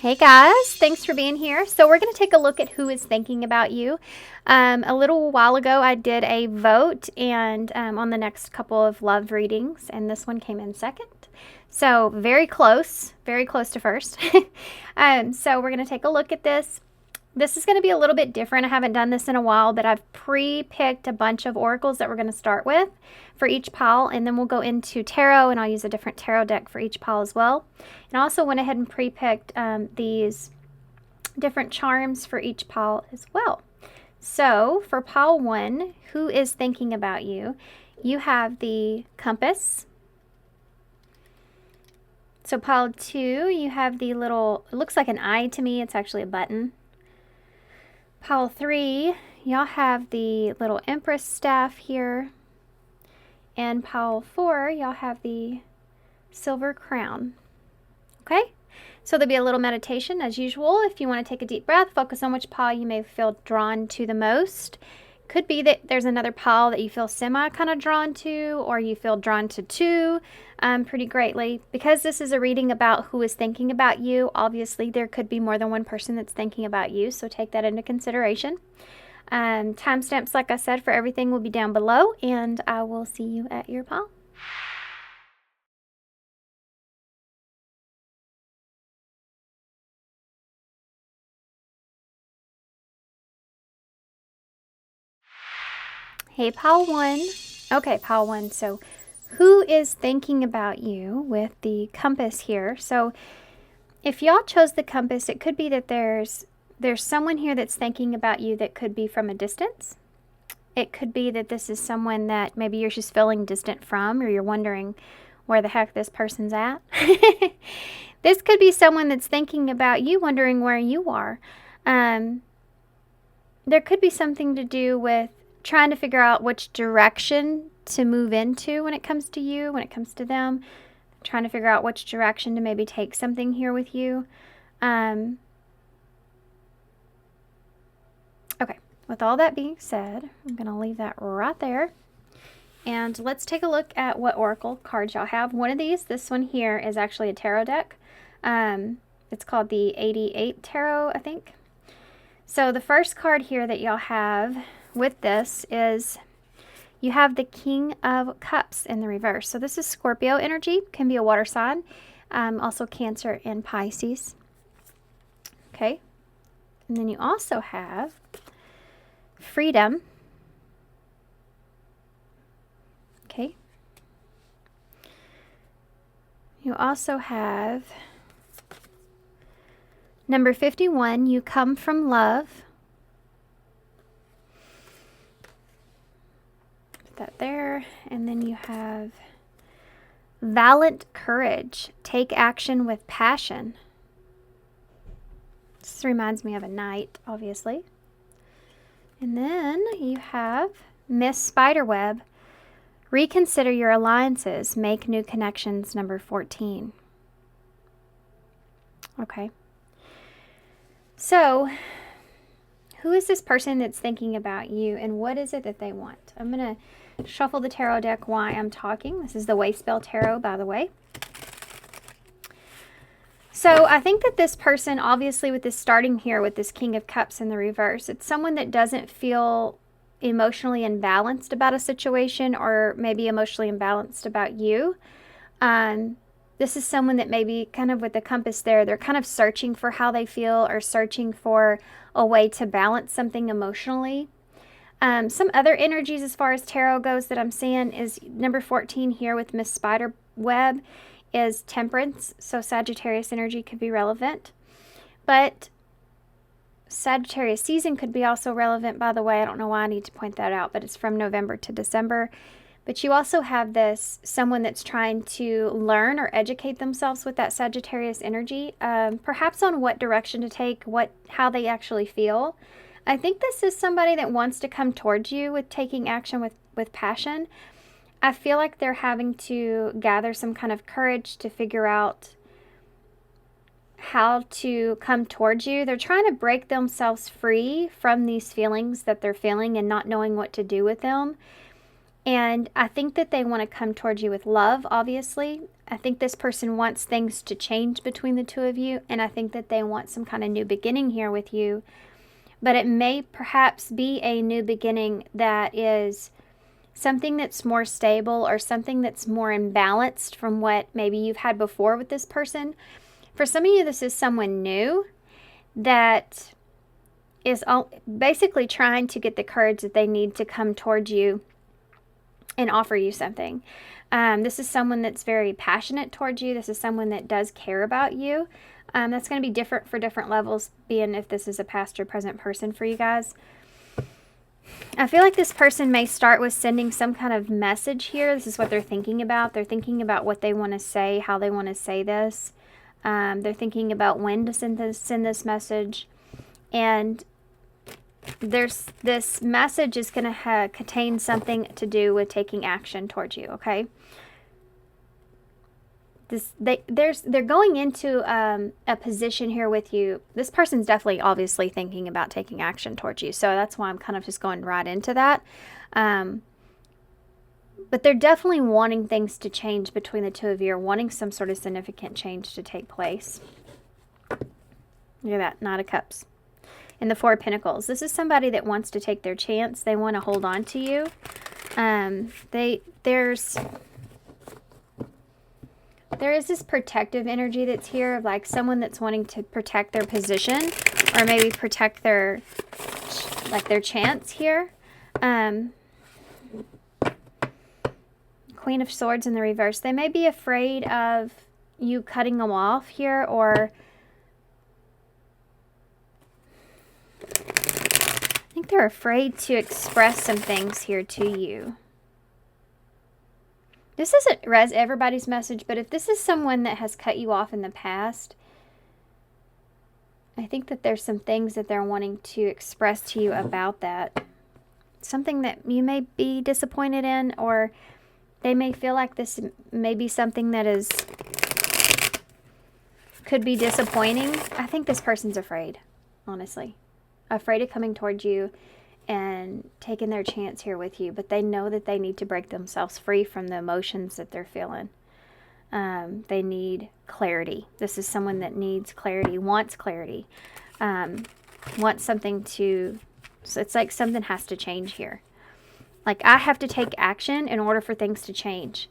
Hey guys, thanks for being here. So we're going to take a look at who is thinking about you. A little while ago I did a vote and on the next couple of love readings, and this one came in second. So very close to first. So we're going to take a look at this. This is going to be a little bit different. I haven't done this in a while, but I've pre-picked a bunch of oracles that we're going to start with for each pile, and then we'll go into tarot, and I'll use a different tarot deck for each pile as well. And I also went ahead and pre-picked these different charms for each pile as well. So for pile 1, who is thinking about you? You have the compass. So pile 2, you have the little, it looks like an eye to me. It's actually a button. Pile 3, y'all have the little Empress staff here. And pile 4, y'all have the silver crown. Okay? So there'll be a little meditation as usual. If you want to take a deep breath, focus on which pile you may feel drawn to the most. Could be that there's another pile that you feel semi kind of drawn to, or you feel drawn to two pretty greatly. Because this is a reading about who is thinking about you, obviously there could be more than one person that's thinking about you, so take that into consideration. Timestamps, like I said, for everything will be down below, and I will see you at your pile. Hey, pile 1. Okay, pile 1. So who is thinking about you with the compass here? So if y'all chose the compass, it could be that there's someone here that's thinking about you that could be from a distance. It could be that this is someone that maybe you're just feeling distant from, or you're wondering where the heck this person's at. This could be someone that's thinking about you, wondering where you are. There could be something to do with trying to figure out which direction to move into when it comes to you, when it comes to them. Trying to figure out which direction to maybe take something here with you. Okay, with all that being said, I'm going to leave that right there. And let's take a look at what oracle cards y'all have. One of these, this one here, is actually a tarot deck. It's called the 88 Tarot, I think. So the first card here that y'all have with this is you have the King of Cups in the reverse. So this is Scorpio energy, can be a water sign, also Cancer and Pisces. Okay, and then you also have Freedom. Okay, you also have number 51, You Come From Love. That there. And then you have Valiant Courage, Take Action with Passion. This reminds me of a knight, obviously. And then you have Miss Spiderweb, Reconsider Your Alliances, Make New Connections, number 14. Okay, so who is this person that's thinking about you, and what is it that they want? I'm going to shuffle the tarot deck while I'm talking. This is the Wayspell Tarot, by the way. So I think that this person, obviously with this starting here with this King of Cups in the reverse, it's someone that doesn't feel emotionally imbalanced about a situation, or maybe emotionally imbalanced about you. This is someone that maybe kind of with the compass there, they're kind of searching for how they feel, or searching for a way to balance something emotionally. Some other energies as far as tarot goes that I'm seeing is number 14 here with Miss Spiderweb is Temperance. So Sagittarius energy could be relevant. But Sagittarius season could be also relevant, by the way. I don't know why I need to point that out, but it's from November to December. But you also have this, someone that's trying to learn or educate themselves with that Sagittarius energy, perhaps on what direction to take, how they actually feel. I think this is somebody that wants to come towards you with taking action with passion. I feel like they're having to gather some kind of courage to figure out how to come towards you. They're trying to break themselves free from these feelings that they're feeling and not knowing what to do with them. And I think that they want to come towards you with love, obviously. I think this person wants things to change between the two of you, and I think that they want some kind of new beginning here with you. But it may perhaps be a new beginning that is something that's more stable or something that's more imbalanced from what maybe you've had before with this person. For some of you, this is someone new that is basically trying to get the courage that they need to come towards you and offer you something. This is someone that's very passionate towards you. This is someone that does care about you. That's going to be different for different levels, being if this is a past or present person for you guys. I feel like this person may start with sending some kind of message here. This is what they're thinking about. They're thinking about what they want to say, how they want to say this. They're thinking about when to send this message. And this message is going to contain something to do with taking action towards you, okay? They're going into a position here with you. This person's definitely obviously thinking about taking action towards you, so that's why I'm kind of just going right into that. But they're definitely wanting things to change between the two of you, or wanting some sort of significant change to take place. Look at that, Knight of Cups. And the Four of Pentacles. This is somebody that wants to take their chance. They want to hold on to you. There is this protective energy that's here, like someone that's wanting to protect their position, or maybe protect their chance here. Queen of Swords in the reverse. They may be afraid of you cutting them off here, or I think they're afraid to express some things here to you. This isn't everybody's message, but if this is someone that has cut you off in the past, I think that there's some things that they're wanting to express to you about that. Something that you may be disappointed in, or they may feel like this may be something that could be disappointing. I think this person's afraid, honestly. Afraid of coming towards you and taking their chance here with you, but they know that they need to break themselves free from the emotions that they're feeling. They need clarity. This is someone that needs clarity, wants clarity, wants something to, so it's like something has to change here. Like, I have to take action in order for things to change,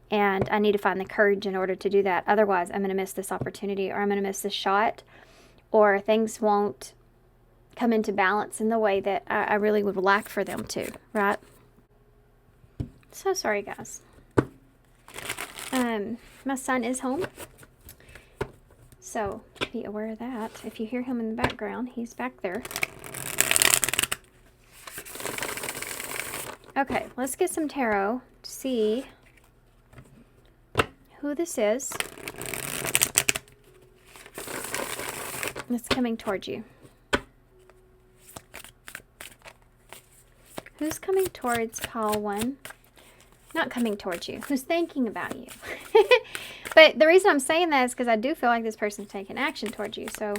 and I need to find the courage in order to do that. Otherwise, I'm going to miss this opportunity, or I'm going to miss this shot, or things won't come into balance in the way that I really would like for them to, right? So sorry, guys. My son is home, so be aware of that. If you hear him in the background, he's back there. Okay, let's get some tarot to see who this is that's coming towards you. Who's coming towards pile 1? Not coming towards you. Who's thinking about you? But the reason I'm saying that is because I do feel like this person's taking action towards you. So,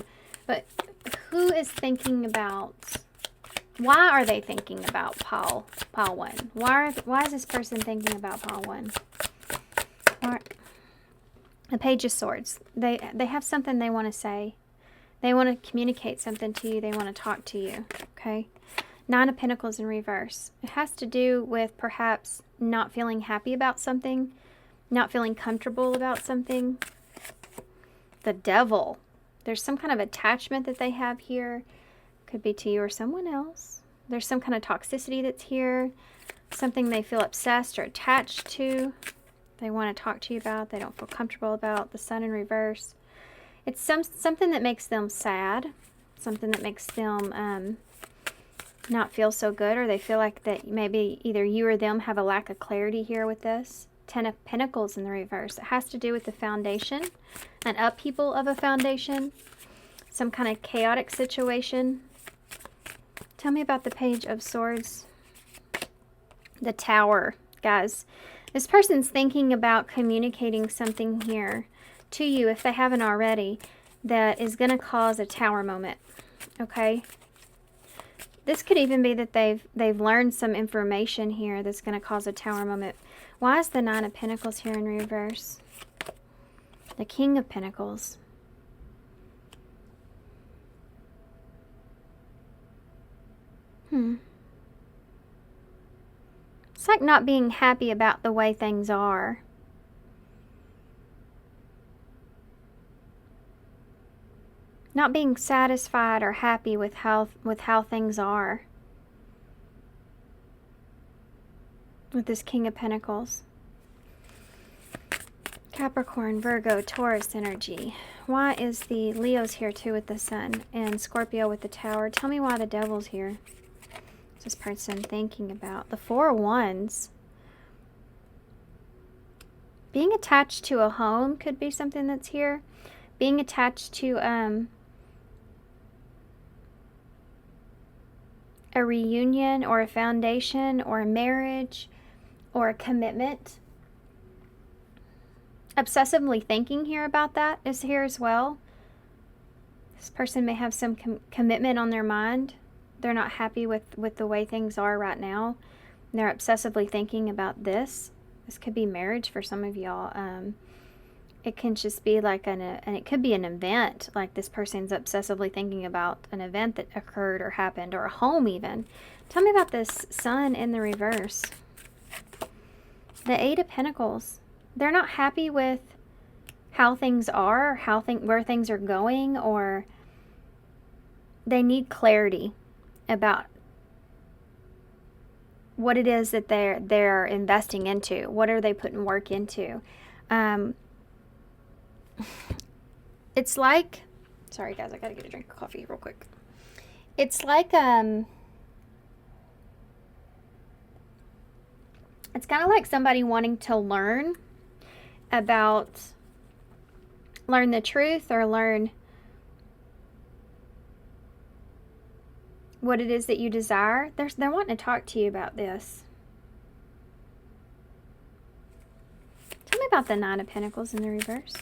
but who is thinking about, why are they thinking about pile 1? Why is this person thinking about pile 1? The Page of Swords. They have something they want to say. They want to communicate something to you. They want to talk to you. Okay? Nine of Pentacles in reverse. It has to do with perhaps not feeling happy about something, not feeling comfortable about something. The Devil. There's some kind of attachment that they have here. Could be to you or someone else. There's some kind of toxicity that's here. Something they feel obsessed or attached to. They want to talk to you about. They don't feel comfortable about. The Sun in reverse. It's something that makes them sad. Something that makes them not feel so good, or they feel like that maybe either you or them have a lack of clarity here with this. 10 of Pentacles in the reverse. It has to do with the foundation, an upheaval of a foundation, some kind of chaotic situation. Tell me about the Page of Swords. The Tower, guys. This person's thinking about communicating something here to you, if they haven't already, that is going to cause a tower moment. Okay? This could even be that they've learned some information here that's going to cause a Tower moment. Why is the Nine of Pentacles here in reverse? The King of Pentacles. It's like not being happy about the way things are. Not being satisfied or happy with how things are. With this King of Pentacles. Capricorn, Virgo, Taurus energy. Why is the Leo's here too with the Sun and Scorpio with the Tower? Tell me why the Devil's here. What's this person thinking about? The Four of Wands. Being attached to a home could be something that's here. Being attached to a reunion or a foundation or a marriage or a commitment. Obsessively thinking here about that is here as well. This person may have some commitment on their mind. They're not happy with the way things are right now. They're obsessively thinking about this. This could be marriage for some of y'all. It can just be like and it could be an event. Like this person's obsessively thinking about an event that occurred or happened, or a home even. Tell me about this Sun in the reverse. The Eight of Pentacles. They're not happy with how things are, where things are going, or they need clarity about what it is that they're investing into. What are they putting work into? It's like, sorry guys, I gotta get a drink of coffee real quick. It's like it's kind of like somebody wanting to learn the truth, or learn what it is that you desire. They're wanting to talk to you about this. Tell me about the Nine of Pentacles in the reverse.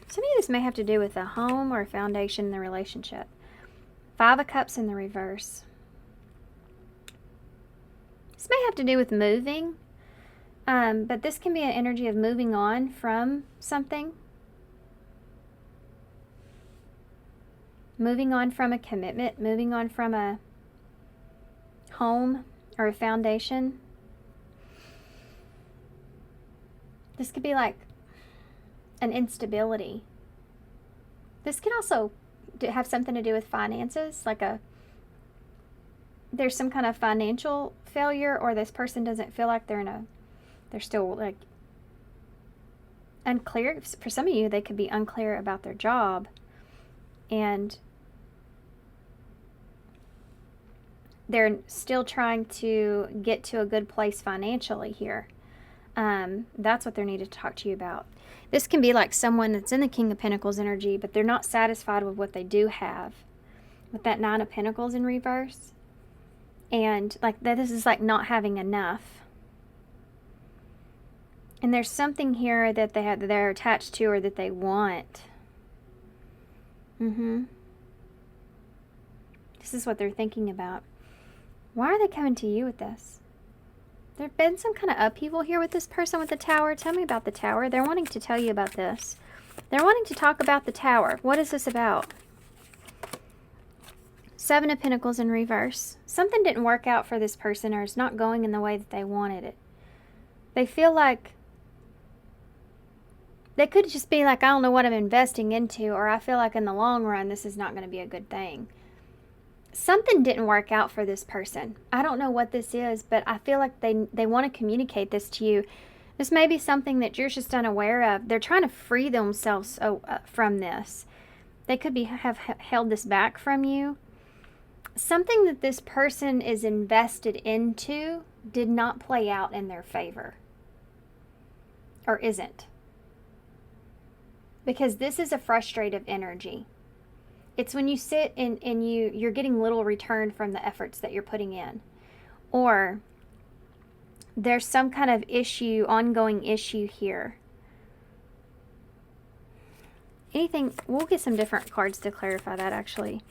Some of this may have to do with a home or a foundation in the relationship. Five of Cups in the reverse. This may have to do with moving. But this can be an energy of moving on from something. Moving on from a commitment. Moving on from a home or a foundation. This could be like an instability. This can also have something to do with finances. Like there's some kind of financial failure, or this person doesn't feel like they're still like unclear. For some of you, they could be unclear about their job, and they're still trying to get to a good place financially here. That's what they need to talk to you about. This can be like someone that's in the King of Pentacles energy, but they're not satisfied with what they do have. With that Nine of Pentacles in reverse. And like that, this is like not having enough. And there's something here that they're attached to, or that they want. This is what they're thinking about. Why are they coming to you with this? There's been some kind of upheaval here with this person with the Tower. Tell me about the Tower. They're wanting to tell you about this. They're wanting to talk about the Tower. What is this about? Seven of Pentacles in reverse. Something didn't work out for this person, or it's not going in the way that they wanted it. They feel like they could just be like, I don't know what I'm investing into, or I feel like in the long run this is not going to be a good thing. Something didn't work out for this person. I don't know what this is, but I feel like they want to communicate this to you. This may be something that you're just unaware of. They're trying to free themselves from this. They could have held this back from you. Something that this person is invested into did not play out in their favor. Or isn't. Because this is a frustrative energy. It's when you sit and you're getting little return from the efforts that you're putting in. Or there's some kind of issue, ongoing issue here. Anything, we'll get some different cards to clarify that actually.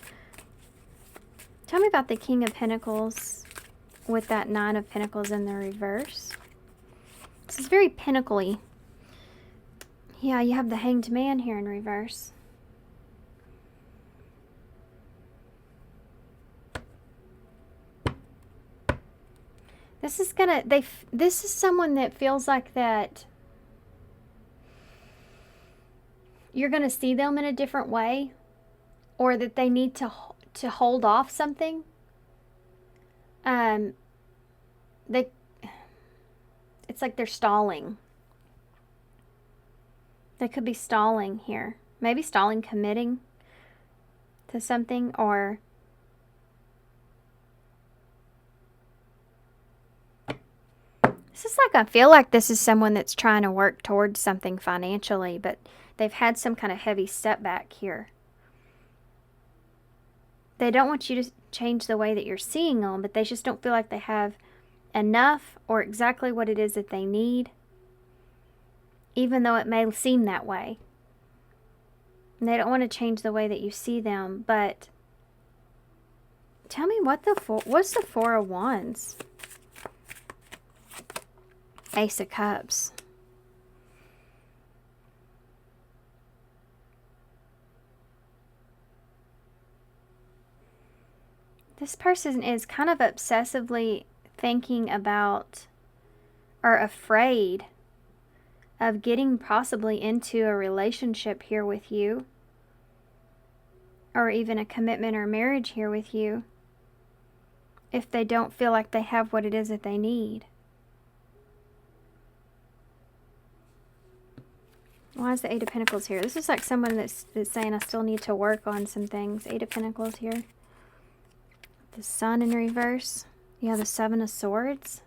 Tell me about the King of Pentacles with that Nine of Pentacles in the reverse. This is very pinnacle-y. Yeah, you have the Hanged Man here in reverse. This is gonna, this is someone that feels like that you're gonna see them in a different way, or that they need to hold off something. It's like they're stalling. They could be stalling here. Maybe stalling committing to something, or this is like, I feel like this is someone that's trying to work towards something financially, but they've had some kind of heavy setback here. They don't want you to change the way that you're seeing them, but they just don't feel like they have enough or exactly what it is that they need, even though it may seem that way. And they don't want to change the way that you see them, but tell me what's the Four of Wands? Ace of Cups. This person is kind of obsessively thinking about or afraid of getting possibly into a relationship here with you, or even a commitment or marriage here with you, if they don't feel like they have what it is that they need. Why is the Eight of Pentacles here? This is like someone that's saying, I still need to work on some things. Eight of Pentacles here. The Sun in reverse. You have the Seven of Swords.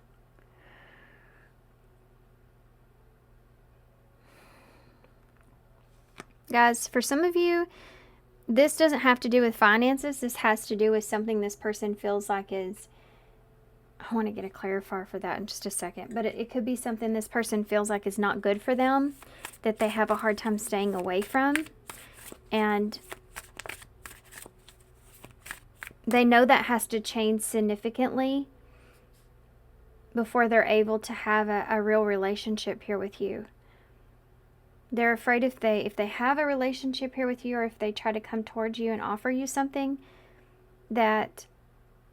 Guys, for some of you, this doesn't have to do with finances. This has to do with something this person feels like is... I want to get a clarifier for that in just a second. But it could be something this person feels like is not good for them, that they have a hard time staying away from. And they know that has to change significantly before they're able to have a real relationship here with you. They're afraid if they have a relationship here with you, or if they try to come towards you and offer you something, that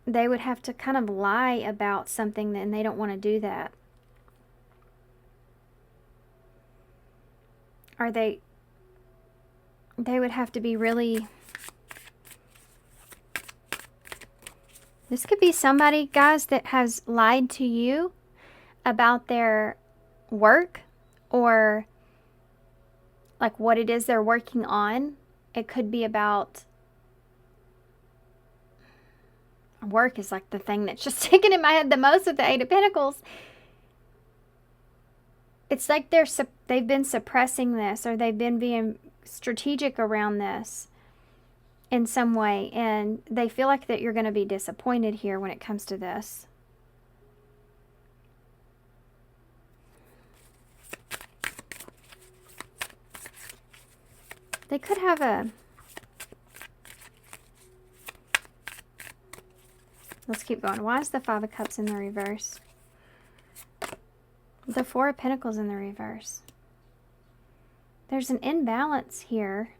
they would have to kind of lie about something, and they don't want to do that. Or they would have to be really... This could be somebody, guys, that has lied to you about their work, or like what it is they're working on. It could be about... Work is like the thing that's just sticking in my head the most with the Eight of Pentacles. It's like they've been suppressing this, or they've been being strategic around this in some way, and they feel like that you're going to be disappointed here when it comes to this. They could have a... Let's keep going. Why is the Five of Cups in the reverse? The Four of Pentacles in the reverse. There's an imbalance here.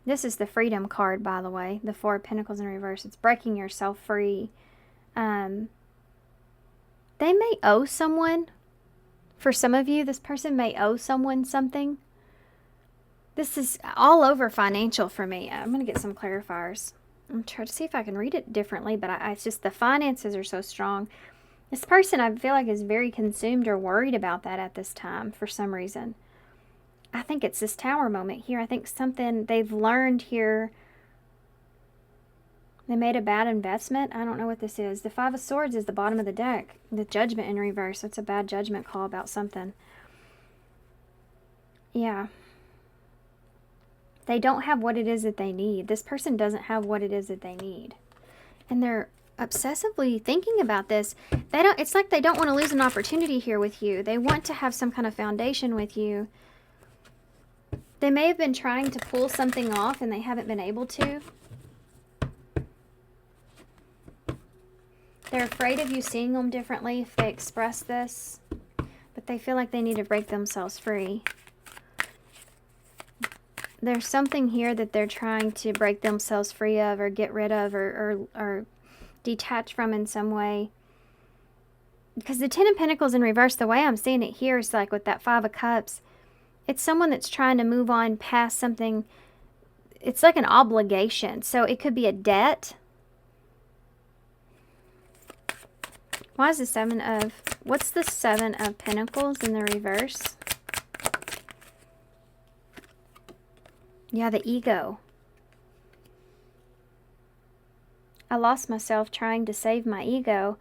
This is the Freedom card, by the way. The Four of Pentacles in reverse. It's breaking yourself free. They may owe someone. For some of you, this person may owe someone something. This is all over financial for me. I'm going to get some clarifiers. I'm trying to see if I can read it differently, but it's just the finances are so strong. This person, I feel like, is very consumed or worried about that at this time for some reason. I think it's this Tower moment here. I think something they've learned here. They made a bad investment. I don't know what this is. The Five of Swords is the bottom of the deck. The Judgment in reverse. That's a bad judgment call about something. Yeah. They don't have what it is that they need. This person doesn't have what it is that they need. And they're obsessively thinking about this. It's like they don't want to lose an opportunity here with you. They want to have some kind of foundation with you. They may have been trying to pull something off and they haven't been able to. They're afraid of you seeing them differently if they express this, but they feel like they need to break themselves free. There's something here that they're trying to break themselves free of or get rid of or detach from in some way. Because the Ten of Pentacles in reverse, the way I'm seeing it here is like with that Five of Cups, it's someone that's trying to move on past something. It's like an obligation. So it could be a debt. Why is the Seven of... What's the Seven of Pentacles in the reverse? Yeah, the ego. I lost myself trying to save my ego.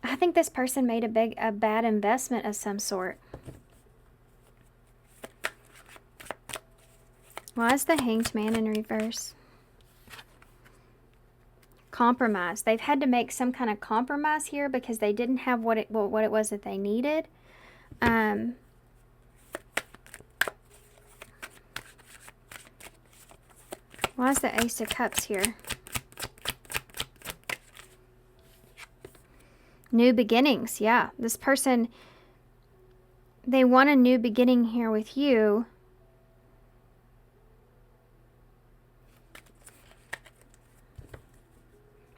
I think this person made a bad investment of some sort. Why is the Hanged Man in reverse? Compromise. They've had to make some kind of compromise here because they didn't have what it was that they needed. Why is the Ace of Cups here? New beginnings. Yeah, this person, they want a new beginning here with you.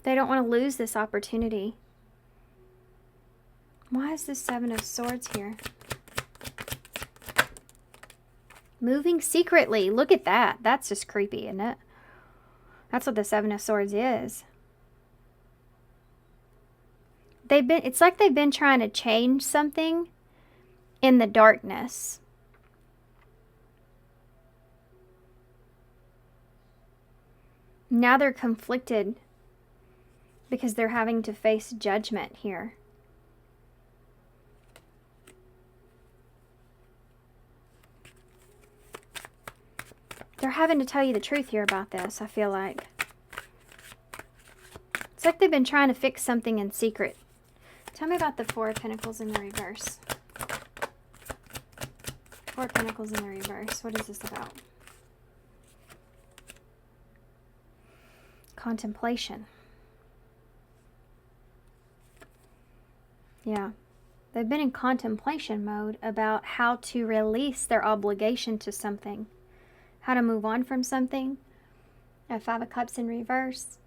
They don't want to lose this opportunity. Why is the Seven of Swords here? Moving secretly. Look at that. That's just creepy, isn't it? That's what the Seven of Swords is. It's like they've been trying to change something in the darkness. Now they're conflicted because they're having to face judgment here. They're having to tell you the truth here about this, I feel like. It's like they've been trying to fix something in secret. Tell me about the Four of Pentacles in the reverse. Four of Pentacles in the reverse. What is this about? Contemplation. Yeah. They've been in contemplation mode about how to release their obligation to something. How to move on from something. Five of Cups in reverse.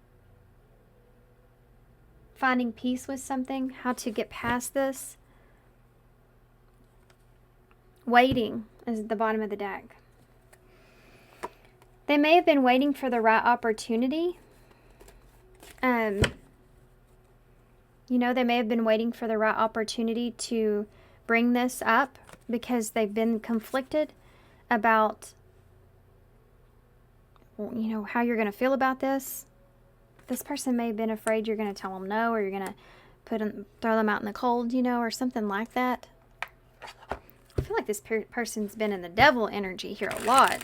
Finding peace with something. How to get past this. Waiting is at the bottom of the deck. They may have been waiting for the right opportunity. You know, they may have been waiting for the right opportunity to bring this up because they've been conflicted about, you know, how you're going to feel about this. This person may have been afraid you're going to tell them no, or you're going to throw them out in the cold, you know, or something like that. I feel like this person's been in the devil energy here a lot.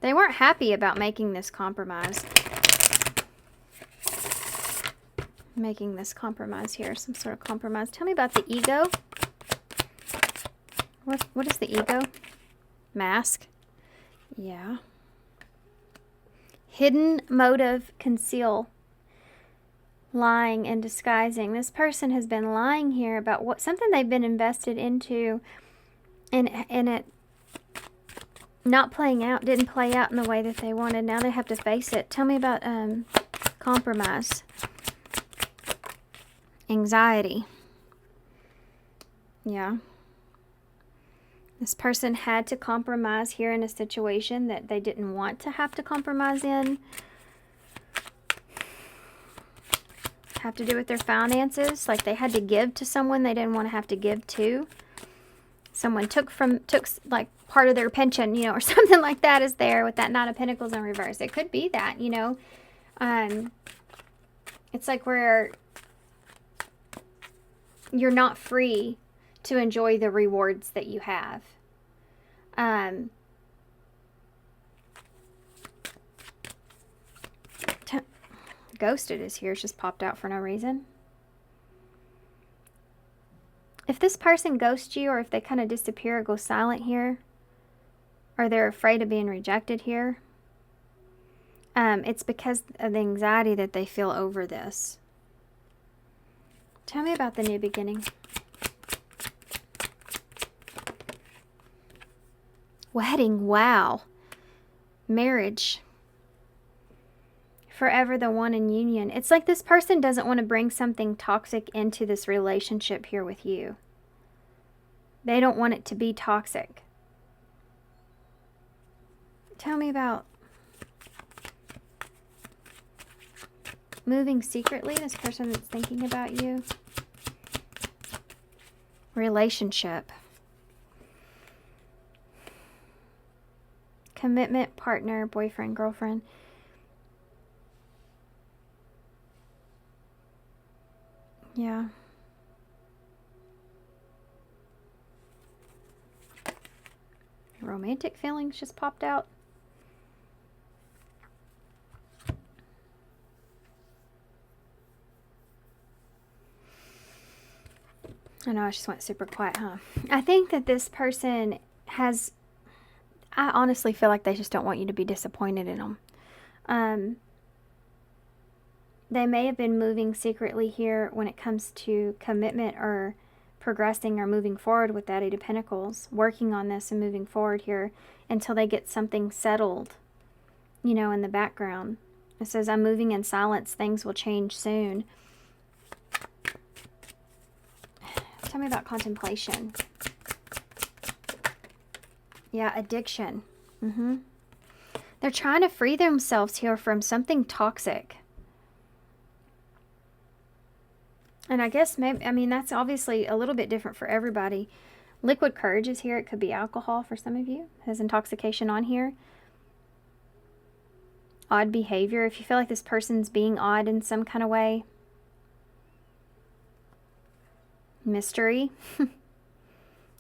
They weren't happy about making this compromise. Making this compromise here, some sort of compromise. Tell me about the ego. What is the ego? Mask. Yeah. Hidden motive, conceal. Lying and disguising. This person has been lying here about something they've been invested into, and it not playing out, didn't play out in the way that they wanted. Now they have to face it. Tell me about compromise. Anxiety. Yeah. This person had to compromise here in a situation that they didn't want to have to compromise in. Have to do with their finances. Like they had to give to someone they didn't want to have to give to. Someone took like part of their pension, you know, or something like that is there with that Nine of Pentacles in reverse. It could be that, you know. It's like where you're not free to enjoy the rewards that you have. Ghosted is here. It's just popped out for no reason. If this person ghosts you, or if they kind of disappear or go silent here, or they're afraid of being rejected here, It's because of the anxiety that they feel over this. Tell me about the new beginning. Wedding, wow. Marriage. Forever the one in union. It's like this person doesn't want to bring something toxic into this relationship here with you. They don't want it to be toxic. Tell me about moving secretly, this person that's thinking about you. Relationship. Commitment, partner, boyfriend, girlfriend. Yeah. Romantic feelings just popped out. I know I just went super quiet, huh? I think that this person has, I honestly feel like they just don't want you to be disappointed in them. They may have been moving secretly here when it comes to commitment or progressing or moving forward with that Eight of Pentacles, working on this and moving forward here until they get something settled, you know, in the background. It says, I'm moving in silence. Things will change soon. Tell me about contemplation. Yeah, addiction. They're trying to free themselves here from something toxic. And I guess maybe, I mean, that's obviously a little bit different for everybody. Liquid courage is here. It could be alcohol for some of you. It has intoxication on here. Odd behavior. If you feel like this person's being odd in some kind of way. Mystery.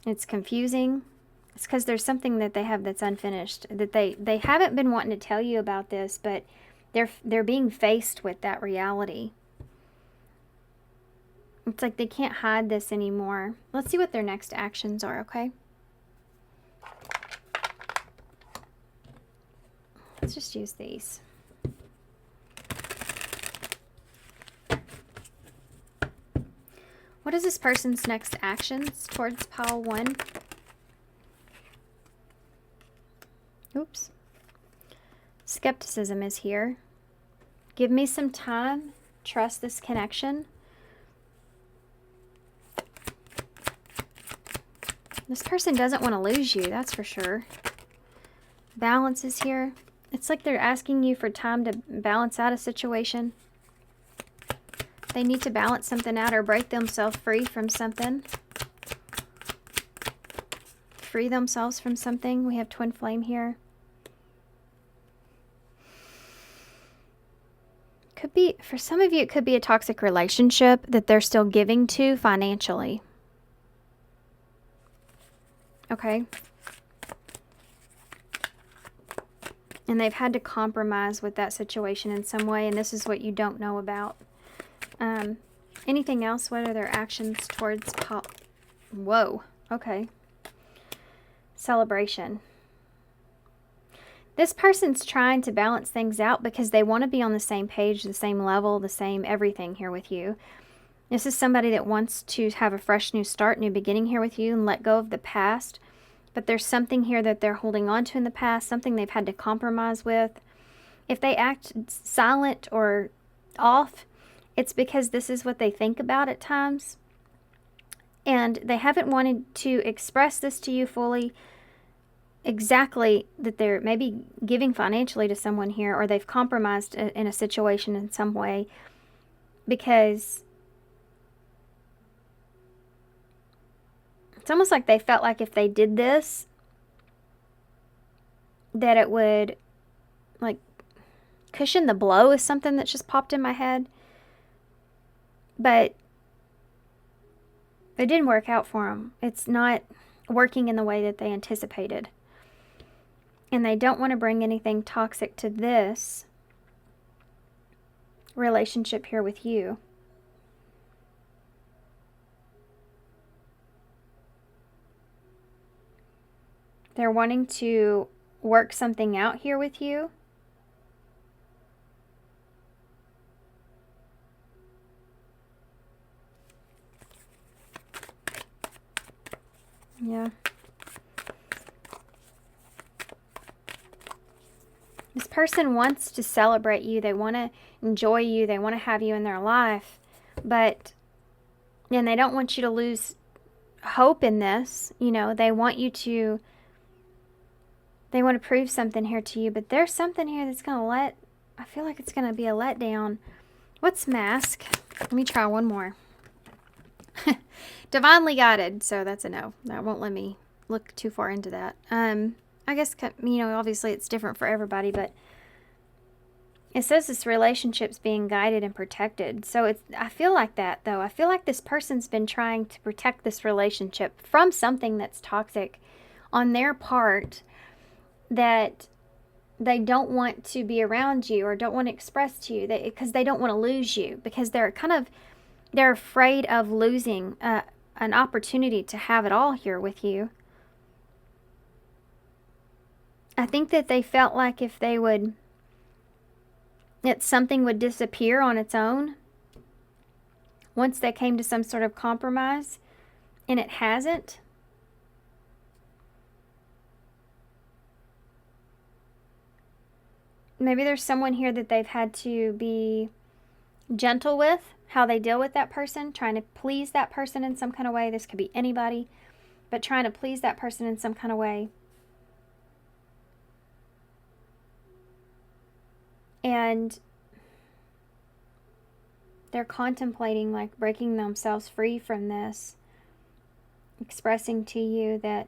It's confusing. It's because there's something that they have that's unfinished. That they haven't been wanting to tell you about this, but they're being faced with that reality. It's like they can't hide this anymore. Let's see what their next actions are, okay? Let's just use these. What is this person's next actions towards pile 1? Oops. Skepticism is here. Give me some time. Trust this connection. This person doesn't want to lose you, that's for sure. Balance is here. It's like they're asking you for time to balance out a situation. They need to balance something out or break themselves free from something. Free themselves from something. We have twin flame here. Could be, for some of you, it could be a toxic relationship that they're still giving to financially. Okay. And they've had to compromise with that situation in some way, and this is what you don't know about. Anything else? What are their actions towards Whoa. Okay. Celebration. This person's trying to balance things out because they want to be on the same page, the same level, the same everything here with you. This is somebody that wants to have a fresh new start, new beginning here with you and let go of the past. But there's something here that they're holding on to in the past, something they've had to compromise with. If they act silent or off, it's because this is what they think about at times. And they haven't wanted to express this to you fully, exactly, that they're maybe giving financially to someone here, or they've compromised in a situation in some way, because it's almost like they felt like if they did this, that it would like cushion the blow is something that just popped in my head. But it didn't work out for them. It's not working in the way that they anticipated. And they don't want to bring anything toxic to this relationship here with you. They're wanting to work something out here with you. Yeah. This person wants to celebrate you. They want to enjoy you. They want to have you in their life. But, and they don't want you to lose hope in this. You know, they want to prove something here to you. But there's something here that's going to I feel like it's going to be a letdown. What's mask? Let me try one more. Divinely guided. So that's a no. That won't let me look too far into that. I guess, you know, obviously it's different for everybody, but it says this relationship's being guided and protected. So I feel like that, though. I feel like this person's been trying to protect this relationship from something that's toxic on their part, that they don't want to be around you or don't want to express to you, because they don't want to lose you, because they're afraid of losing an opportunity to have it all here with you. I think that they felt like if that something would disappear on its own once they came to some sort of compromise, and it hasn't. Maybe there's someone here that they've had to be gentle with how they deal with that person, trying to please that person in some kind of way. This could be anybody, but trying to please that person in some kind of way. And they're contemplating like breaking themselves free from this, expressing to you that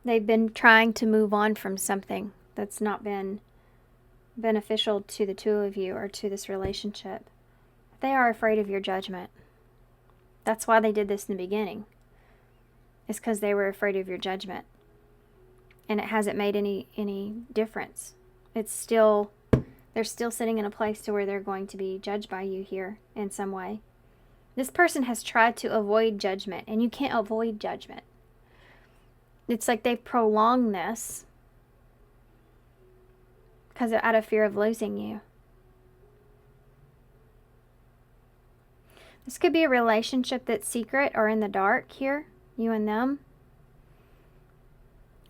they've been trying to move on from something that's not been beneficial to the two of you or to this relationship. They are afraid of your judgment. That's why they did this in the beginning. It's because they were afraid of your judgment. And it hasn't made any difference. They're still sitting in a place to where they're going to be judged by you here in some way. This person has tried to avoid judgment, and you can't avoid judgment. It's like they've prolonged this because they're out of fear of losing you. This could be a relationship that's secret or in the dark here, you and them.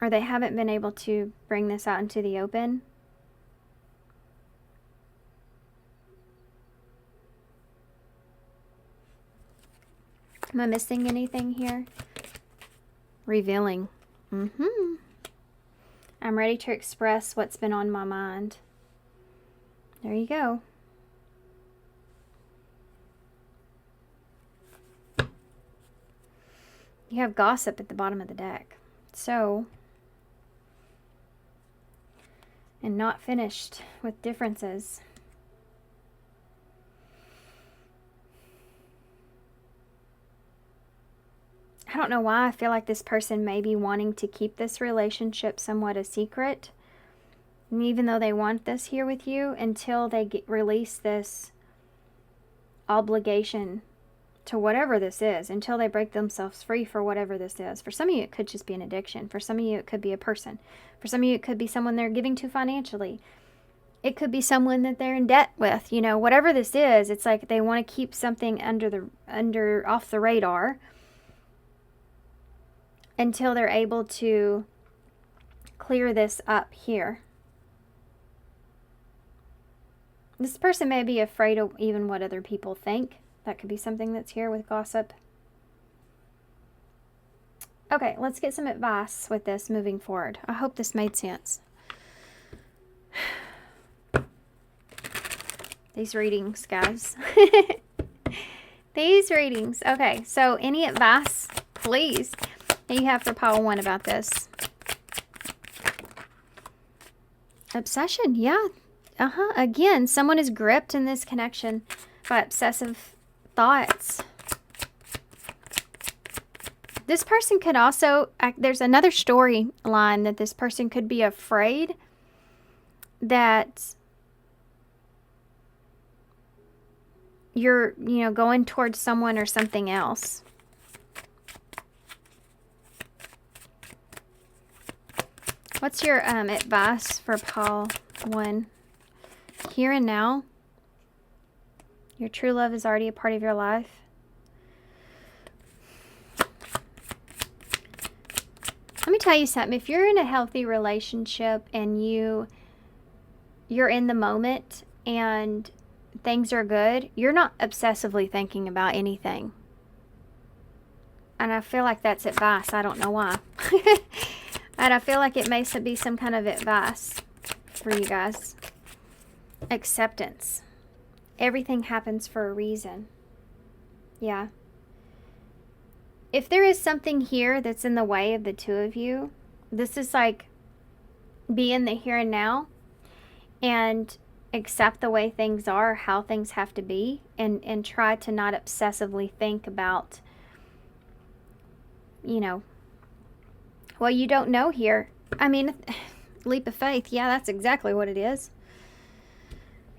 Or they haven't been able to bring this out into the open. Am I missing anything here? Revealing. I'm ready to express what's been on my mind. There you go. You have gossip at the bottom of the deck. So, and not finished with differences. I don't know why I feel like this person may be wanting to keep this relationship somewhat a secret. And even though they want this here with you, until they release this obligation to whatever this is, until they break themselves free for whatever this is. For some of you, it could just be an addiction. For some of you, it could be a person. For some of you, it could be someone they're giving to financially. It could be someone that they're in debt with. You know, whatever this is, it's like they want to keep something off the radar until they're able to clear this up here. This person may be afraid of even what other people think. That could be something that's here with gossip. Okay, let's get some advice with this moving forward. I hope this made sense. These readings, guys. These readings. Okay, so any advice, please, that you have for pile 1 about this? Obsession, yeah. Again, someone is gripped in this connection by obsessive thoughts. This person could also, there's another storyline that this person could be afraid that you're, going towards someone or something else. What's your advice for Paul 1? Here and now, your true love is already a part of your life. tell you something. If you're in a healthy relationship and you're in the moment and things are good, you're not obsessively thinking about anything. And I feel like that's advice. I don't know why. And I feel like it may be some kind of advice for you guys. Acceptance. Everything happens for a reason. Yeah. If there is something here that's in the way of the two of you, this is like be in the here and now and accept the way things are, how things have to be, and try to not obsessively think about, you know, well, you don't know here. I mean, leap of faith. Yeah, that's exactly what it is.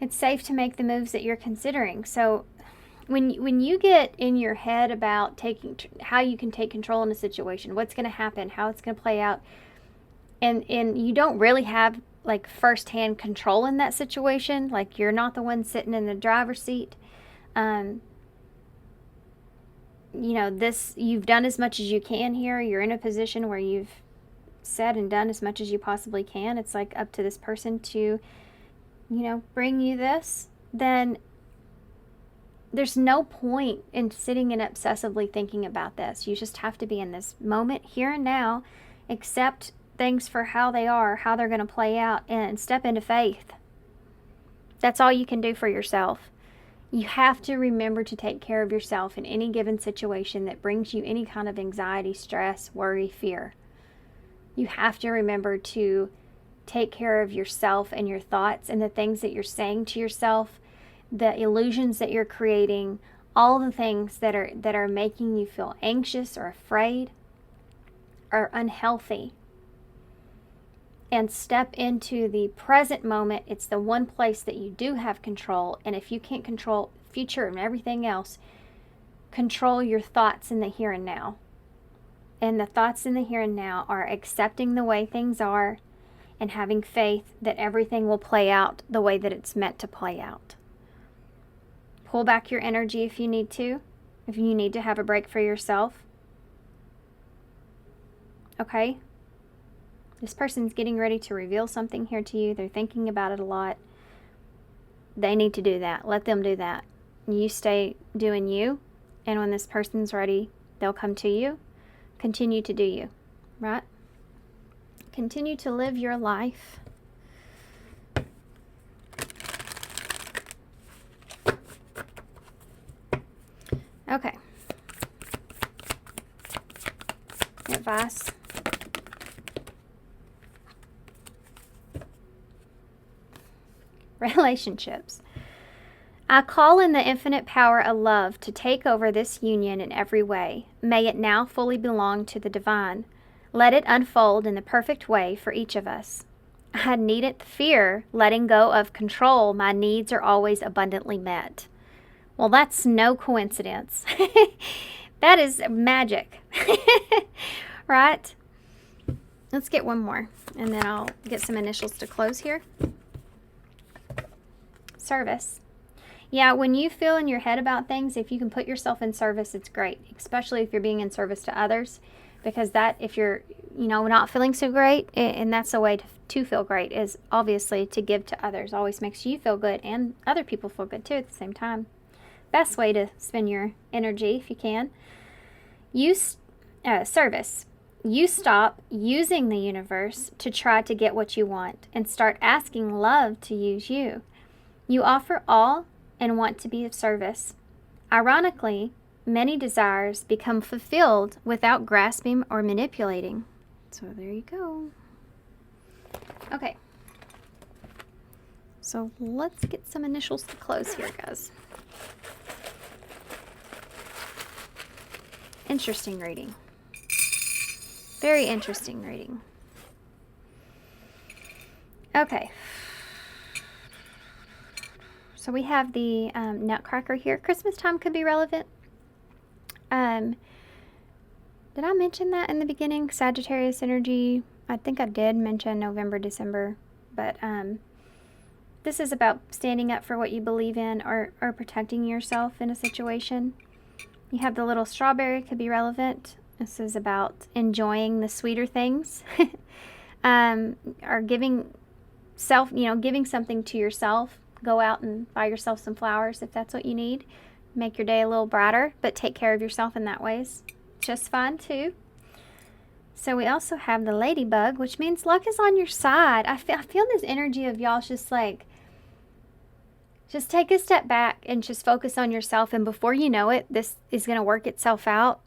It's safe to make the moves that you're considering. So when you get in your head about how you can take control in a situation, what's going to happen, how it's going to play out, and you don't really have like firsthand control in that situation, like you're not the one sitting in the driver's seat, you know, you've done as much as you can here. You're in a position where you've said and done as much as you possibly can. It's like up to this person to, you know, bring you this. Then there's no point in sitting and obsessively thinking about this. You just have to be in this moment, here and now, accept things for how they are, how they're going to play out, and step into faith. That's all you can do for yourself. You have to remember to take care of yourself in any given situation that brings you any kind of anxiety, stress, worry, fear. You have to remember to take care of yourself and your thoughts and the things that you're saying to yourself, the illusions that you're creating, all the things that are making you feel anxious or afraid or unhealthy. And step into the present moment. It's the one place that you do have control. And if you can't control the future and everything else, control your thoughts in the here and now. And the thoughts in the here and now are accepting the way things are and having faith that everything will play out the way that it's meant to play out. Pull back your energy if you need to. If you need to have a break for yourself. Okay? This person's getting ready to reveal something here to you. They're thinking about it a lot. They need to do that. Let them do that. You stay doing you. And when this person's ready, they'll come to you. Continue to do you. Right? Continue to live your life. Okay. Advice. Relationships. I call in the infinite power of love to take over this union in every way. May it now fully belong to the divine. Let it unfold in the perfect way for each of us. I needn't fear letting go of control. My needs are always abundantly met. Well, that's no coincidence. That is magic. Right? Let's get one more, and then I'll get some initials to close here. Service. Yeah, when you feel in your head about things, if you can put yourself in service, it's great, especially if you're being in service to others, because that, if you're, you know, not feeling so great, and that's a way to feel great, is obviously to give to others. Always makes you feel good, and other people feel good too at the same time. Best way to spend your energy, if you can. Service. You stop using the universe to try to get what you want and start asking love to use you. You offer all and want to be of service. Ironically, many desires become fulfilled without grasping or manipulating. So there you go. Okay. So let's get some initials to close here, guys. Interesting reading. Very interesting reading. Okay. So we have the Nutcracker here. Christmas time could be relevant. Did I mention that in the beginning? Sagittarius energy. I think I did mention November, December. But this is about standing up for what you believe in, or protecting yourself in a situation. You have the little strawberry, could be relevant. This is about enjoying the sweeter things. Or giving giving something to yourself. Go out and buy yourself some flowers if that's what you need. Make your day a little brighter, but take care of yourself in that ways. Just fine too. So we also have the ladybug, which means luck is on your side. I feel this energy of y'all just like, just take a step back and just focus on yourself. And before you know it, this is going to work itself out.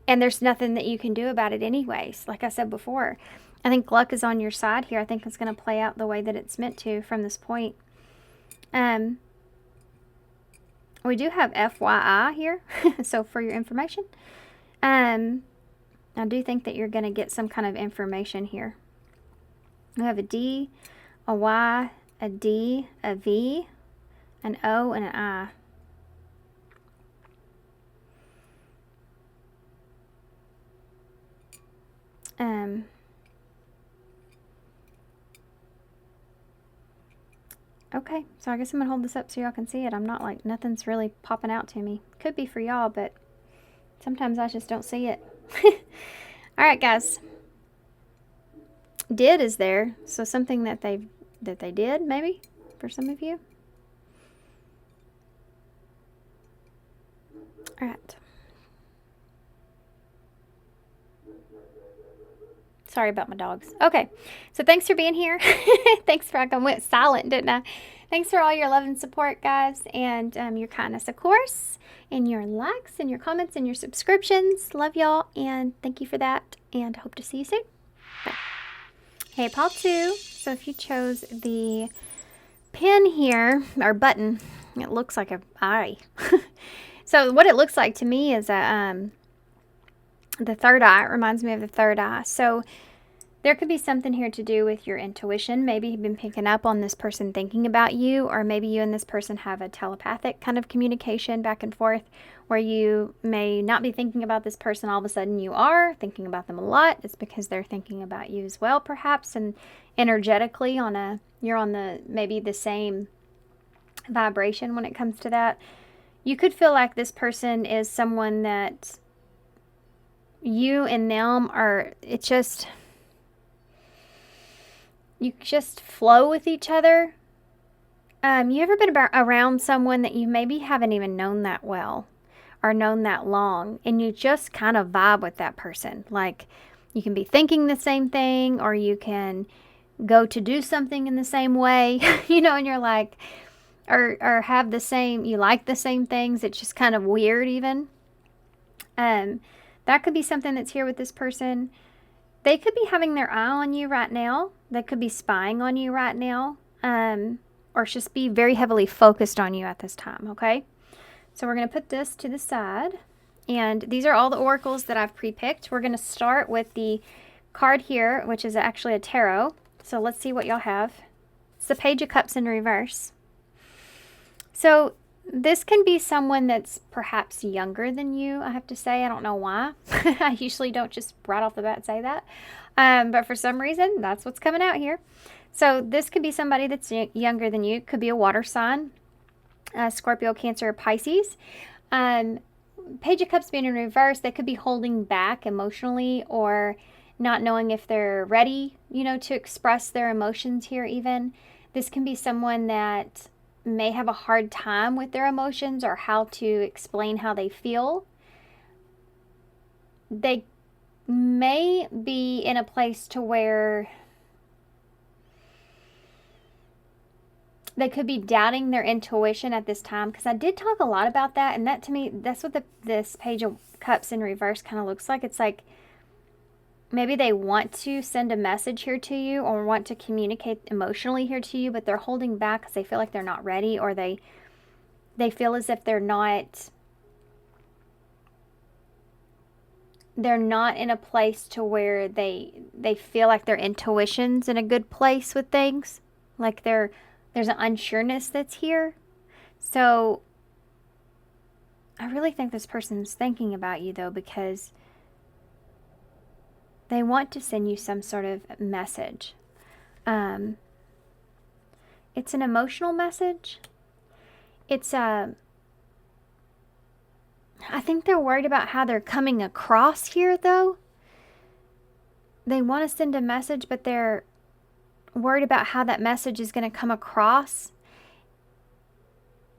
And there's nothing that you can do about it anyways. Like I said before, I think luck is on your side here. I think it's going to play out the way that it's meant to from this point. We do have FYI here, so for your information. I do think that you're going to get some kind of information here. We have a D, a Y, a D, a V, an O, and an I. Okay, so I guess I'm going to hold this up so y'all can see it. I'm not like, nothing's really popping out to me. Could be for y'all, but sometimes I just don't see it. All right, guys. Did is there, so something that they did, maybe, for some of you. All right. Sorry about my dogs. Okay, so thanks for being here. Thanks for, I went silent, didn't I? Thanks for all your love and support, guys, and your kindness, of course, and your likes and your comments and your subscriptions. Love y'all, and thank you for that, and hope to see you soon. Bye. Hey, Paul 2. So if you chose the pin here, or button, it looks like an eye. So what it looks like to me is a the third eye. It reminds me of the third eye. So there could be something here to do with your intuition. Maybe you've been picking up on this person thinking about you, or maybe you and this person have a telepathic kind of communication back and forth where you may not be thinking about this person. All of a sudden you are thinking about them a lot. It's because they're thinking about you as well, perhaps, and energetically you're on maybe the same vibration when it comes to that. You could feel like this person is someone that you and them you just flow with each other. You ever been around someone that you maybe haven't even known that well or known that long, and you just kind of vibe with that person? Like, you can be thinking the same thing, or you can go to do something in the same way, and you're like, or have the same, you like the same things. It's just kind of weird even. That could be something that's here with this person. They could be having their eye on you right now. They could be spying on you right now. Or just be very heavily focused on you at this time, okay? So we're going to put this to the side. And these are all the oracles that I've pre-picked. We're going to start with the card here, which is actually a tarot. So let's see what y'all have. It's the Page of Cups in reverse. So this can be someone that's perhaps younger than you, I have to say. I don't know why. I usually don't just right off the bat say that. But for some reason, that's what's coming out here. So this could be somebody that's younger than you. It could be a water sign, Scorpio, Cancer, or Pisces. Page of Cups being in reverse, they could be holding back emotionally or not knowing if they're ready, to express their emotions here even. This can be someone that may have a hard time with their emotions or how to explain how they feel. They may be in a place to where they could be doubting their intuition at this time, because I did talk a lot about that, and that to me, that's what this Page of Cups in reverse kind of looks like. It's like maybe they want to send a message here to you or want to communicate emotionally here to you, but they're holding back because they feel like they're not ready, or they feel as if they're not in a place to where they feel like their intuition's in a good place with things. Like there's an unsureness that's here. So I really think this person's thinking about you, though, because they want to send you some sort of message. It's an emotional message. It's I think they're worried about how they're coming across here, though. They want to send a message, but they're worried about how that message is going to come across.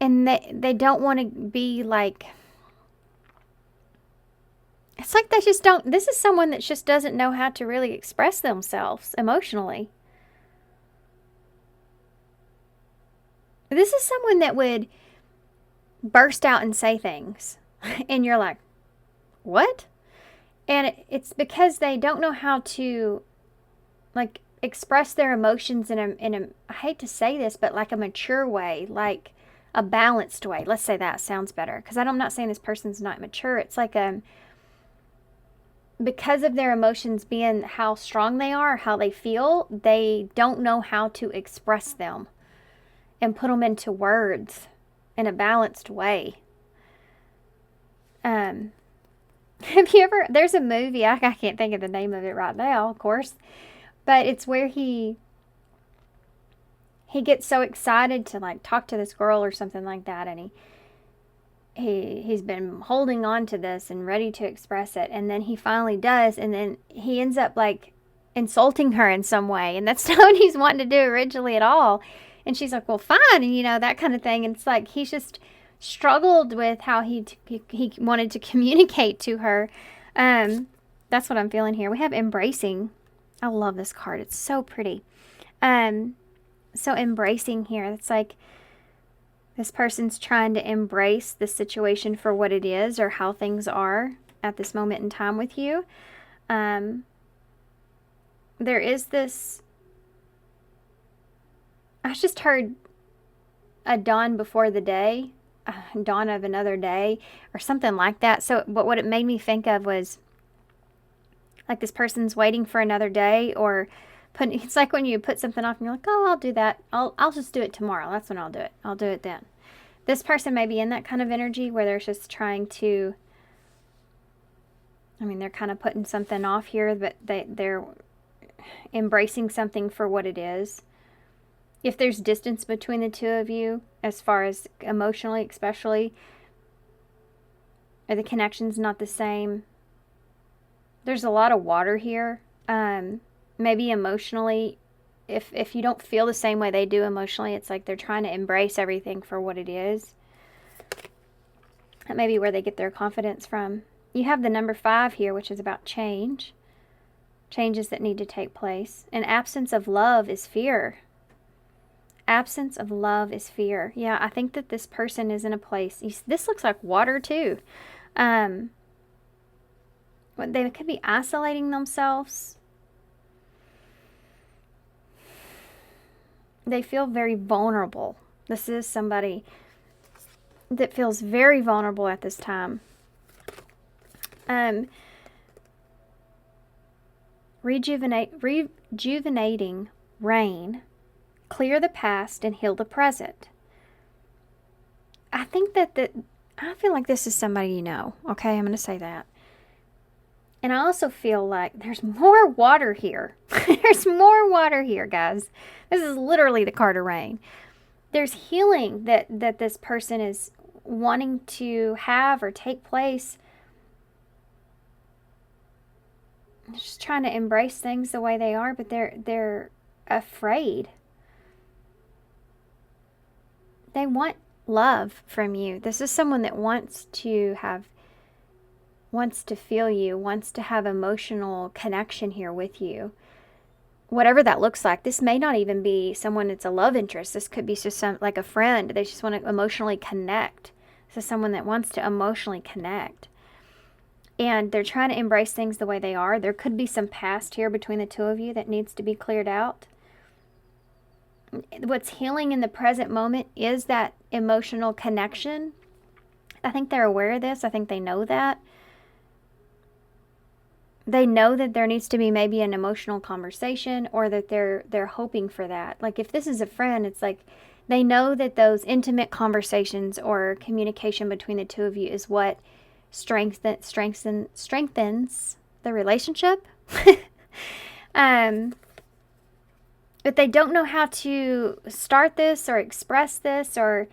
And they don't want to be like... It's like they just don't... This is someone that just doesn't know how to really express themselves emotionally. This is someone that would burst out and say things. And you're like, what? And it's because they don't know how to, like, express their emotions in a, I hate to say this, but like a mature way, like a balanced way. Let's say that sounds better. Because I'm not saying this person's not mature. It's like because of their emotions being how strong they are, how they feel, they don't know how to express them and put them into words in a balanced way. Have you ever, there's a movie, I can't think of the name of it right now, of course, but it's where he gets so excited to like talk to this girl or something like that, and he's been holding on to this and ready to express it, and then he finally does, and then he ends up like insulting her in some way, and that's not what he's wanting to do originally at all. And she's like, well, fine, and you know, that kind of thing. And it's like he's just struggled with how he wanted to communicate to her. That's what I'm feeling here. We have embracing. I love this card. It's so pretty. So embracing here. It's like this person's trying to embrace the situation for what it is or how things are at this moment in time with you. There is this... I just heard a dawn before the day, dawn of another day, or something like that. So, but what it made me think of was like this person's waiting for another day, or it's like when you put something off and you're like, oh, I'll do that. I'll just do it tomorrow. That's when I'll do it. I'll do it then. This person may be in that kind of energy where they're just trying to, I mean, they're kind of putting something off here, but they're embracing something for what it is. If there's distance between the two of you, as far as emotionally especially, or the connection's not the same, there's a lot of water here. Maybe emotionally, if you don't feel the same way they do emotionally, it's like they're trying to embrace everything for what it is. That may be where they get their confidence from. You have the number 5 here, which is about change. Changes that need to take place. And absence of love is fear. Absence of love is fear. Yeah, I think that this person is in a place... This looks like water too. They could be isolating themselves. They feel very vulnerable. This is somebody that feels very vulnerable at this time. Rejuvenating rain. Clear the past and heal the present. I think that I feel like this is somebody you know. Okay, I'm going to say that. And I also feel like there's more water here. There's more water here, guys. This is literally the card of rain. There's healing that this person is wanting to have or take place. They're just trying to embrace things the way they are, but they're afraid. They want love from you. This is someone that wants to feel you, wants to have emotional connection here with you. Whatever that looks like. This may not even be someone that's a love interest. This could be just like a friend. They just want to emotionally connect. This is someone that wants to emotionally connect. And they're trying to embrace things the way they are. There could be some past here between the two of you that needs to be cleared out. What's healing in the present moment is that emotional connection. I think they're aware of this. I think they know that. They know that there needs to be maybe an emotional conversation, or that they're hoping for that. Like if this is a friend, it's like they know that those intimate conversations or communication between the two of you is what strengthens the relationship. But they don't know how to start this or express this, or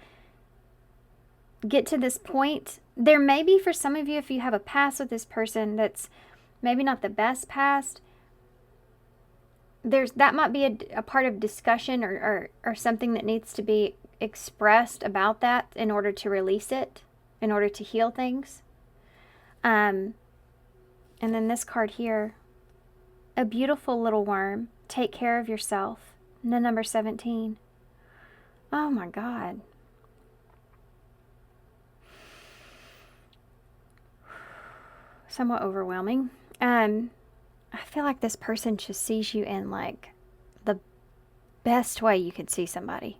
get to this point. There may be, for some of you, if you have a past with this person that's maybe not the best past, that might be a part of discussion or something that needs to be expressed about that in order to release it, in order to heal things. And then this card here, a beautiful little worm. Take care of yourself. And then number 17. Oh my God. Somewhat overwhelming. I feel like this person just sees you in like the best way you could see somebody.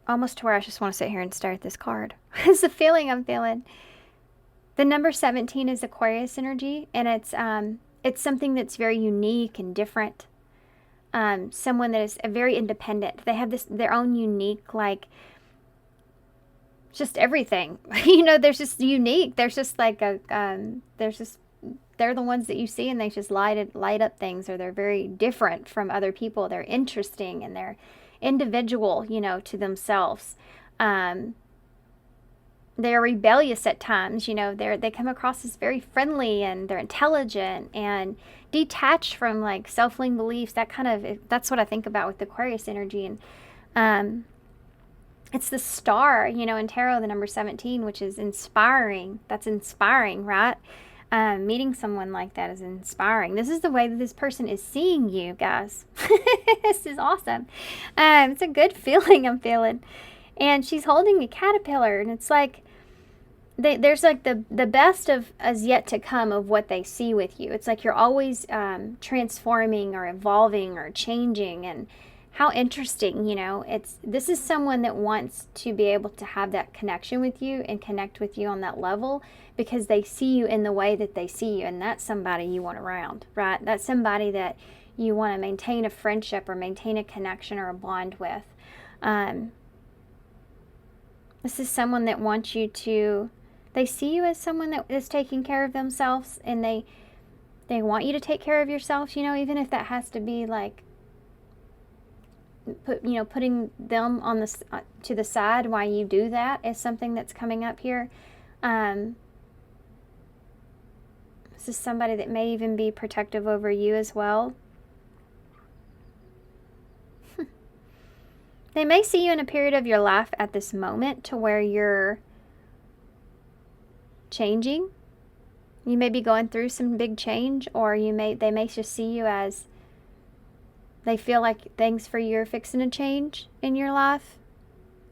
Almost to where I just want to sit here and stare at this card. It's the feeling I'm feeling. The number 17 is Aquarius energy, and it's something that's very unique and different. Someone that is very independent. They have their own unique, like, just everything. You know, there's just unique. There's just like they're the ones that you see and they just light up things, or they're very different from other people. They're interesting and they're individual, you know, to themselves. They're rebellious at times, you know, they come across as very friendly, and they're intelligent and detached from like self-limiting beliefs. That's what I think about with Aquarius energy. And it's the star, you know, in tarot, the number 17, which is inspiring. That's inspiring, right? Meeting someone like that is inspiring. This is the way that this person is seeing you, guys. This is awesome. It's a good feeling I'm feeling. And she's holding a caterpillar, and it's like there's like the best of is yet to come of what they see with you. It's like you're always transforming or evolving or changing, and how interesting, you know. This is someone that wants to be able to have that connection with you and connect with you on that level, because they see you in the way that they see you, and that's somebody you want around, right? That's somebody that you want to maintain a friendship or maintain a connection or a bond with. This is someone that wants you to, they see you as someone that is taking care of themselves, and they want you to take care of yourself, you know, even if that has to be like putting them on to the side while you do that, is something that's coming up here. This is somebody that may even be protective over you as well. They may see you in a period of your life at this moment to where you're changing. You may be going through some big change, or they may just see you as they feel like things for you are fixing to change in your life,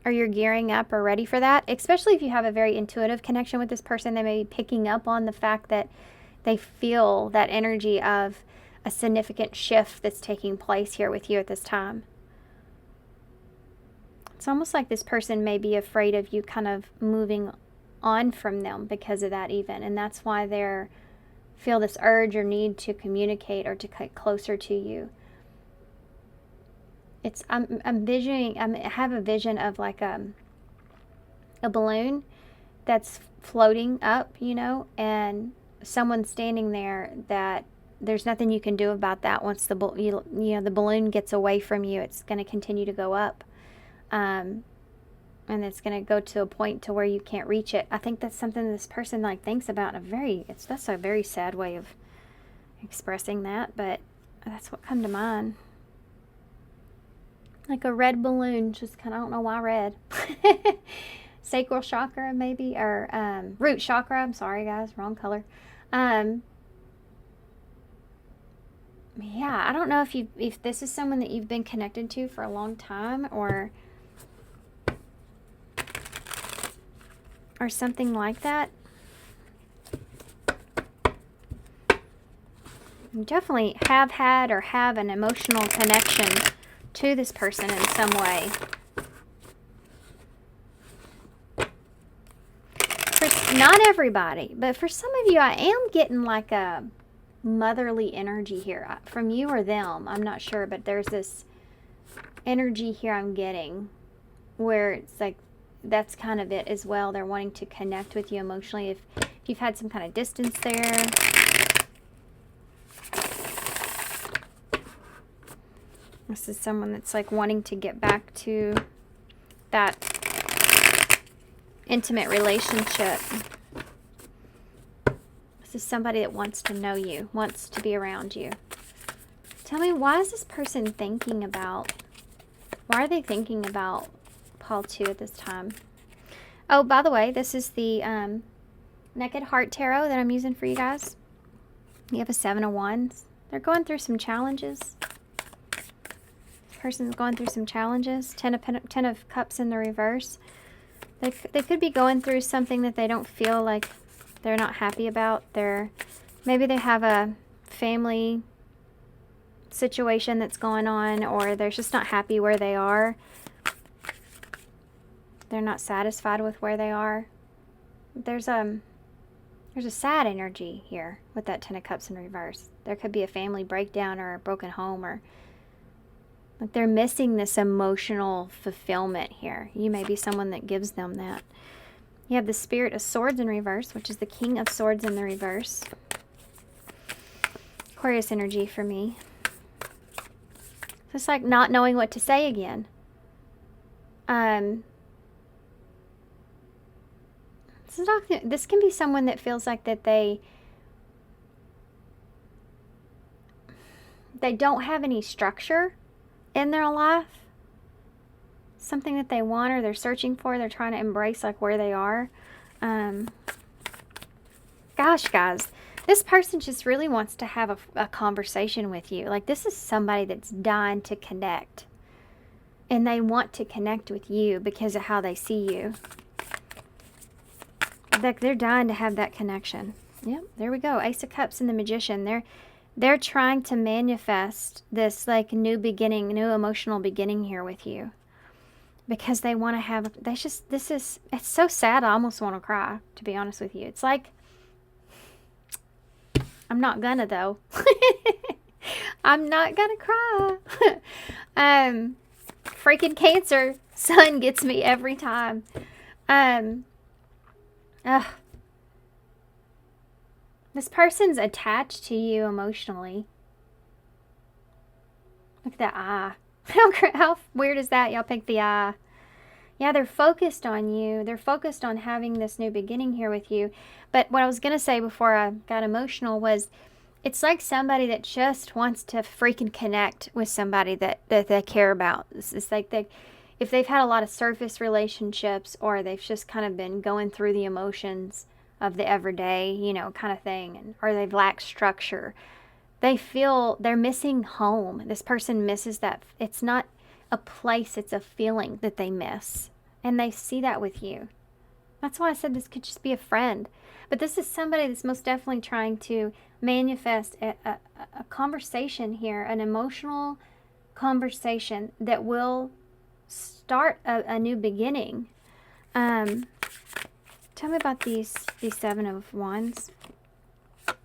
or you're gearing up or ready for that. Especially if you have a very intuitive connection with this person, they may be picking up on the fact that they feel that energy of a significant shift that's taking place here with you at this time. It's almost like this person may be afraid of you kind of moving on from them because of that even. And that's why they feel this urge or need to communicate or to get closer to you. I'm envisioning, I have a vision of like a balloon that's floating up, you know, and someone standing there that there's nothing you can do about that. Once the balloon gets away from you, it's going to continue to go up. And it's going to go to a point to where you can't reach it. I think that's something this person like thinks about that's a very sad way of expressing that, but that's what come to mind. Like a red balloon, just kind of, I don't know why red. Sacral chakra maybe, or root chakra. I'm sorry guys, wrong color. Yeah, I don't know if this is someone that you've been connected to for a long time, or something like that. You definitely have had or have an emotional connection to this person in some way. For not everybody, but for some of you, I am getting like a motherly energy here from you or them. I'm not sure, but there's this energy here I'm getting where it's like that's kind of it as well. They're wanting to connect with you emotionally if you've had some kind of distance there. This is someone that's like wanting to get back to that intimate relationship. This is somebody that wants to know you, wants to be around you. Tell me, why is this person thinking about, why are they thinking about Paul 2 at this time? Oh, by the way, this is the Naked Heart Tarot that I'm using for you guys. You have a 7 of Wands. They're going through some challenges. This person's going through some challenges. 10 of Cups in the reverse. They could be going through something that they don't feel like they're not happy about. Maybe they have a family situation that's going on, or they're just not happy where they are. They're not satisfied with where they are. There's a sad energy here with that 10 of Cups in reverse. There could be a family breakdown or a broken home, or like they're missing this emotional fulfillment here. You may be someone that gives them that. You have the Spirit of Swords in reverse, which is the King of Swords in the reverse. Aquarius energy for me. Just like not knowing what to say again. This can be someone that feels like that they don't have any structure in their life. Something that they want or they're searching for, they're trying to embrace like where they are. Gosh, guys, this person just really wants to have a conversation with you. Like, this is somebody that's dying to connect. And they want to connect with you because of how they see you. Like, they're dying to have that connection. Yep, there we go. Ace of Cups and the Magician. They're trying to manifest this, like, new beginning, new emotional beginning here with you. Because they want to have, it's so sad, I almost want to cry, to be honest with you. It's like, I'm not gonna, though. I'm not gonna cry. Freaking Cancer sun gets me every time. This person's attached to you emotionally. Look at that eye. How weird is that? Y'all picked the eye. Yeah, they're focused on you. They're focused on having this new beginning here with you. But what I was going to say before I got emotional was, it's like somebody that just wants to freaking connect with somebody that they care about. It's like if they've had a lot of surface relationships, or they've just kind of been going through the emotions of the everyday, kind of thing, or they've lacked structure. They feel they're missing home. This person misses that. It's not a place, it's a feeling that they miss. And they see that with you. That's why I said this could just be a friend. But this is somebody that's most definitely trying to manifest a conversation here, an emotional conversation that will start a new beginning. Tell me about these 7 of Wands.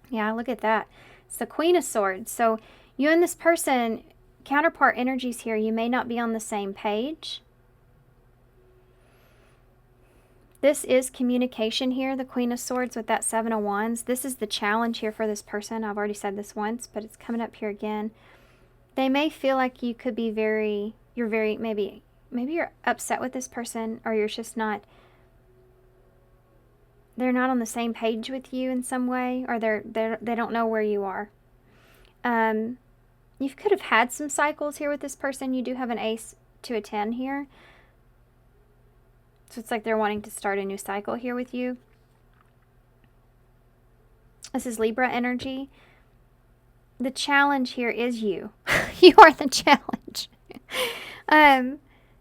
Yeah, look at that. It's the Queen of Swords. So you and this person, counterpart energies here, you may not be on the same page. This is communication here, the Queen of Swords with that 7 of Wands. This is the challenge here for this person. I've already said this once, but it's coming up here again. They may feel like you could be maybe you're upset with this person, or you're just not, they're not on the same page with you in some way, or they don't know where you are. You could have had some cycles here with this person. You do have an Ace to a 10 here. So it's like they're wanting to start a new cycle here with you. This is Libra energy. The challenge here is you. You are the challenge. It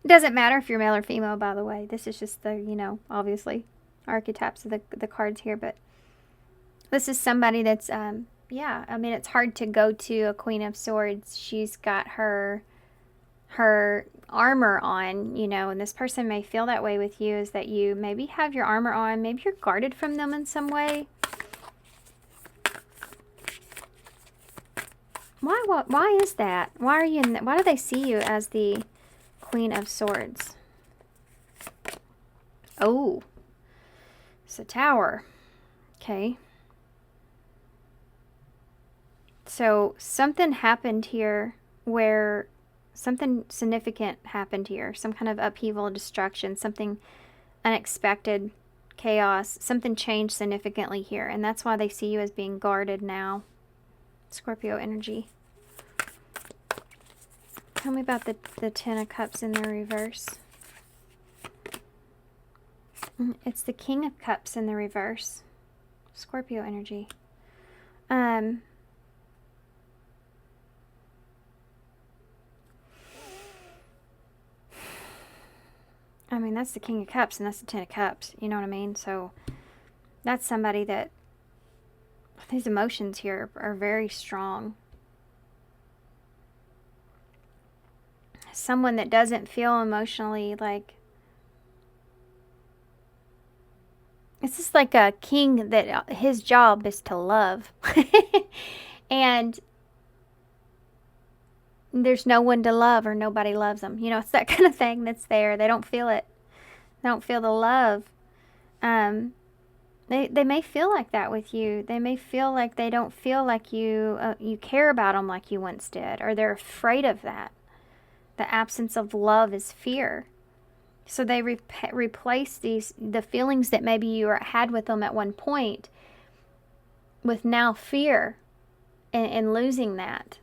doesn't matter if you're male or female, by the way. This is just the, obviously, archetypes of the cards here. But this is somebody that's, yeah, I mean, it's hard to go to a Queen of Swords. She's got her armor on, and this person may feel that way with you, is that you maybe have your armor on. Maybe you're guarded from them in some way. Why is that? Why do they see you as the Queen of Swords? Oh, it's a Tower. Okay. So something happened here where Something significant happened here. Some kind of upheaval, destruction, something unexpected, chaos. Something changed significantly here. And that's why they see you as being guarded now. Scorpio energy. Tell me about the Ten of Cups in the reverse. It's the King of Cups in the reverse. Scorpio energy. I mean, that's the King of Cups and that's the Ten of Cups. You know what I mean? So that's somebody that these emotions here are very strong. Someone that doesn't feel emotionally like... It's just like a king that his job is to love. And there's no one to love or nobody loves them. You know, it's that kind of thing that's there. They don't feel it. They don't feel the love. They may feel like that with you. They may feel like they don't feel like you care about them like you once did. Or they're afraid of that. The absence of love is fear. So they replace the feelings that maybe you had with them at one point with now fear and losing that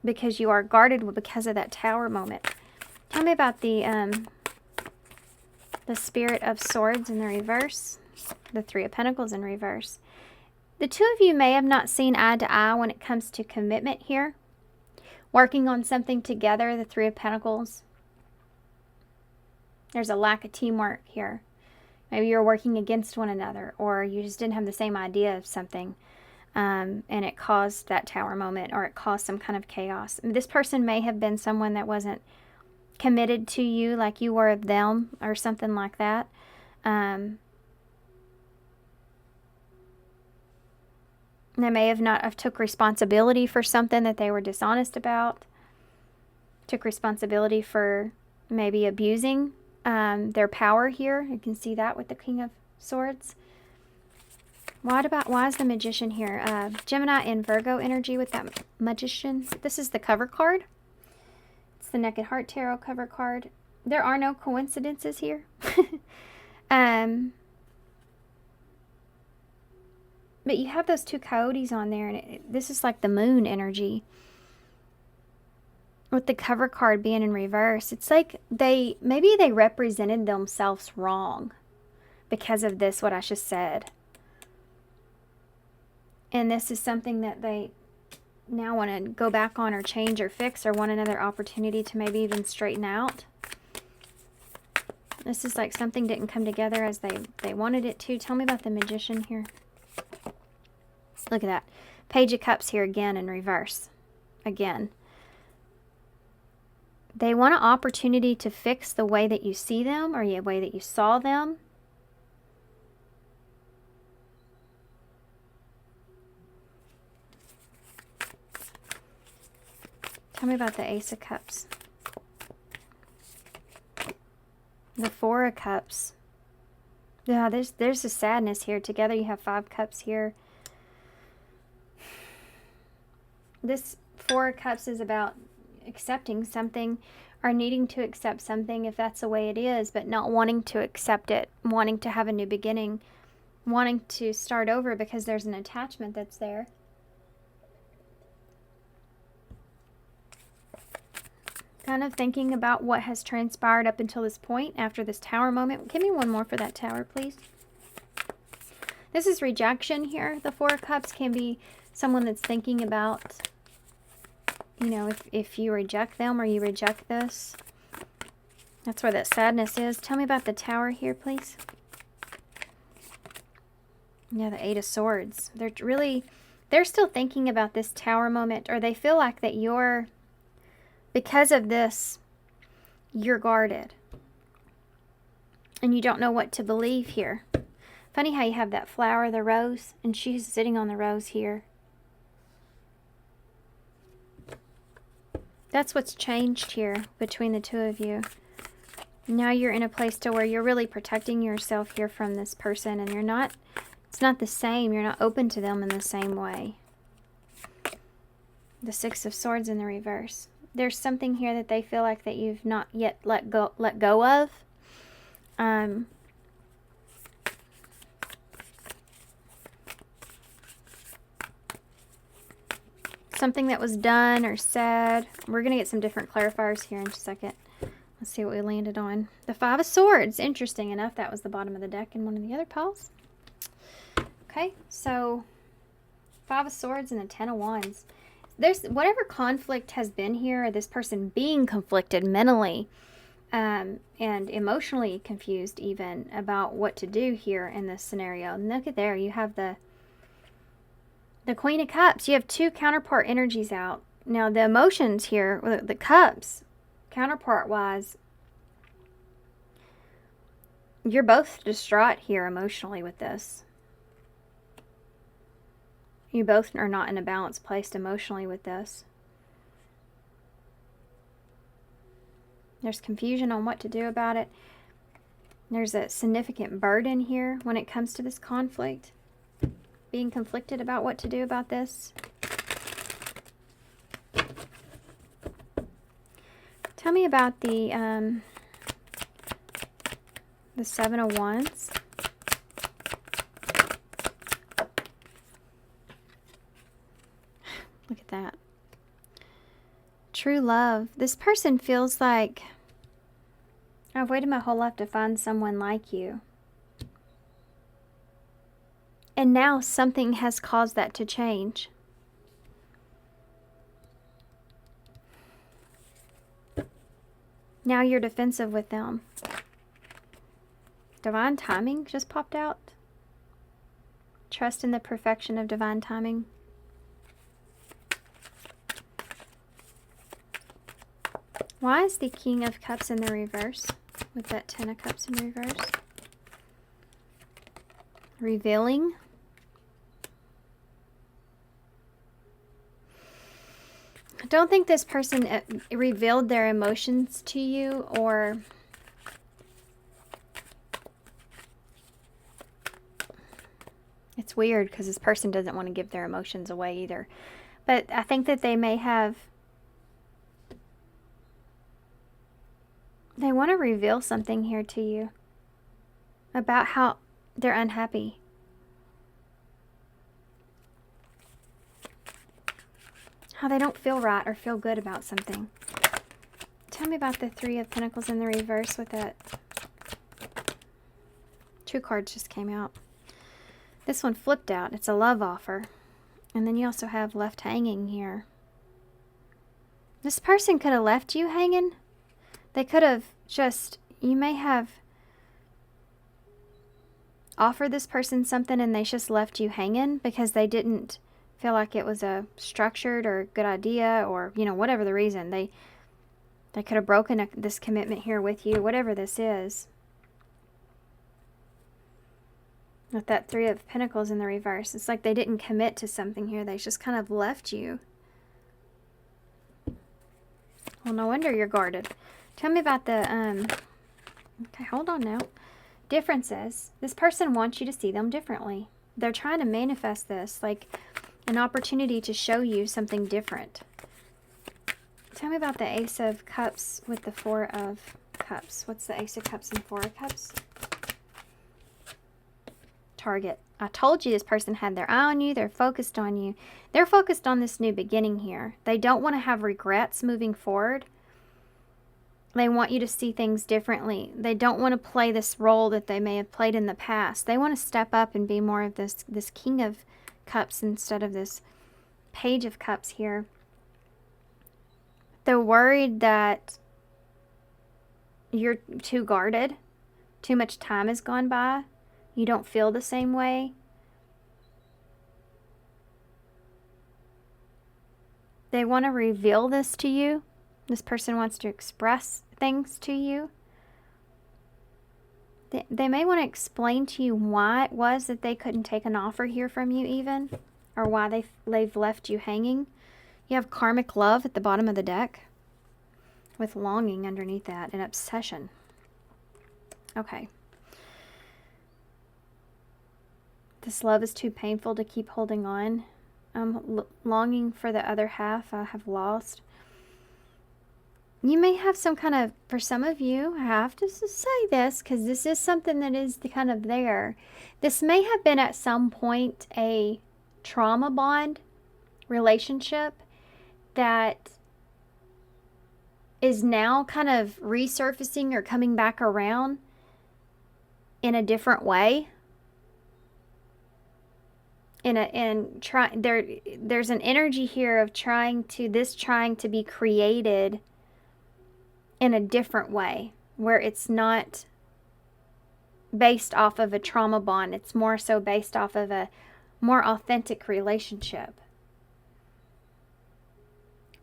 because you are guarded because of that Tower moment. Tell me about the Spirit of Swords in the reverse, the Three of Pentacles in reverse. The two of you may have not seen eye to eye when it comes to commitment here. Working on something together, the Three of Pentacles. There's a lack of teamwork here. Maybe you're working against one another, or you just didn't have the same idea of something, and it caused that Tower moment, or it caused some kind of chaos. This person may have been someone that wasn't committed to you like you were of them, or something like that. They may have not have took responsibility for something that they were dishonest about. Took responsibility for maybe abusing their power here. You can see that with the King of Swords. Why is the Magician here? Gemini and Virgo energy with that Magician. This is the cover card. It's the Naked Heart Tarot cover card. There are no coincidences here. But you have those two coyotes on there, and this is like the Moon energy. With the cover card being in reverse, it's like maybe they represented themselves wrong because of this, what I just said. And this is something that they now want to go back on or change or fix, or want another opportunity to maybe even straighten out. This is like something didn't come together as they wanted it to. Tell me about the Magician here. Look at that. Page of Cups here again in reverse. Again. They want an opportunity to fix the way that you see them, or the way that you saw them. Tell me about the Ace of Cups. The Four of Cups. Yeah, there's a sadness here. Together you have 5 cups here. This Four of Cups is about accepting something, or needing to accept something if that's the way it is, but not wanting to accept it, wanting to have a new beginning, wanting to start over because there's an attachment that's there. Kind of thinking about what has transpired up until this point after this Tower moment. Give me one more for that Tower, please. This is rejection here. The Four of Cups can be someone that's thinking about, you know, if you reject them or you reject this. That's where that sadness is. Tell me about the Tower here, please. Yeah, the Eight of Swords. They're still thinking about this Tower moment, or they feel like that because of this, you're guarded. And you don't know what to believe here. Funny how you have that flower, the rose, and she's sitting on the rose here. That's what's changed here between the two of you. Now you're in a place to where you're really protecting yourself here from this person, and it's not the same. You're not open to them in the same way. The Six of Swords in the reverse. There's something here that they feel like that you've not yet let go of. Something that was done or said. We're going to get some different clarifiers here in just a second. Let's see what we landed on. The Five of Swords. Interesting enough, that was the bottom of the deck in one of the other piles. Okay, so Five of Swords and the Ten of Wands. There's whatever conflict has been here, or this person being conflicted mentally and emotionally confused even about what to do here in this scenario. And look at there, you have the Queen of Cups. You have two counterpart energies out. Now the emotions here, the Cups, counterpart-wise, you're both distraught here emotionally with this. You both are not in a balanced place emotionally with this. There's confusion on what to do about it. There's a significant burden here when it comes to this conflict. Being conflicted about what to do about this. Tell me about the Seven of Wands. Look at that. True love. This person feels like, I've waited my whole life to find someone like you. And now something has caused that to change. Now you're defensive with them. Divine timing just popped out. Trust in the perfection of divine timing. Why is the King of Cups in the reverse with that Ten of Cups in reverse? Revealing. I don't think this person revealed their emotions to you, or it's weird because this person doesn't want to give their emotions away either. But I think that they may have, they want to reveal something here to you about how they're unhappy. How they don't feel right or feel good about something. Tell me about the Three of Pentacles in the reverse with that. Two cards just came out. This one flipped out. It's a love offer. And then you also have left hanging here. This person could have left you hanging. They could have just, you may have offered this person something and they just left you hanging because they didn't feel like it was a structured or good idea, or, you know, whatever the reason. They could have broken this commitment here with you, whatever this is. With that Three of Pentacles in the reverse, it's like they didn't commit to something here. They just kind of left you. Well, no wonder you're guarded. Tell me about the, okay, hold on now. Differences. This person wants you to see them differently. They're trying to manifest this, like an opportunity to show you something different. Tell me about the Ace of Cups with the Four of Cups. What's the Ace of Cups and Four of Cups? Target. I told you this person had their eye on you. They're focused on you. They're focused on this new beginning here. They don't want to have regrets moving forward. They want you to see things differently. They don't want to play this role that they may have played in the past. They want to step up and be more of this King of Cups instead of this Page of Cups here. They're worried that you're too guarded. Too much time has gone by. You don't feel the same way. They want to reveal this to you. This person wants to express things to you. They may want to explain to you why it was that they couldn't take an offer here from you even, or why they've left you hanging. You have karmic love at the bottom of the deck with longing underneath that and obsession. Okay. This love is too painful to keep holding on. I'm longing for the other half I have lost. You may have some kind of, for some of you, I have to say this because this is something that is the kind of there. This may have been at some point a trauma bond relationship that is now kind of resurfacing or coming back around in a different way. There's an energy here of trying to be created in a different way, where it's not based off of a trauma bond. It's more so based off of a more authentic relationship.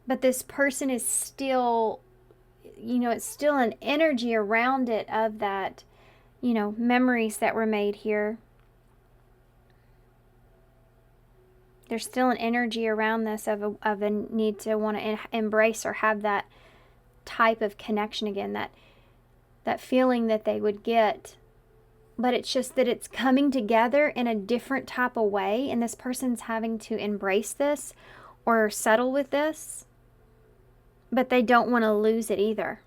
But this person is still, it's still an energy around it of that, memories that were made here. There's still an energy around this of a need to want to embrace or have that type of connection again, that feeling that they would get. But it's just that it's coming together in a different type of way, and this person's having to embrace this or settle with this, but they don't want to lose it either.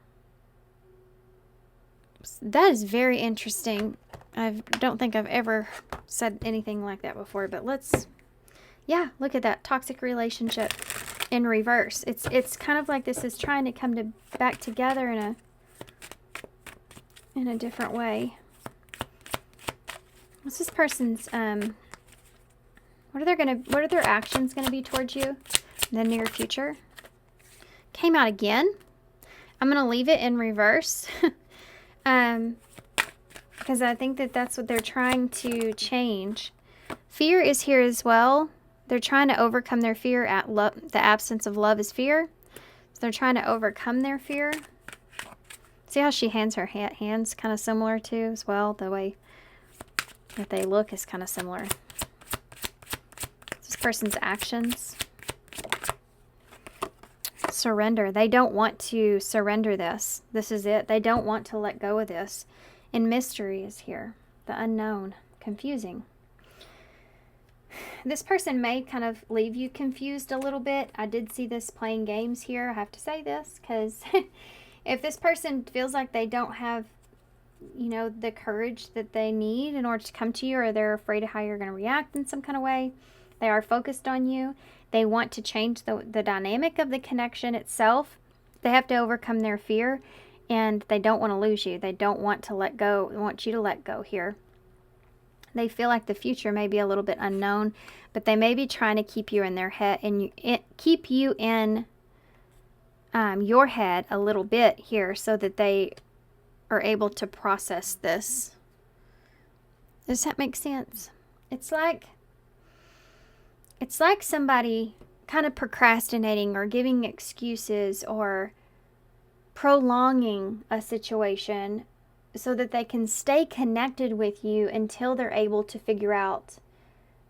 That is very interesting. I don't think I've ever said anything like that before, but yeah, look at that toxic relationship in reverse. It's kind of like this is trying to come back together in a different way. What's this person's what are their actions gonna be towards you in the near future? Came out again. I'm gonna leave it in reverse. Because I think that's what they're trying to change. Fear is here as well. They're trying to overcome their fear. The absence of love is fear. So they're trying to overcome their fear. See how she hands her hands kind of similar too as well? The way that they look is kind of similar. This person's actions. Surrender. They don't want to surrender this. This is it. They don't want to let go of this. And mystery is here. The unknown. Confusing. This person may kind of leave you confused a little bit. I did see this playing games here. I have to say this because if this person feels like they don't have, the courage that they need in order to come to you, or they're afraid of how you're going to react in some kind of way, they are focused on you. They want to change the dynamic of the connection itself. They have to overcome their fear, and they don't want to lose you. They don't want to let go. They want you to let go here. They feel like the future may be a little bit unknown, but they may be trying to keep you in their head and keep you in your head a little bit here, so that they are able to process this. Does that make sense? It's like somebody kind of procrastinating or giving excuses or prolonging a situation so that they can stay connected with you until they're able to figure out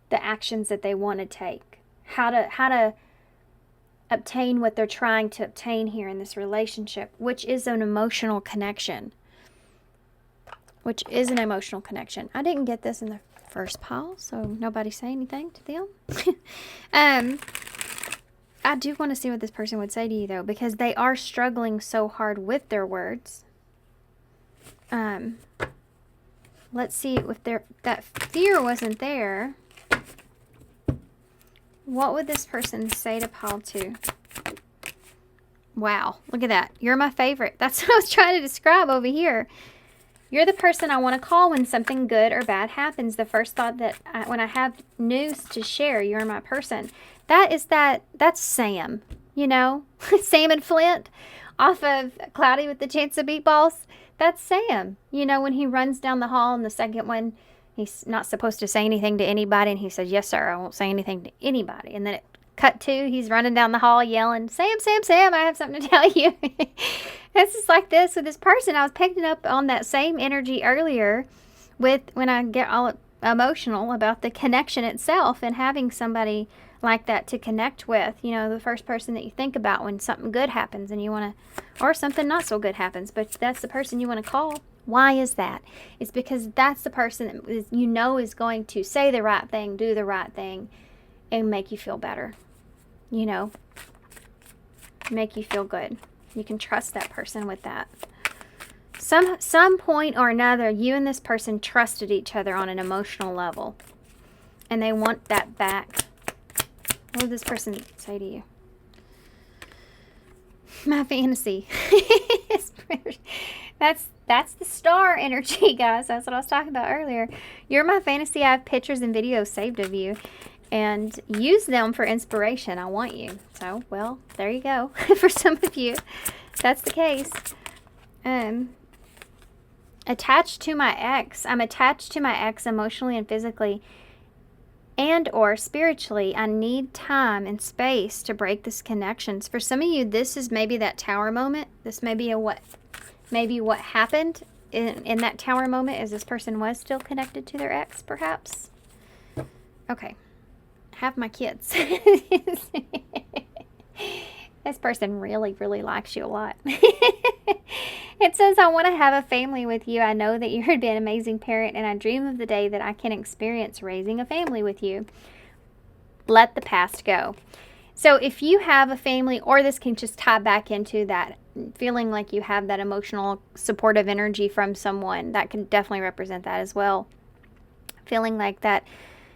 the actions that they want to take. How to obtain what they're trying to obtain here in this relationship, which is an emotional connection. I didn't get this in the first pile, so nobody say anything to them. I do want to see what this person would say to you, though, because they are struggling so hard with their words. Let's see if that fear wasn't there. What would this person say to pile 2? Wow, look at that. You're my favorite. That's what I was trying to describe over here. You're the person I want to call when something good or bad happens. The first thought when I have news to share, you're my person. That's Sam, Sam and Flint off of Cloudy with the Chance of Meatballs. That's Sam. When he runs down the hall in the second one, he's not supposed to say anything to anybody, and he says, "Yes, sir, I won't say anything to anybody." And then it cut to, he's running down the hall yelling, "Sam, Sam, Sam, I have something to tell you." It's just like this with this person. I was picking up on that same energy earlier when I get all emotional about the connection itself and having somebody like that to connect with. The first person that you think about when something good happens and you want to, or something not so good happens, but that's the person you want to call. Why is that? It's because that's the person that is going to say the right thing, do the right thing, and make you feel better. Make you feel good. You can trust that person with that. Some point or another, you and this person trusted each other on an emotional level. And they want that back. What would this person say to you? My fantasy. That's the star energy, guys. That's what I was talking about earlier. You're my fantasy. I have pictures and videos saved of you. And use them for inspiration. I want you. So, well, there you go. For some of you, that's the case. Attached to my ex. I'm attached to my ex emotionally and physically and or spiritually. I need time and space to break this connections. For some of you, this is maybe that tower moment. This may be what happened in that tower moment is this person was still connected to their ex, perhaps. Okay. Have my kids. This person really, really likes you a lot. It says, I want to have a family with you. I know that you've been an amazing parent, and I dream of the day that I can experience raising a family with you. Let the past go. So if you have a family, or this can just tie back into that feeling like you have that emotional supportive energy from someone, that can definitely represent that as well. Feeling like that,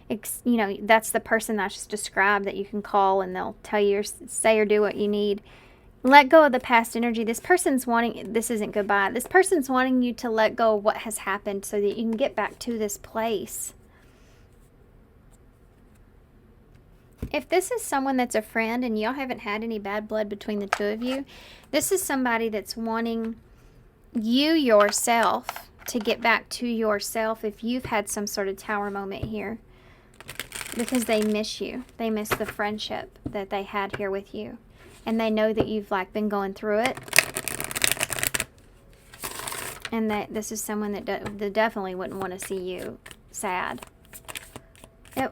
you know, that's the person that's just described that you can call and they'll tell you or say or do what you need. Let go of the past energy. This person's wanting, this isn't goodbye. This person's wanting you to let go of what has happened so that you can get back to this place. If this is someone that's a friend and y'all haven't had any bad blood between the two of you, this is somebody that's wanting you yourself to get back to yourself if you've had some sort of tower moment here. Because they miss you. They miss the friendship that they had here with you. And they know that you've like been going through it. And that this is someone that definitely wouldn't want to see you sad.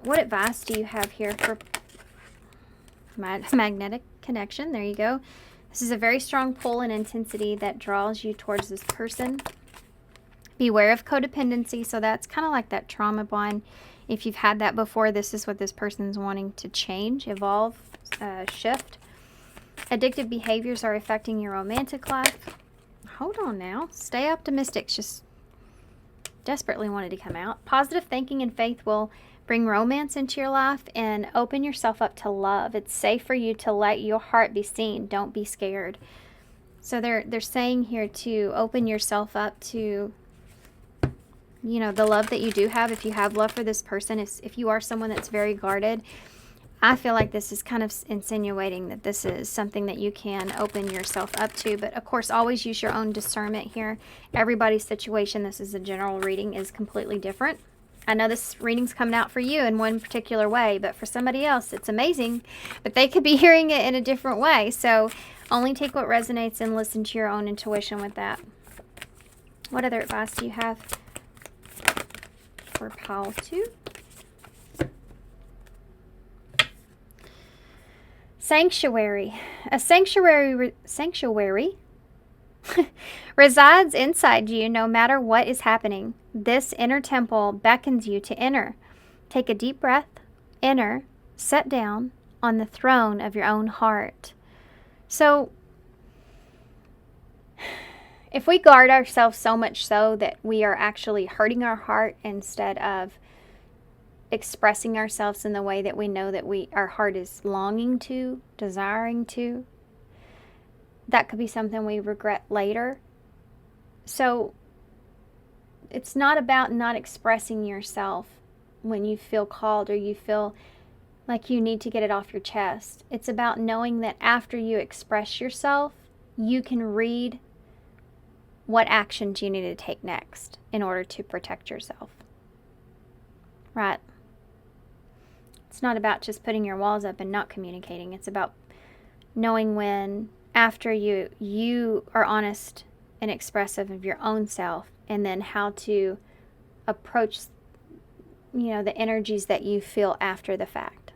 What advice do you have here for magnetic connection? There you go. This is a very strong pull and intensity that draws you towards this person. Beware of codependency. So that's kind of like that trauma bond. If you've had that before, this is what this person's wanting to change, evolve, shift. Addictive behaviors are affecting your romantic life. Hold on now. Stay optimistic. Just desperately wanted to come out. Positive thinking and faith will bring romance into your life and open yourself up to love. It's safe for you to let your heart be seen. Don't be scared. So they're saying here to open yourself up to, you know, the love that you do have. If you have love for this person, if you are someone that's very guarded, I feel like this is kind of insinuating that this is something that you can open yourself up to. But of course, always use your own discernment here. Everybody's situation, this is a general reading, is completely different. I know this reading's coming out for you in one particular way, but for somebody else, it's amazing. But they could be hearing it in a different way. So only take what resonates and listen to your own intuition with that. What other advice do you have for pile 2? Sanctuary. A sanctuary resides inside you no matter what is happening. This inner temple beckons you to enter. Take a deep breath, enter, sit down on the throne of your own heart. So, if we guard ourselves so much so that we are actually hurting our heart instead of expressing ourselves in the way that we know that our heart is longing to, desiring to, that could be something we regret later. So it's not about not expressing yourself when you feel called or you feel like you need to get it off your chest. It's about knowing that after you express yourself, you can read what actions you need to take next in order to protect yourself. Right? It's not about just putting your walls up and not communicating. It's about knowing when, after you are honest and expressive of your own self, and then how to approach, you know, the energies that you feel after the fact.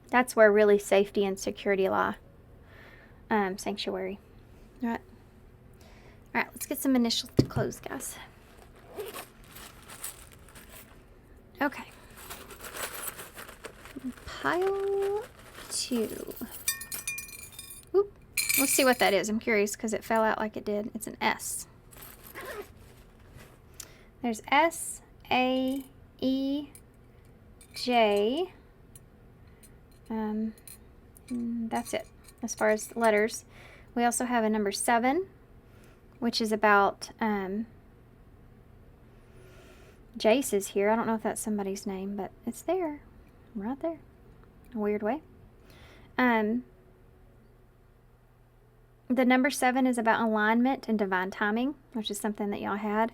That's where really safety and security lie. Sanctuary. All right. All right, let's get some initials to close, guys. Okay. Pile 2. Oop, Let's see what that is. I'm curious because it fell out like it did. It's an S. There's S, A, E, J. That's it as far as letters. We also have a number 7, which is about Jace is here. I don't know if that's somebody's name, but it's there, right there, in a weird way. The number 7 is about alignment and divine timing, which is something that y'all had.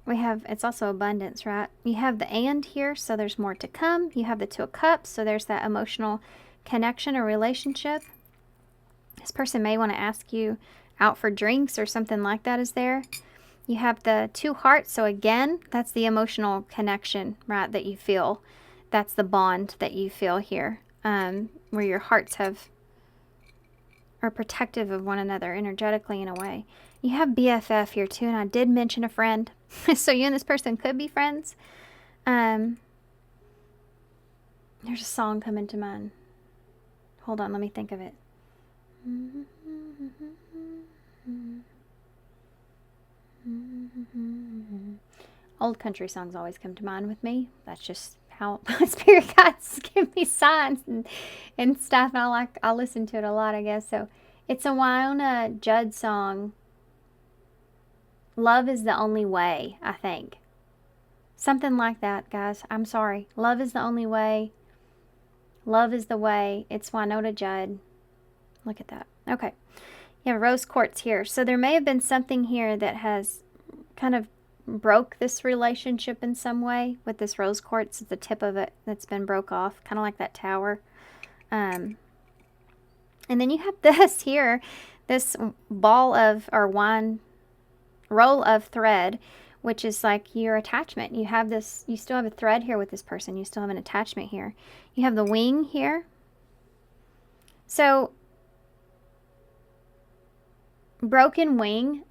We have, it's also abundance, right? You have the and here, so there's more to come. You have the 2 of Cups, so there's that emotional connection or relationship. This person may want to ask you out for drinks or something like that is there. You have the 2 hearts, so again, that's the emotional connection, right, that you feel. That's the bond that you feel here, where your hearts are protective of one another energetically in a way. You have BFF here too, and I did mention a friend. So you and this person could be friends. There's a song coming to mind. Hold on, let me think of it. Old country songs always come to mind with me. That's just how my spirit guides give me signs and stuff. And I listen to it a lot, I guess. So it's a Wynonna Judd song. Love is the only way, I think. Something like that, guys. I'm sorry. Love is the only way. Love is the way. It's Wynonna Judd. Look at that. Okay. You have rose quartz here. So there may have been something here that has kind of broke this relationship in some way with this rose quartz at the tip of it that's been broke off, kind of like that tower. And then you have this here, this ball of, or roll of thread, which is like your attachment. You have this, you still have a thread here with this person. You still have an attachment here. You have the wing here. So, broken wing.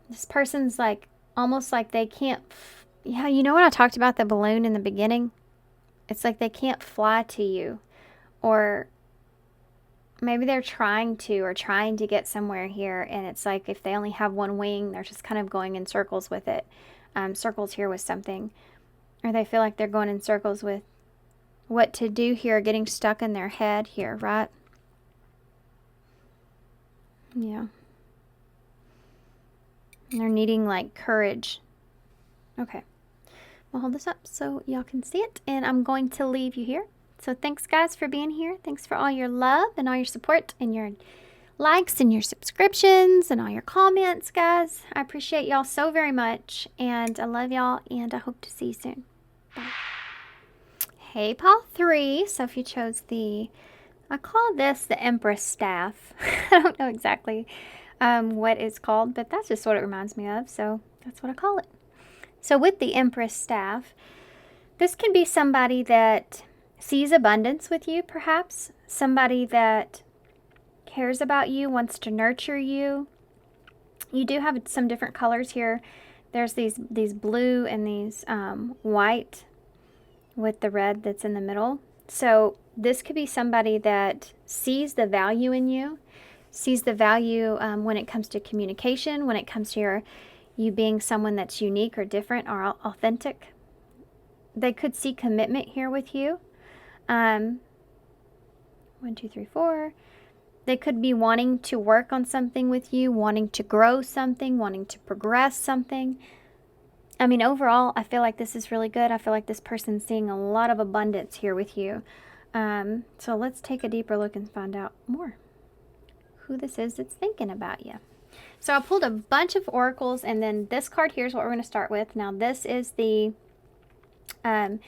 This person's like, almost like they can't, yeah, you know when I talked about the balloon in the beginning? It's like they can't fly to you. Or maybe they're trying to get somewhere here, and it's like if they only have one wing, they're just kind of going in circles with it. Circles here with something. Or they feel like they're going in circles with what to do here, getting stuck in their head here, right? Yeah. And they're needing like courage. Okay. We'll hold this up so y'all can see it, and I'm going to leave you here. So thanks, guys, for being here. Thanks for all your love and all your support and your likes and your subscriptions and all your comments, guys. I appreciate y'all so very much, and I love y'all, and I hope to see you soon. Bye. Hey, Paul 3. So if you chose I call this the Empress Staff. I don't know exactly what it's called, but that's just what it reminds me of, so that's what I call it. So with the Empress Staff, this can be somebody that sees abundance with you, perhaps. Somebody that cares about you, wants to nurture you. You do have some different colors here. There's these blue and these white with the red that's in the middle. So this could be somebody that sees the value in you, sees the value when it comes to communication, when it comes to you being someone that's unique or different or authentic. They could see commitment here with you. 1, 2, 3, 4. They could be wanting to work on something with you, wanting to grow something, wanting to progress something. I mean, overall, I feel like this is really good. I feel like this person's seeing a lot of abundance here with you. So let's take a deeper look and find out more who this is that's thinking about you. So I pulled a bunch of oracles, and then this card here is what we're going to start with. Now, this is the tarot.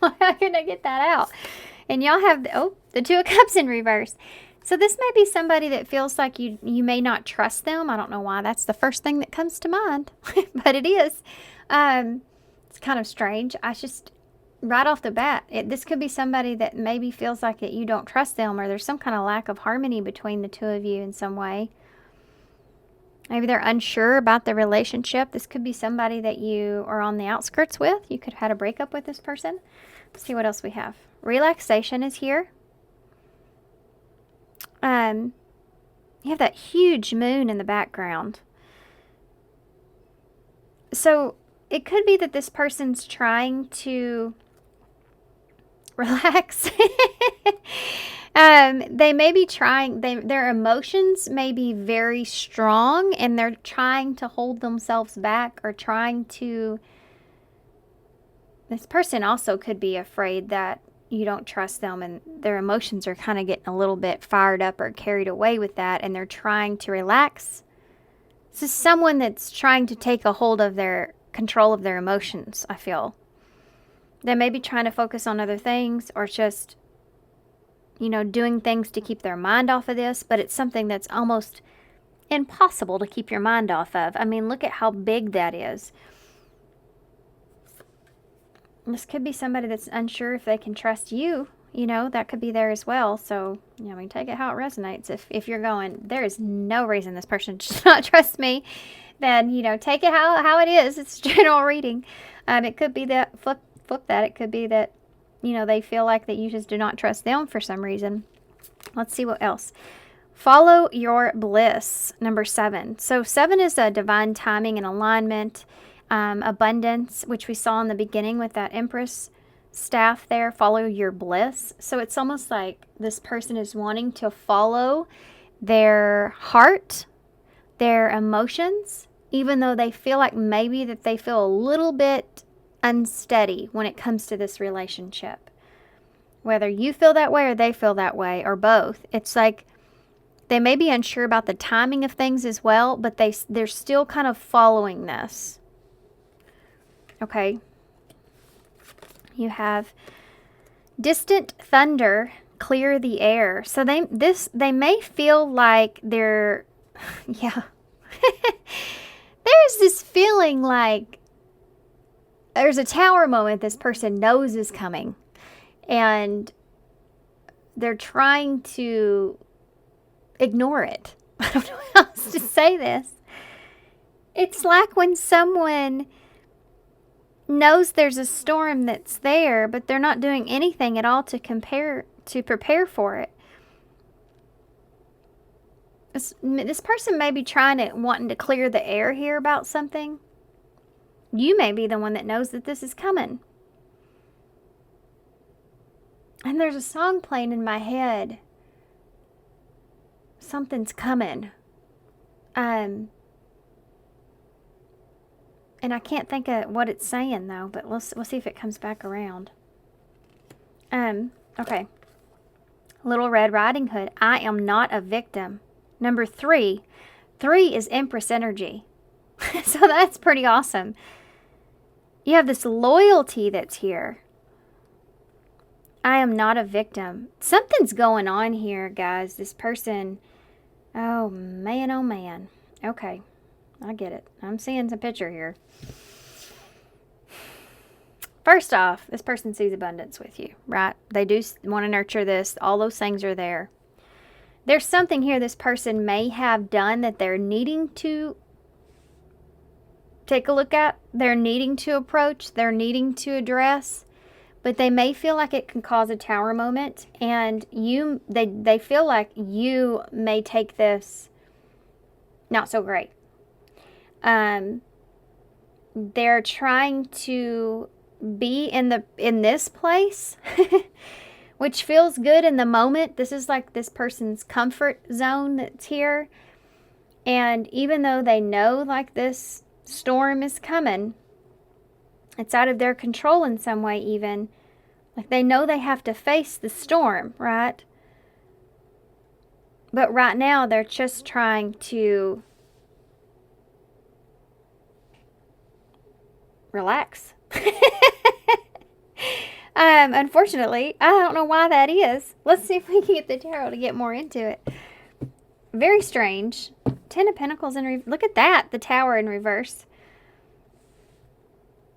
Why couldn't I get that out? And y'all have the 2 of Cups in reverse. So this may be somebody that feels like you may not trust them. I don't know why. That's the first thing that comes to mind, but it is. It's kind of strange. I just, right off the bat, this could be somebody that maybe feels like that you don't trust them, or there's some kind of lack of harmony between the 2 of you in some way. Maybe they're unsure about the relationship. This could be somebody that you are on the outskirts with. You could have had a breakup with this person. Let's see what else we have. Relaxation is here. You have that huge moon in the background. So it could be that this person's trying to relax. They may be trying, their emotions may be very strong and they're trying to hold themselves back or trying to, this person also could be afraid that you don't trust them and their emotions are kind of getting a little bit fired up or carried away with that and they're trying to relax. This is someone that's trying to take a hold of their control of their emotions, I feel. They may be trying to focus on other things or just, you know, doing things to keep their mind off of this, but it's something that's almost impossible to keep your mind off of. I mean, look at how big that is. This could be somebody that's unsure if they can trust you. You know, that could be there as well. So, you know, I mean, take it how it resonates. If you're going, there is no reason this person should not trust me, then, you know, take it how it is. It's general reading. It could be that, flip that. It could be that, you know, they feel like that you just do not trust them for some reason. Let's see what else. Follow your bliss, number 7. So 7 is a divine timing and alignment. Abundance, which we saw in the beginning with that Empress staff there. Follow your bliss. So it's almost like this person is wanting to follow their heart, their emotions, even though they feel like maybe that they feel a little bit unsteady when it comes to this relationship. Whether you feel that way or they feel that way or both. It's like they may be unsure about the timing of things as well, but they're still kind of following this. Okay, you have distant thunder, clear the air. So they may feel like they're, yeah. There's this feeling like there's a tower moment this person knows is coming, and they're trying to ignore it. I don't know how else to say this. It's like when someone knows there's a storm that's there, but they're not doing anything at all to prepare for it. This person may be wanting to clear the air here about something. You may be the one that knows that this is coming. And there's a song playing in my head. Something's coming. And I can't think of what it's saying, though, but we'll see if it comes back around. Okay. Little Red Riding Hood. I am not a victim. Number 3. 3 is Empress energy. So that's pretty awesome. You have this loyalty that's here. I am not a victim. Something's going on here, guys. This person, oh man. Okay. I get it. I'm seeing some picture here. First off, this person sees abundance with you, right? They do want to nurture this. All those things are there. There's something here this person may have done that they're needing to take a look at. They're needing to approach. They're needing to address. But they may feel like it can cause a tower moment. And they feel like you may take this not so great. They're trying to be in this place, which feels good in the moment. This is like this person's comfort zone that's here. And even though they know like this storm is coming, it's out of their control in some way even. Like they know they have to face the storm, right? But right now they're just trying to relax. Unfortunately, I don't know why that is. Let's see if we can get the tarot to get more into it. Very strange. 10 of Pentacles in reverse. Look at that. The Tower in reverse.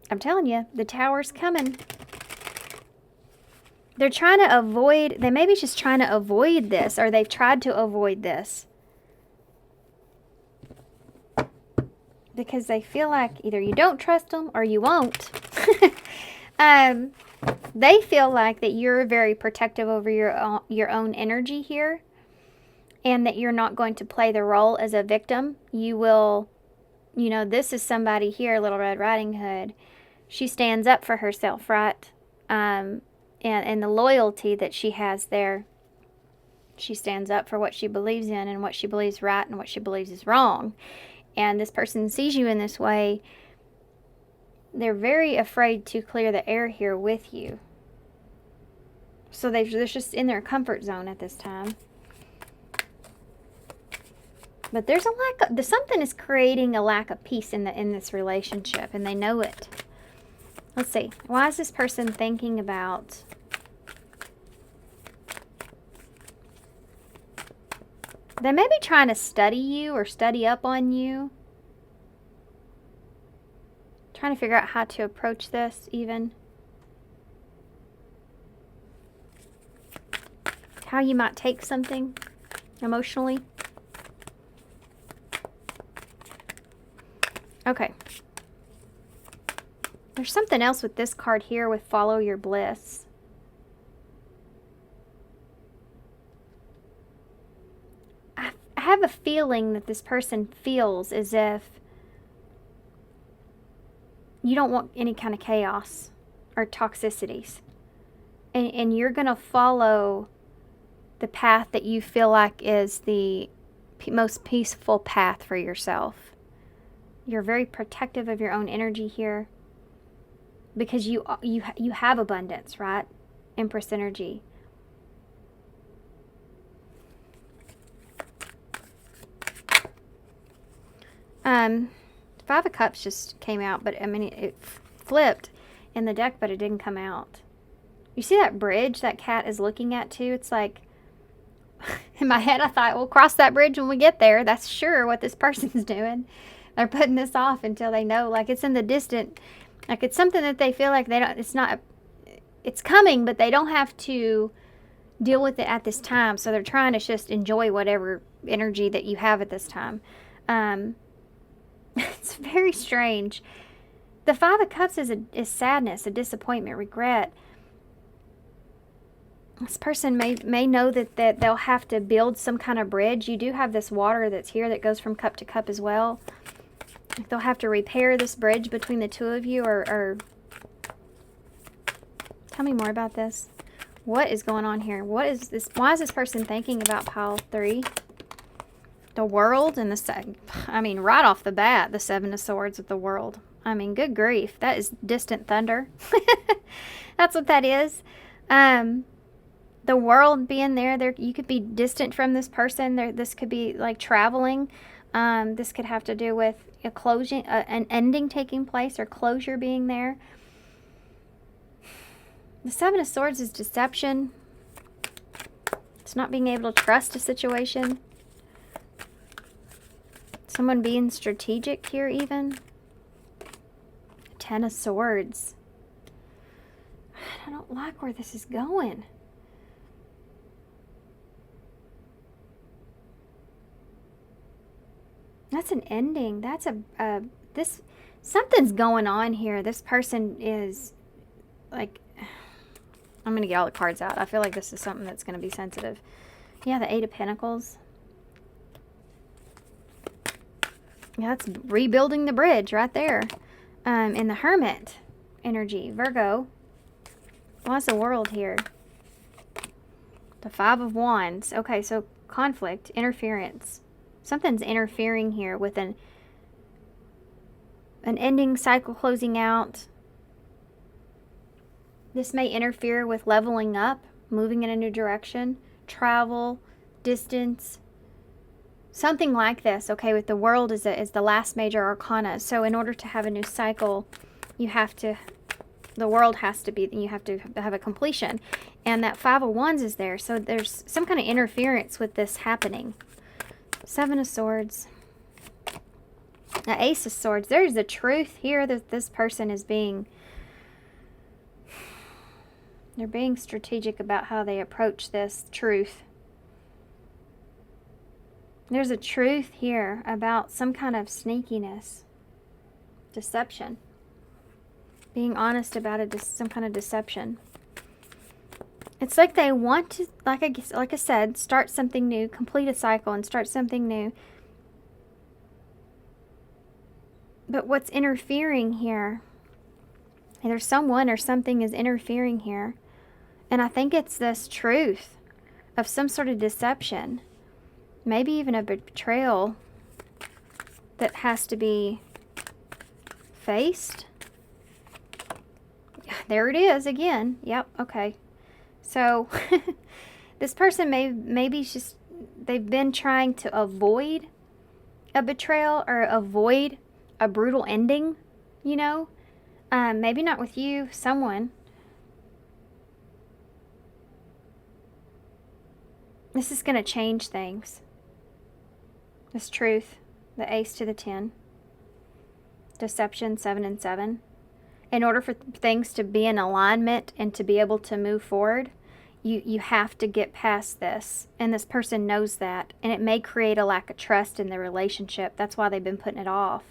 I'm telling you, the Tower's coming. They're trying to avoid, they may be just trying to avoid this, or they've tried to avoid this. Because they feel like either you don't trust them or you won't. They feel like that you're very protective over your own energy here, and that you're not going to play the role as a victim. You will, you know, this is somebody here, Little Red Riding Hood. She stands up for herself, right? And the loyalty that she has there. She stands up for what she believes in and what she believes right and what she believes is wrong. And this person sees you in this way. They're very afraid to clear the air here with you. So they're just in their comfort zone at this time. But there's a lack of, something is creating a lack of peace in this relationship, and they know it. Let's see. Why is this person thinking about... They may be trying to study you or study up on you. Trying to figure out how to approach this even. How you might take something emotionally. Okay. There's something else with this card here with follow your bliss. I have a feeling that this person feels as if you don't want any kind of chaos or toxicities. And you're going to follow the path that you feel like is the most peaceful path for yourself. You're very protective of your own energy here because you have abundance, right? Empress energy. Five of Cups just came out, but I mean, it flipped in the deck, but it didn't come out. You see that bridge that cat is looking at too? It's like, in my head I thought, we'll cross that bridge when we get there. That's sure what this person's doing. They're putting this off until they know, like it's in the distant, like it's something that they feel like they don't, it's not, it's coming, but they don't have to deal with it at this time. So they're trying to just enjoy whatever energy that you have at this time. It's very strange. The Five of Cups is sadness, a disappointment, regret. This person may know that they'll have to build some kind of bridge. You do have this water that's here that goes from cup to cup as well. They'll have to repair this bridge between the two of you, or tell me more about this. What is going on here? What is this? Why is this person thinking about pile 3? The World and I mean, right off the bat, the Seven of Swords with the World. I mean, good grief. That is distant thunder. That's what that is. The World being there, you could be distant from this person. This could be like traveling. This could have to do with a closing, an ending taking place, or closure being there. The Seven of Swords is deception. It's not being able to trust a situation. Someone being strategic here even. Ten of Swords. I don't like where this is going. That's an ending. That's something's going on here. This person is like, I'm going to get all the cards out. I feel like this is something that's going to be sensitive. Yeah, the Eight of Pentacles. Yeah, that's rebuilding the bridge right there. In the Hermit energy, Virgo. What's the World here? The Five of Wands. Okay, so conflict, interference. Something's interfering here with an ending cycle closing out. This may interfere with leveling up, moving in a new direction, travel, distance. Something like this, okay, with the World is the last major arcana. So in order to have a new cycle, you have to, the World has to be, you have to have a completion. And that Five of Wands is there. So there's some kind of interference with this happening. Seven of Swords. The Ace of Swords. There's the truth here that this person is being, they're being strategic about how they approach this truth. There's a truth here about some kind of sneakiness, deception. Being honest about some kind of deception. It's like they want to, like I said, start something new, complete a cycle and start something new. But what's interfering here? Either someone or something is interfering here. And I think it's this truth of some sort of deception. Maybe even a betrayal that has to be faced. There it is again. Yep, okay. So this person maybe just, they've been trying to avoid a betrayal or avoid a brutal ending, you know? Maybe not with you, someone. This is going to change things. This truth, the ace to the 10. Deception, 7 and 7. In order for things to be in alignment and to be able to move forward, you have to get past this. And this person knows that. And it may create a lack of trust in the relationship. That's why they've been putting it off.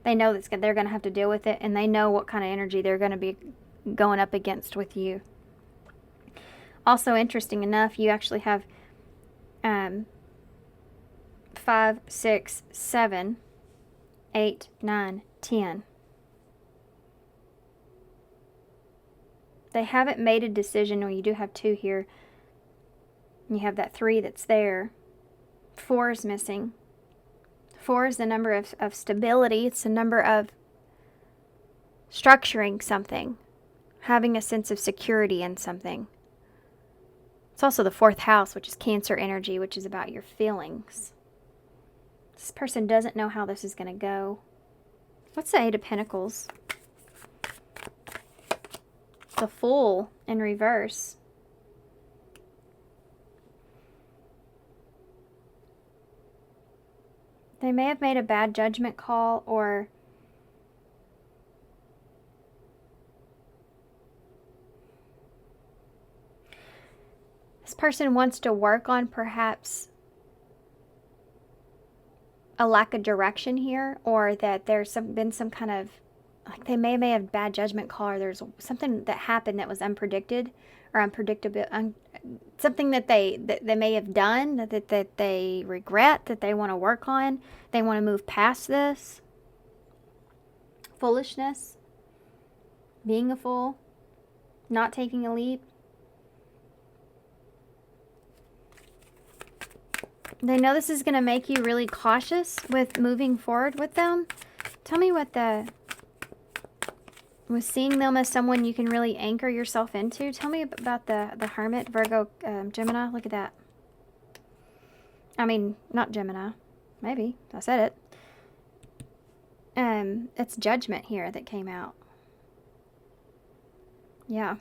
They know that they're going to have to deal with it, and they know what kind of energy they're going to be going up against with you. Also, interesting enough, you actually have 5, 6, 7, 8, 9, 10. They haven't made a decision, or you do have 2 here. You have that 3 that's there. 4 is missing. 4 is the number of stability. It's the number of structuring something, having a sense of security in something. It's also the 4th house, which is Cancer energy, which is about your feelings. This person doesn't know how this is going to go. What's the 8 of Pentacles? The Fool in reverse. They may have made a bad judgment call, or this person wants to work on perhaps a lack of direction here, or that there's been some kind of, like they may have bad judgment call, or there's something that happened that was unpredicted or unpredictable, something that they may have done that they regret, that they want to work on. They want to move past this. Foolishness, being a fool, not taking a leap. They know this is going to make you really cautious with moving forward with them. Tell me what with seeing them as someone you can really anchor yourself into. Tell me about the Hermit, Virgo, Gemini. Look at that. I mean, not Gemini. Maybe. I said it. It's Judgment here that came out. Yeah.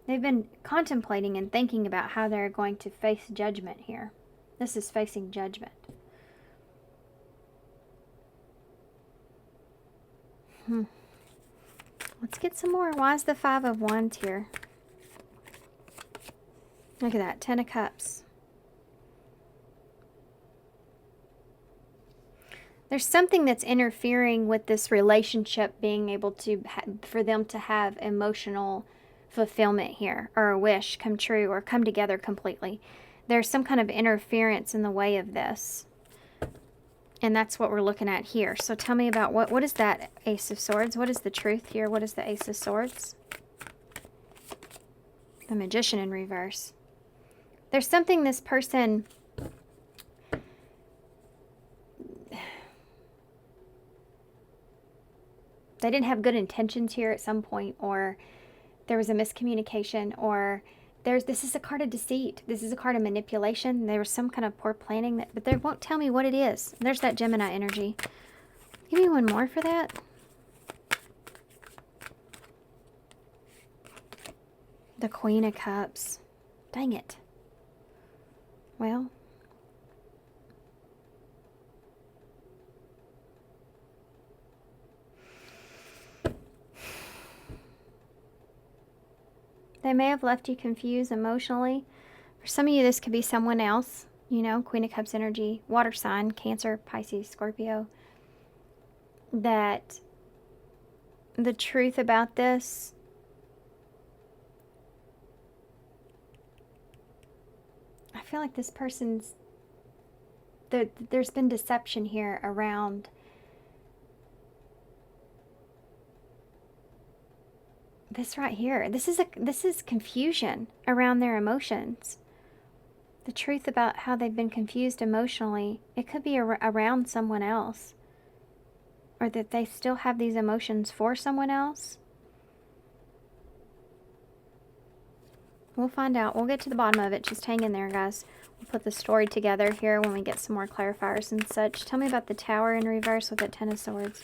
They've been contemplating and thinking about how they're going to face judgment here. This is facing judgment. Let's get some more. Why is the 5 of Wands here? Look at that. 10 of Cups. There's something that's interfering with this relationship being able to, for them to have emotional fulfillment here, or a wish come true, or come together completely. There's some kind of interference in the way of this. And that's what we're looking at here. So tell me about what is that Ace of Swords? What is the truth here? What is the Ace of Swords? The Magician in reverse. There's something this person... They didn't have good intentions here at some point, or there was a miscommunication, or this is a card of deceit. This is a card of manipulation. There was some kind of poor planning, but they won't tell me what it is. There's that Gemini energy. Give me one more for that. The Queen of Cups. Dang it. Well, they may have left you confused emotionally. For some of you, this could be someone else. You know, Queen of Cups energy, water sign, Cancer, Pisces, Scorpio. That the truth about this, feel like this person's, there's been deception here around this right here. This is confusion around their emotions. The truth about how they've been confused emotionally. It could be around someone else, or that they still have these emotions for someone else. We'll find out. We'll get to the bottom of it. Just hang in there, guys. We'll put the story together here when we get some more clarifiers and such. Tell me about the Tower in reverse with the Ten of Swords.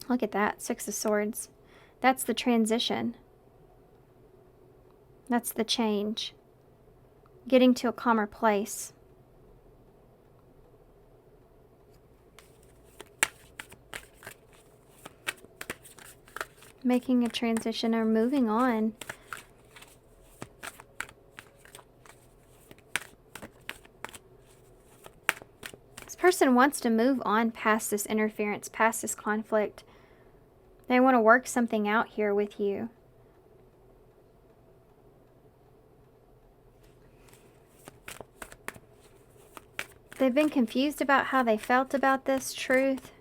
Look at that. Six of Swords. That's the transition. That's the change. Getting to a calmer place. Making a transition or moving on. This person wants to move on past this interference, past this conflict. They want to work something out here with you. They've been confused about how they felt about this truth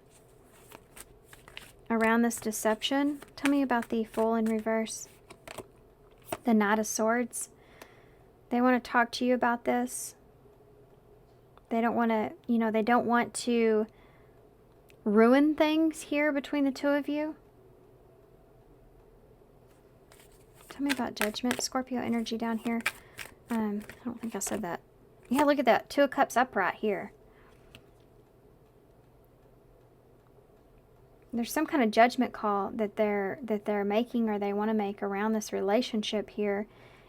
around this deception. Tell me about the Fool in reverse. The Knight of Swords. They want to talk to you about this. They don't want to, they don't want to ruin things here between the two of you. Tell me about Judgment. Scorpio energy down here. I don't think I said that. Yeah, look at that. Two of Cups upright here. There's some kind of judgment call that they're making, or they want to make around this relationship here.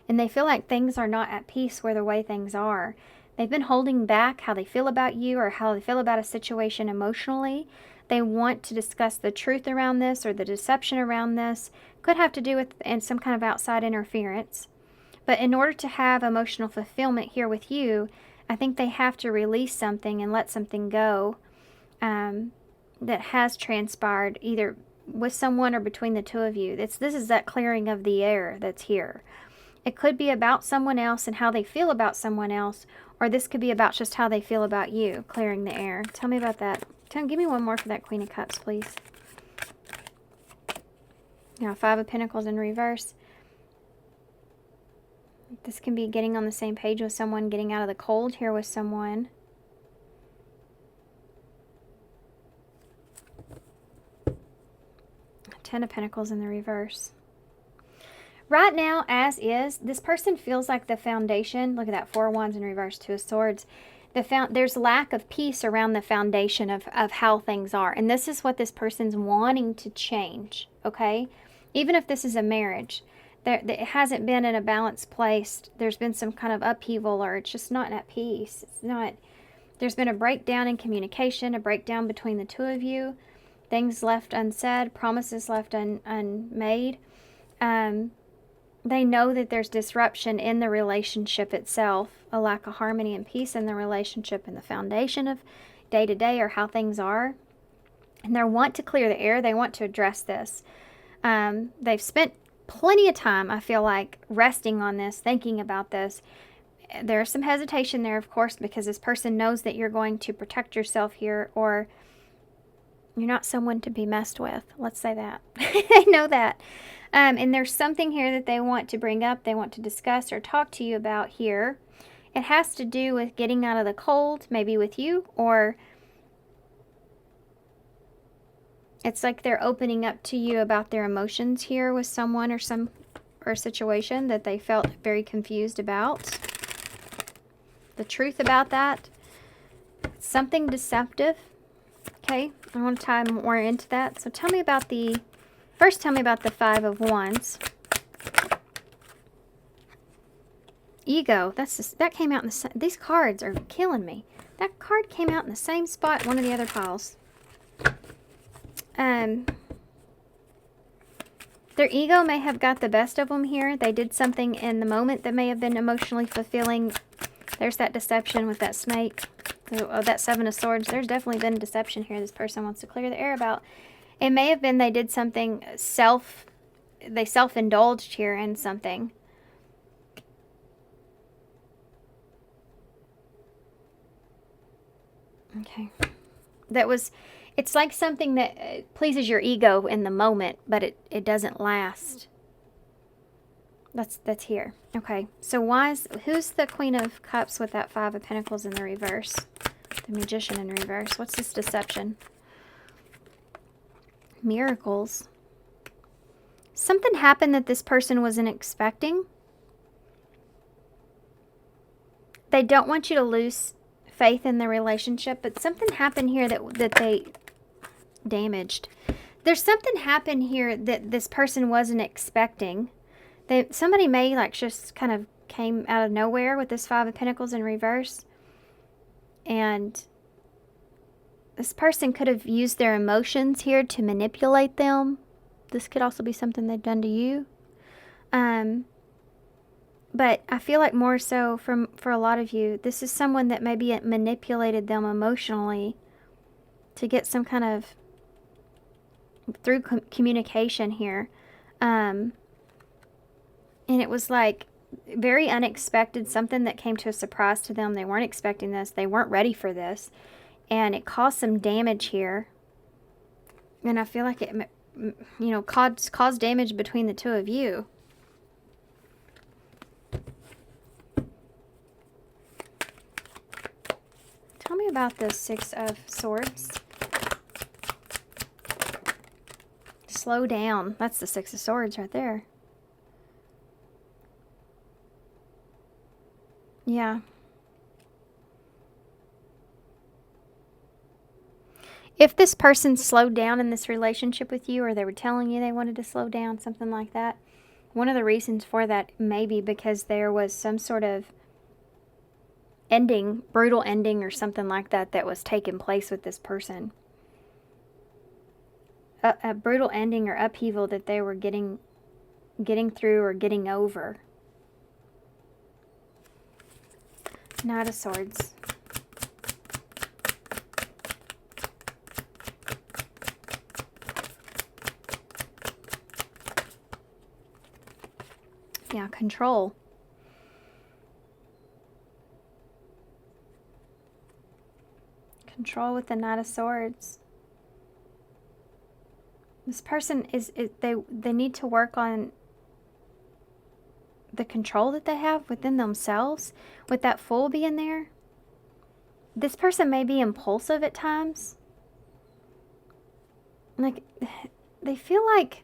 And they feel like things are not at peace with the way things are. They've been holding back how they feel about you or how they feel about a situation emotionally. They want to discuss the truth around this or the deception around this. Could have to do with some kind of outside interference. But in order to have emotional fulfillment here with you, I think they have to release something and let something go that has transpired either with someone or between the two of you. This is that clearing of the air that's here. It could be about someone else and how they feel about someone else, or this could be about just how they feel about you, clearing the air. Tell me about that. Give me one more for that Queen of Cups, please. Now, Five of Pentacles in reverse. This can be getting on the same page with someone, getting out of the cold here with someone. Ten of Pentacles in the reverse. Right now, as is, this person feels like the foundation. Look at that, Four of Wands in reverse, Two of Swords. There's lack of peace around the foundation of how things are. And this is what this person's wanting to change, okay? Even if this is a marriage, it hasn't been in a balanced place. There's been some kind of upheaval, or it's just not at peace. It's not. There's been a breakdown in communication, a breakdown between the two of you. Things left unsaid, promises left unmade. They know that there's disruption in the relationship itself, a lack of harmony and peace in the relationship and the foundation of day-to-day or how things are. And they want to clear the air. They want to address this. They've spent plenty of time, I feel like, resting on this, thinking about this. There's some hesitation there, of course, because this person knows that you're going to protect yourself here, or you're not someone to be messed with. Let's say that. They know that. And there's something here that they want to bring up, they want to discuss or talk to you about here. It has to do with getting out of the cold, maybe with you, or it's like they're opening up to you about their emotions here with someone or a situation that they felt very confused about. The truth about that, something deceptive. Okay, I want to tie more into that. So tell me about first tell me about the Five of Wands. Ego, that came out in the, these cards are killing me. That card came out in the same spot, one of the other piles. Their ego may have got the best of them here. They did something in the moment that may have been emotionally fulfilling. There's that deception with that snake. That Seven of Swords. There's definitely been deception here this person wants to clear the air about. It may have been they did something they self-indulged here in something. Okay. It's like something that pleases your ego in the moment, but it doesn't last. That's here. Okay. So who's the Queen of Cups with that Five of Pentacles in the reverse? The Magician in reverse. What's this deception? Miracles. Something happened that this person wasn't expecting. They don't want you to lose faith in the relationship, but something happened here that they damaged. There's something happened here that this person wasn't expecting. Somebody may like just kind of came out of nowhere with this Five of Pentacles in reverse. And this person could have used their emotions here to manipulate them. This could also be something they've done to you. But I feel like more so for a lot of you, this is someone that maybe manipulated them emotionally to get some kind of through communication here. And it was like very unexpected, something that came to a surprise to them. They weren't expecting this. They weren't ready for this. And it caused some damage here. And I feel like it, caused damage between the two of you. Tell me about the Six of Swords. Slow down. That's the Six of Swords right there. Yeah. If this person slowed down in this relationship with you, or they were telling you they wanted to slow down, something like that, one of the reasons for that may be because there was some sort of ending, brutal ending or something like that that was taking place with this person. A brutal ending or upheaval that they were getting through or getting over. Knight of Swords. Yeah, control. Control with the Knight of Swords. This person they need to work on the control that they have within themselves. With that Fool being there, this person may be impulsive at times. Like, they feel like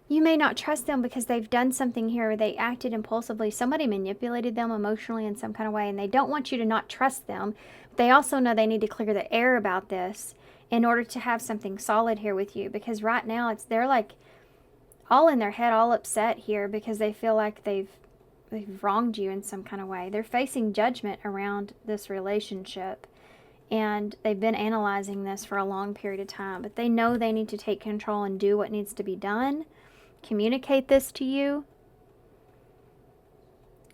you may not trust them because they've done something here where they acted impulsively. Somebody manipulated them emotionally in some kind of way, and they don't want you to not trust them. They also know they need to clear the air about this in order to have something solid here with you, because right now they're like all in their head, all upset here because they feel like they've wronged you in some kind of way. They're facing judgment around this relationship, and they've been analyzing this for a long period of time, but they know they need to take control and do what needs to be done. Communicate this to you.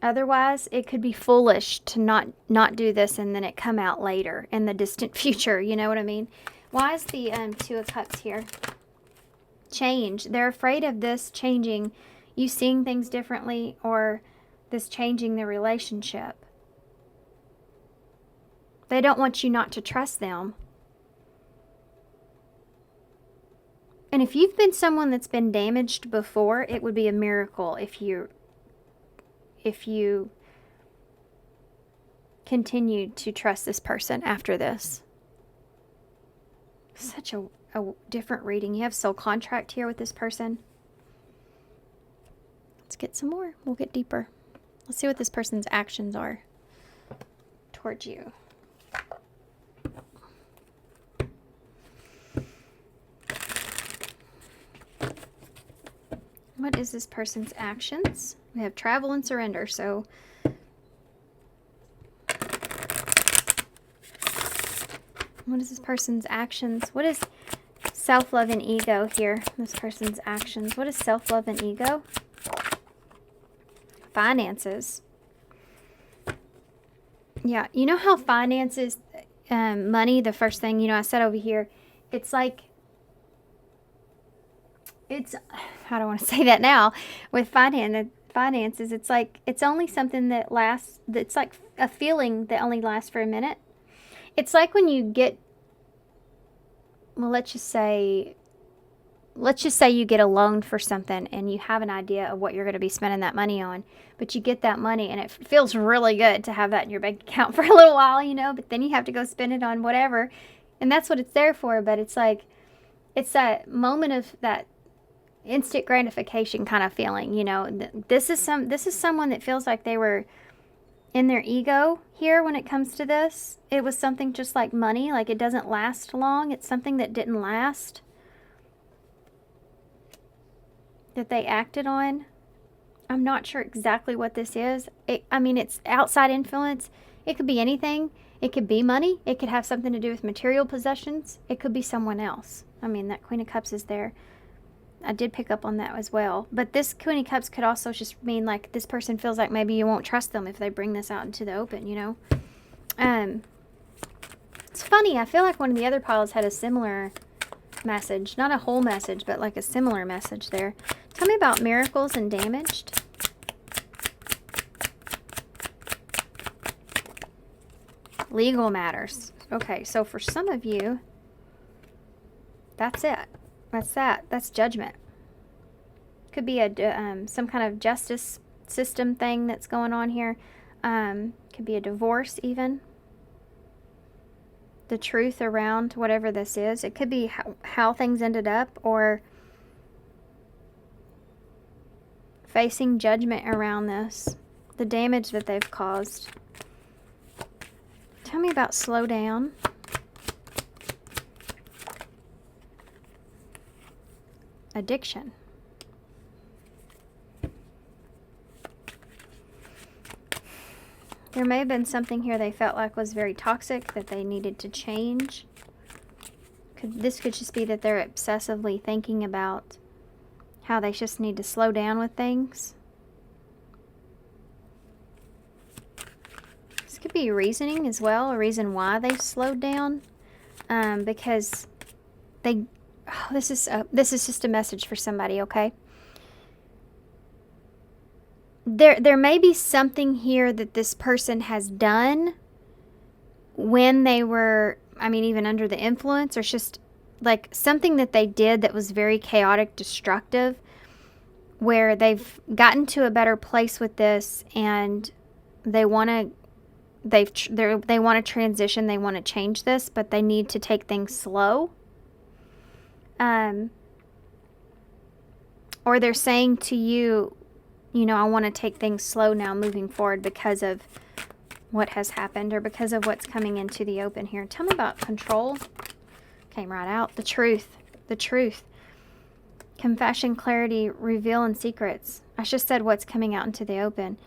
Otherwise, it could be foolish to not do this and then it come out later in the distant future. You know what I mean? Why is the Two of Cups here? Change. They're afraid of this changing, you seeing things differently, or this changing the relationship. They don't want you not to trust them. And if you've been someone that's been damaged before, it would be a miracle if you continued to trust this person after this. Such a different reading. You have soul contract here with this person. Let's get some more. We'll get deeper. Let's see what this person's actions are towards you. What is this person's actions? We have travel and surrender, so what is this person's actions? What is self-love and ego here? This person's actions. What is self-love and ego? Finances. Yeah, you know how finances, money, the first thing, I said over here, it's like, how do I want to say that now? With finances, it's only something that lasts, it's like a feeling that only lasts for a minute. It's like when you get, well, let's just say you get a loan for something and you have an idea of what you're going to be spending that money on, but you get that money and it feels really good to have that in your bank account for a little while, you know, but then you have to go spend it on whatever. And that's what it's there for. But it's like, it's that moment of that instant gratification kind of feeling, you know. This is someone that feels like they were in their ego here when it comes to this. It was something just like money, like it doesn't last long. It's something that didn't last, that they acted on. I'm not sure exactly what this is. I mean, it's outside influence. It could be anything. It could be money. It could have something to do with material possessions. It could be someone else. I mean, that Queen of Cups is there. I did pick up on that as well. But this Queen of Cups could also just mean like this person feels like maybe you won't trust them if they bring this out into the open, you know. It's funny. I feel like one of the other piles had a similar message. Not a whole message, but like a similar message there. Tell me about miracles and damaged. Legal matters. Okay, so for some of you, that's it. That's that. That's judgment. Could be a some kind of justice system thing that's going on here. Could be a divorce even. The truth around whatever this is. It could be how things ended up, or facing judgment around this. The damage that they've caused. Tell me about slow down. Addiction. There may have been something here they felt like was very toxic that they needed to change. This could just be that they're obsessively thinking about how they just need to slow down with things. This could be reasoning as well, a reason why they've slowed down. Because they... Oh, this is just a message for somebody, okay? There may be something here that this person has done when they were, I mean, even under the influence, or just like something that they did that was very chaotic, destructive, where they've gotten to a better place with this and they want to they want to transition, they want to change this, but they need to take things slow. Or they're saying to you, you know, I want to take things slow now moving forward because of what has happened or because of what's coming into the open here. Tell me about control. Came right out. The truth. The truth. Confession, clarity, reveal, and secrets. I just said what's coming out into the open.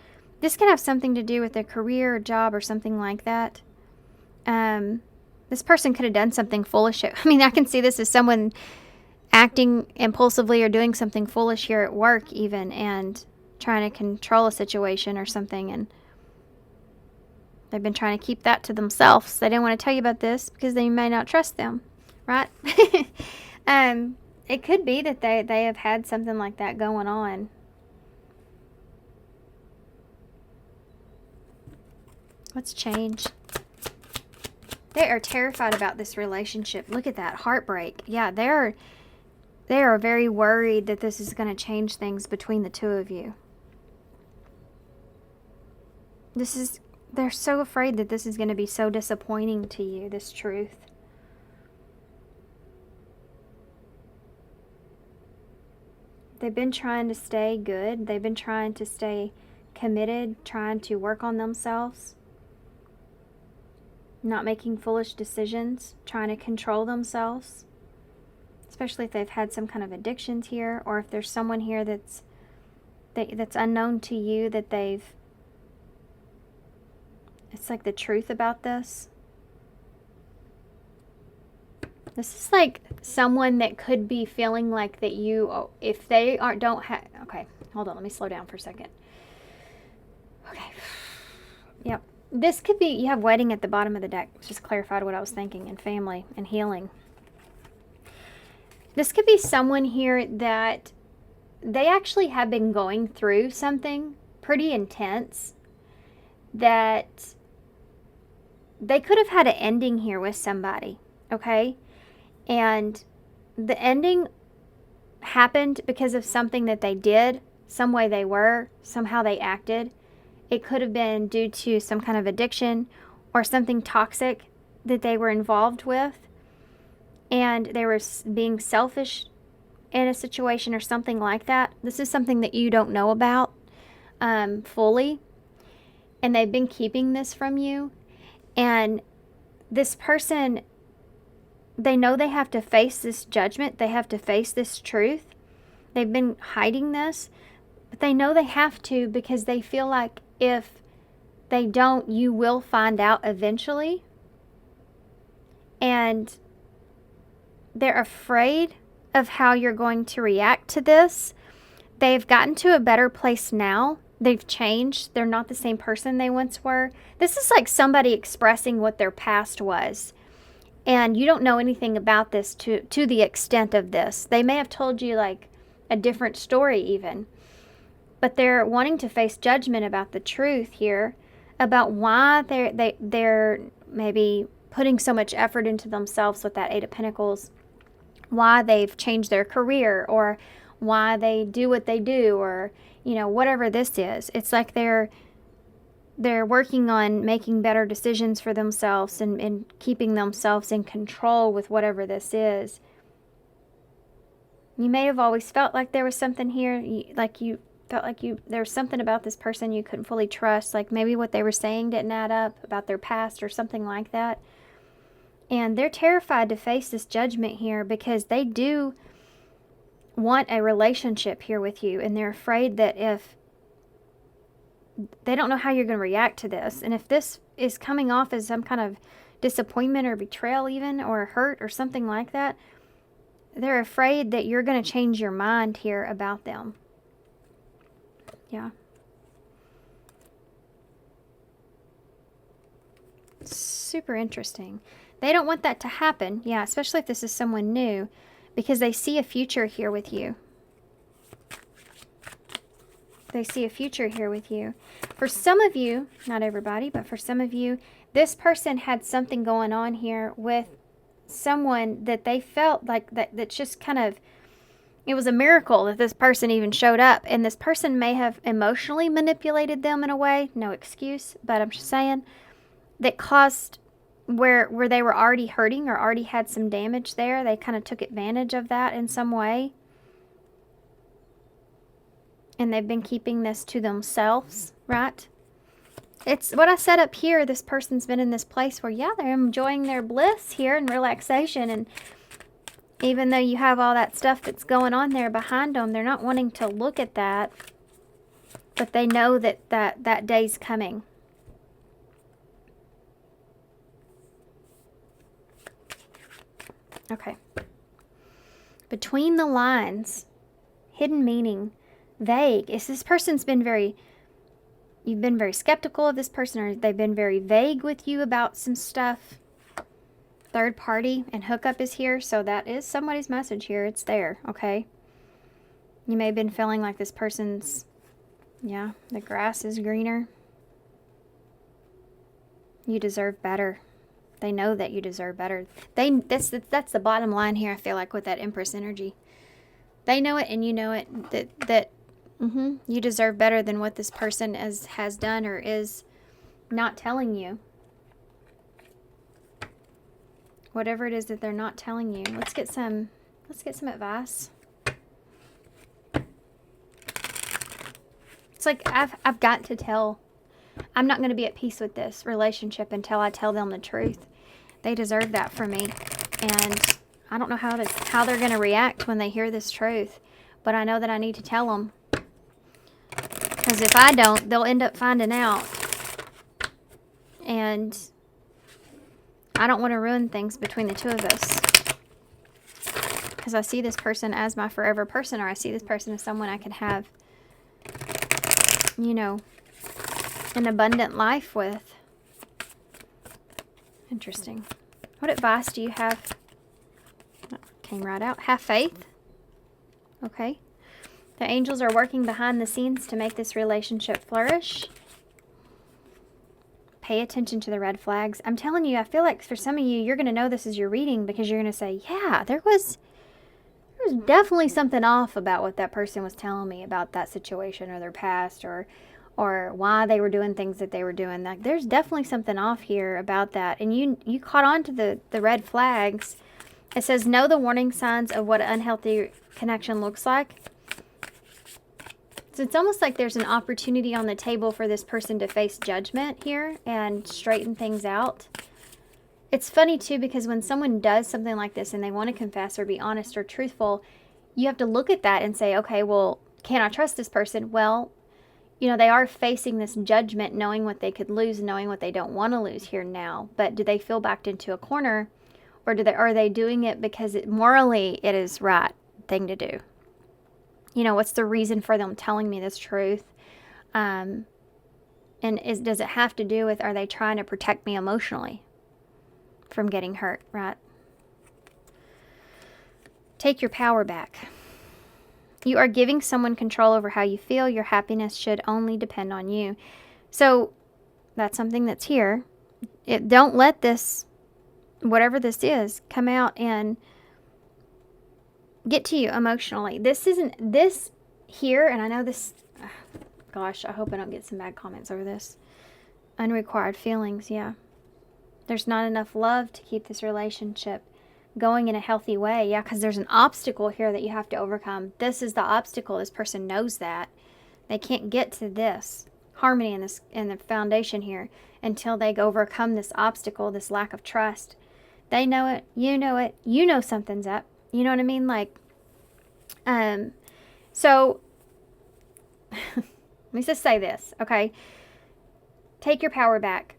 This can have something to do with a career or job or something like that. This person could have done something foolish. I mean, I can see this as someone acting impulsively or doing something foolish here at work even, and trying to control a situation or something, and they've been trying to keep that to themselves. They didn't want to tell you about this because they may not trust them, right? It could be that they have had something like that going on. Let's change. They are terrified about this relationship. Look at that. Heartbreak. Yeah, they are very worried that this is going to change things between the two of you. They're so afraid that this is going to be so disappointing to you, this truth. They've been trying to stay good. They've been trying to stay committed, trying to work on themselves. Not making foolish decisions, trying to control themselves. Especially if they've had some kind of addictions here, or if there's someone here that's unknown to you that it's like the truth about this. This is like someone that could be feeling like that you, if they don't have, okay, hold on, let me slow down for a second. Okay, yep. This could be, you have wedding at the bottom of the deck. Just clarified what I was thinking, and family and healing. This could be someone here that they actually have been going through something pretty intense that they could have had an ending here with somebody, okay? And the ending happened because of something that they did, some way they were, somehow they acted. It could have been due to some kind of addiction or something toxic that they were involved with, and they were being selfish in a situation or something like that. This is something that you don't know about fully, and they've been keeping this from you. And this person, they know they have to face this judgment. They have to face this truth. They've been hiding this, but they know they have to, because they feel like if they don't, you will find out eventually. And they're afraid of how you're going to react to this. They've gotten to a better place now. They've changed. They're not the same person they once were. This is like somebody expressing what their past was. And you don't know anything about this to the extent of this. They may have told you like a different story even. But they're wanting to face judgment about the truth here, about why they're maybe putting so much effort into themselves with that Eight of Pentacles, why they've changed their career, or why they do what they do, or, you know, whatever this is. It's like they're working on making better decisions for themselves and keeping themselves in control with whatever this is. You may have always felt like there was something here, you felt like there was something about this person you couldn't fully trust, like maybe what they were saying didn't add up about their past or something like that. And they're terrified to face this judgment here, because they do want a relationship here with you, and they're afraid that if they don't know how you're going to react to this, and if this is coming off as some kind of disappointment or betrayal even, or hurt or something like that, they're afraid that you're going to change your mind here about them. Yeah. Super interesting. They don't want that to happen. Yeah, especially if this is someone new, because they see a future here with you. They see a future here with you. For some of you, not everybody, but for some of you, this person had something going on here with someone that they felt like that's just kind of, it was a miracle that this person even showed up. And this person may have emotionally manipulated them in a way, no excuse, but I'm just saying, that caused where they were already hurting or already had some damage there. They kind of took advantage of that in some way. And they've been keeping this to themselves, right? It's what I said up here. This person's been in this place where, yeah, they're enjoying their bliss here and relaxation. And even though you have all that stuff that's going on there behind them, they're not wanting to look at that. But they know that day's coming. Okay. Between the lines, hidden meaning, vague. Is this person's been you've been very skeptical of this person, or they've been very vague with you about some stuff. Third party and hookup is here, so that is somebody's message here. It's there, okay? You may have been feeling like this person's, yeah, the grass is greener. You deserve better. They know that you deserve better. That's the bottom line here, I feel like, with that Empress energy. They know it and you know it, that you deserve better than what this person has done or is not telling you. Whatever it is that they're not telling you. Let's get some advice. It's like I've got to tell. I'm not going to be at peace with this relationship until I tell them the truth. They deserve that from me. And I don't know how they're going to react when they hear this truth. But I know that I need to tell them. Because if I don't, they'll end up finding out. And I don't want to ruin things between the two of us. Because I see this person as my forever person, or I see this person as someone I can have, you know, an abundant life with. Interesting. What advice do you have? Oh, came right out. Have faith. Okay. The angels are working behind the scenes to make this relationship flourish. pay attention to the red flags. I'm telling you, I feel like for some of you, you're going to know this is your reading because you're going to say, yeah, there was definitely something off about what that person was telling me about that situation or their past or why they were doing things that they were doing. Like, there's definitely something off here about that. And you caught on to the red flags. It says, know the warning signs of what an unhealthy connection looks like. So it's almost like there's an opportunity on the table for this person to face judgment here and straighten things out. It's funny, too, because when someone does something like this and they want to confess or be honest or truthful, you have to look at that and say, okay, well, can I trust this person? Well, you know, they are facing this judgment, knowing what they could lose, knowing what they don't want to lose here now. But do they feel backed into a corner, or are they doing it because morally it is right thing to do? You know, what's the reason for them telling me this truth? And does it have to do with, are they trying to protect me emotionally from getting hurt, right? Take your power back. You are giving someone control over how you feel. Your happiness should only depend on you. So that's something that's here. Don't let this, whatever this is, come out and get to you emotionally. This here, and I know this, gosh, I hope I don't get some bad comments over this. Unrequired feelings, yeah. There's not enough love to keep this relationship going in a healthy way. Yeah, because there's an obstacle here that you have to overcome. This is the obstacle. This person knows that. They can't get to this harmony in the foundation here until they overcome this obstacle, this lack of trust. They know it. You know something's up. You know what I mean? Like, so let me just say this, okay? Take your power back.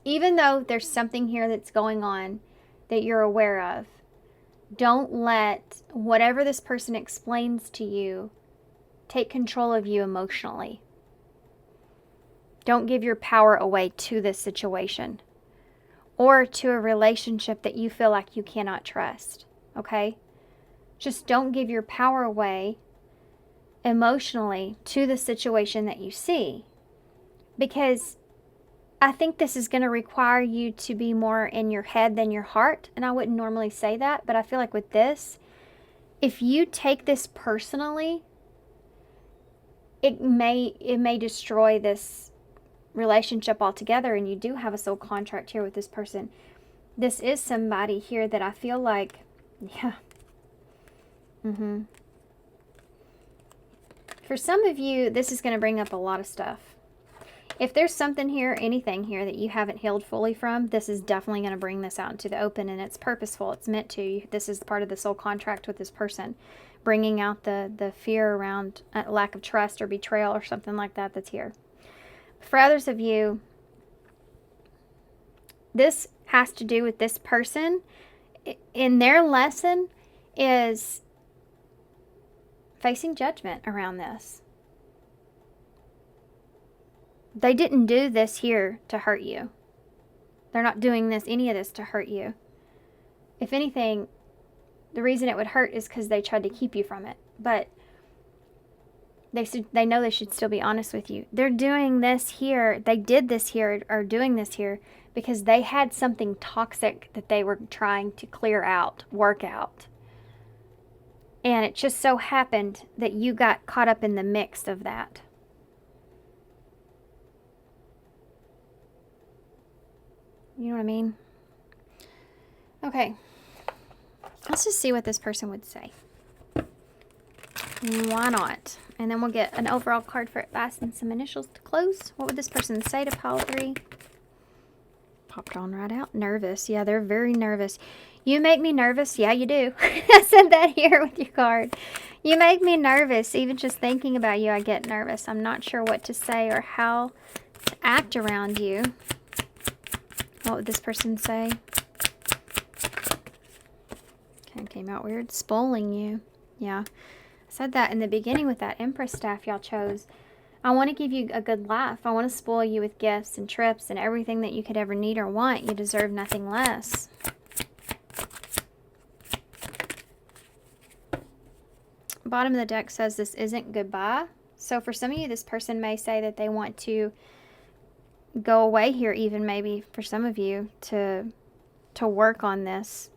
Even though there's something here that's going on that you're aware of, don't let whatever this person explains to you take control of you emotionally. Don't give your power away to this situation or to a relationship that you feel like you cannot trust, okay? Just don't give your power away emotionally to the situation that you see, because I think this is going to require you to be more in your head than your heart. And I wouldn't normally say that, but I feel like with this, if you take this personally, it may destroy this relationship altogether. And you do have a soul contract here with this person. This is somebody here that I feel like, yeah. For some of you, this is going to bring up a lot of stuff. If there's something here, anything here that you haven't healed fully from, this is definitely going to bring this out into the open, and it's purposeful. It's meant to. This is part of the soul contract with this person, bringing out the fear around lack of trust or betrayal or something like that that's here. For others of you, this has to do with this person. In their lesson is facing judgment around this. They didn't do this here to hurt you. They're not doing any of this to hurt you. If anything, the reason it would hurt is because they tried to keep you from it. But they know they should still be honest with you. They're doing this here. They did this here, or doing this here, because they had something toxic that they were trying to clear out, work out. And it just so happened that you got caught up in the mix of that. You know what I mean? Okay. Let's just see what this person would say. Why not? And then we'll get an overall card for advice and some initials to close. What would this person say to pile 3? Popped on right out. Nervous. Yeah, they're very nervous. You make me nervous. Yeah, you do. I said that here with your card. You make me nervous. Even just thinking about you, I get nervous. I'm not sure what to say or how to act around you. What would this person say? Kind of came out weird. Spoiling you. Yeah. I said that in the beginning with that Empress staff y'all chose. I want to give you a good life. I want to spoil you with gifts and trips and everything that you could ever need or want. You deserve nothing less. Bottom of the deck says this isn't goodbye. So for some of you, this person may say that they want to go away here, even maybe for some of you, to work on this,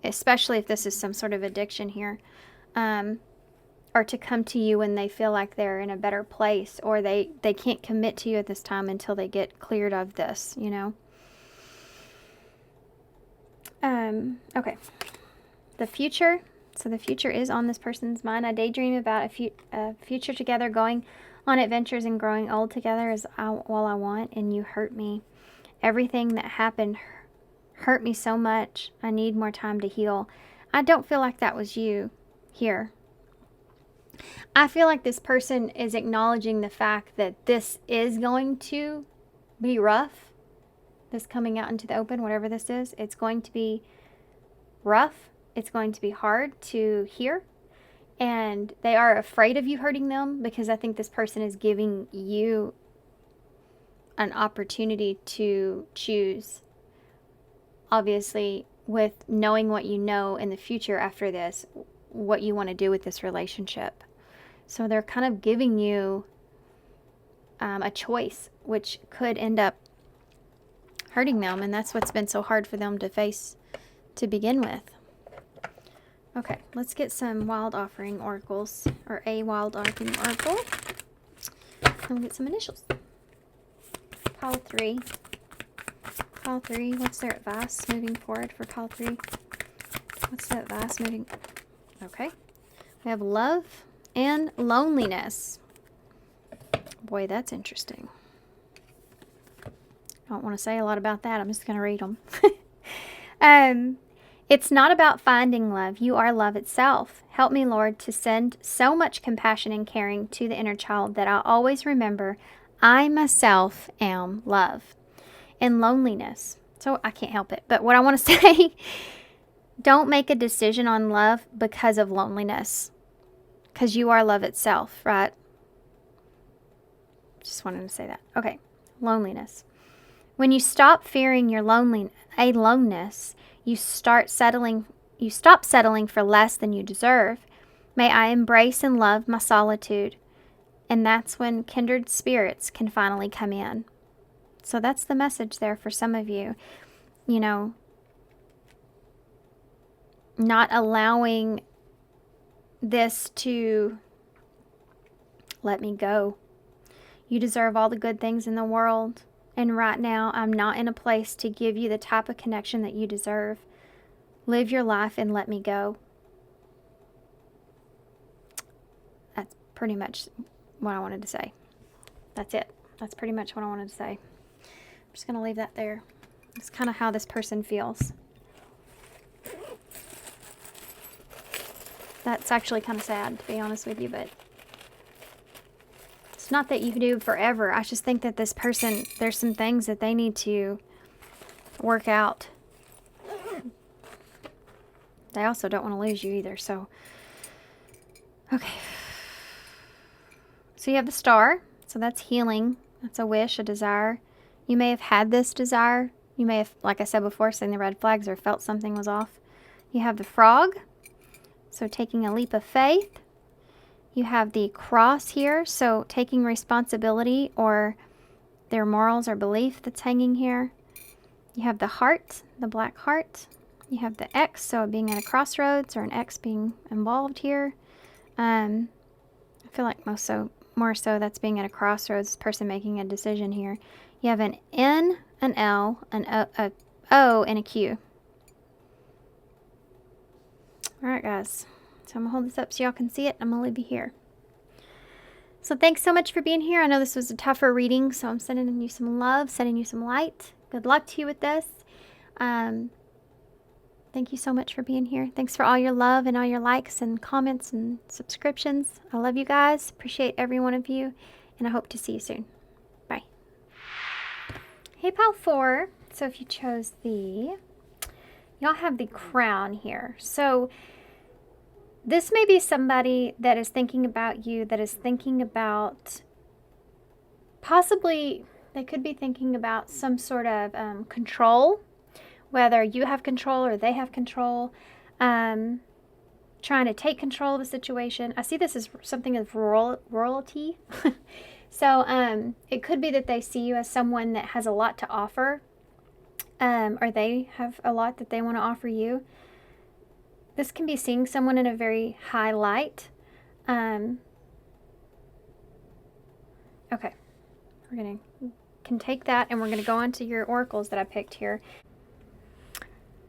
especially if this is some sort of addiction here, or to come to you when they feel like they're in a better place, or they can't commit to you at this time until they get cleared of this, you know. Okay. The future. So the future is on this person's mind. I daydream about a future together, going on adventures and growing old together is all I want, and you hurt me. Everything that happened hurt me so much. I need more time to heal. I don't feel like that was you here. I feel like this person is acknowledging the fact that this is going to be rough. This coming out into the open, whatever this is, it's going to be rough. It's going to be hard to hear. And they are afraid of you hurting them, because I think this person is giving you an opportunity to choose. Obviously, with knowing what you know in the future after this, what you want to do with this relationship. So they're kind of giving you a choice, which could end up hurting them. And that's what's been so hard for them to face to begin with. Okay, let's get some wild offering oracles, or a wild offering oracle. And we'll get some initials. Pile 3. Pile 3, what's their advice moving forward for pile 3? What's the advice moving? Okay. We have love and loneliness. Boy, that's interesting. I don't want to say a lot about that. I'm just going to read them. It's not about finding love. You are love itself. Help me, Lord, to send so much compassion and caring to the inner child that I'll always remember I myself am love. And loneliness. So I can't help it. But what I want to say, don't make a decision on love because of loneliness. Because you are love itself, right? Just wanted to say that. Okay. Loneliness. When you stop fearing your aloneness, you stop settling for less than you deserve. May I embrace and love my solitude. And that's when kindred spirits can finally come in. So that's the message there for some of you. You know, not allowing this to let me go. You deserve all the good things in the world. And right now, I'm not in a place to give you the type of connection that you deserve. Live your life and let me go. That's pretty much what I wanted to say. That's it. That's pretty much what I wanted to say. I'm just going to leave that there. It's kind of how this person feels. That's actually kind of sad, to be honest with you, but it's not that you can do forever. I just think that this person, there's some things that they need to work out. They also don't want to lose you either, so. Okay. So you have the star. So that's healing. That's a wish, a desire. You may have had this desire. You may have, like I said before, seen the red flags or felt something was off. You have the frog. So taking a leap of faith. You have the cross here, so taking responsibility or their morals or belief that's hanging here. You have the heart, the black heart. You have the X, so being at a crossroads or an X being involved here. I feel like more so that's being at a crossroads, this person making a decision here. You have an N, an L, an O, and a Q. Alright guys, so I'm going to hold this up so y'all can see it. I'm going to leave you here. So thanks so much for being here. I know this was a tougher reading, so I'm sending you some love, sending you some light. Good luck to you with this. Thank you so much for being here. Thanks for all your love and all your likes and comments and subscriptions. I love you guys. Appreciate every one of you, and I hope to see you soon. Bye. Hey, pile 4. So if you chose y'all have the crown here. So this may be somebody that is thinking about you, that is thinking about possibly, they could be thinking about some sort of control, whether you have control or they have control, trying trying to take control of the situation. I see this as something of royalty. So it could be that they see you as someone that has a lot to offer, or they have a lot that they want to offer you. This can be seeing someone in a very high light. Okay, can take that, and we're gonna go on to your oracles that I picked here.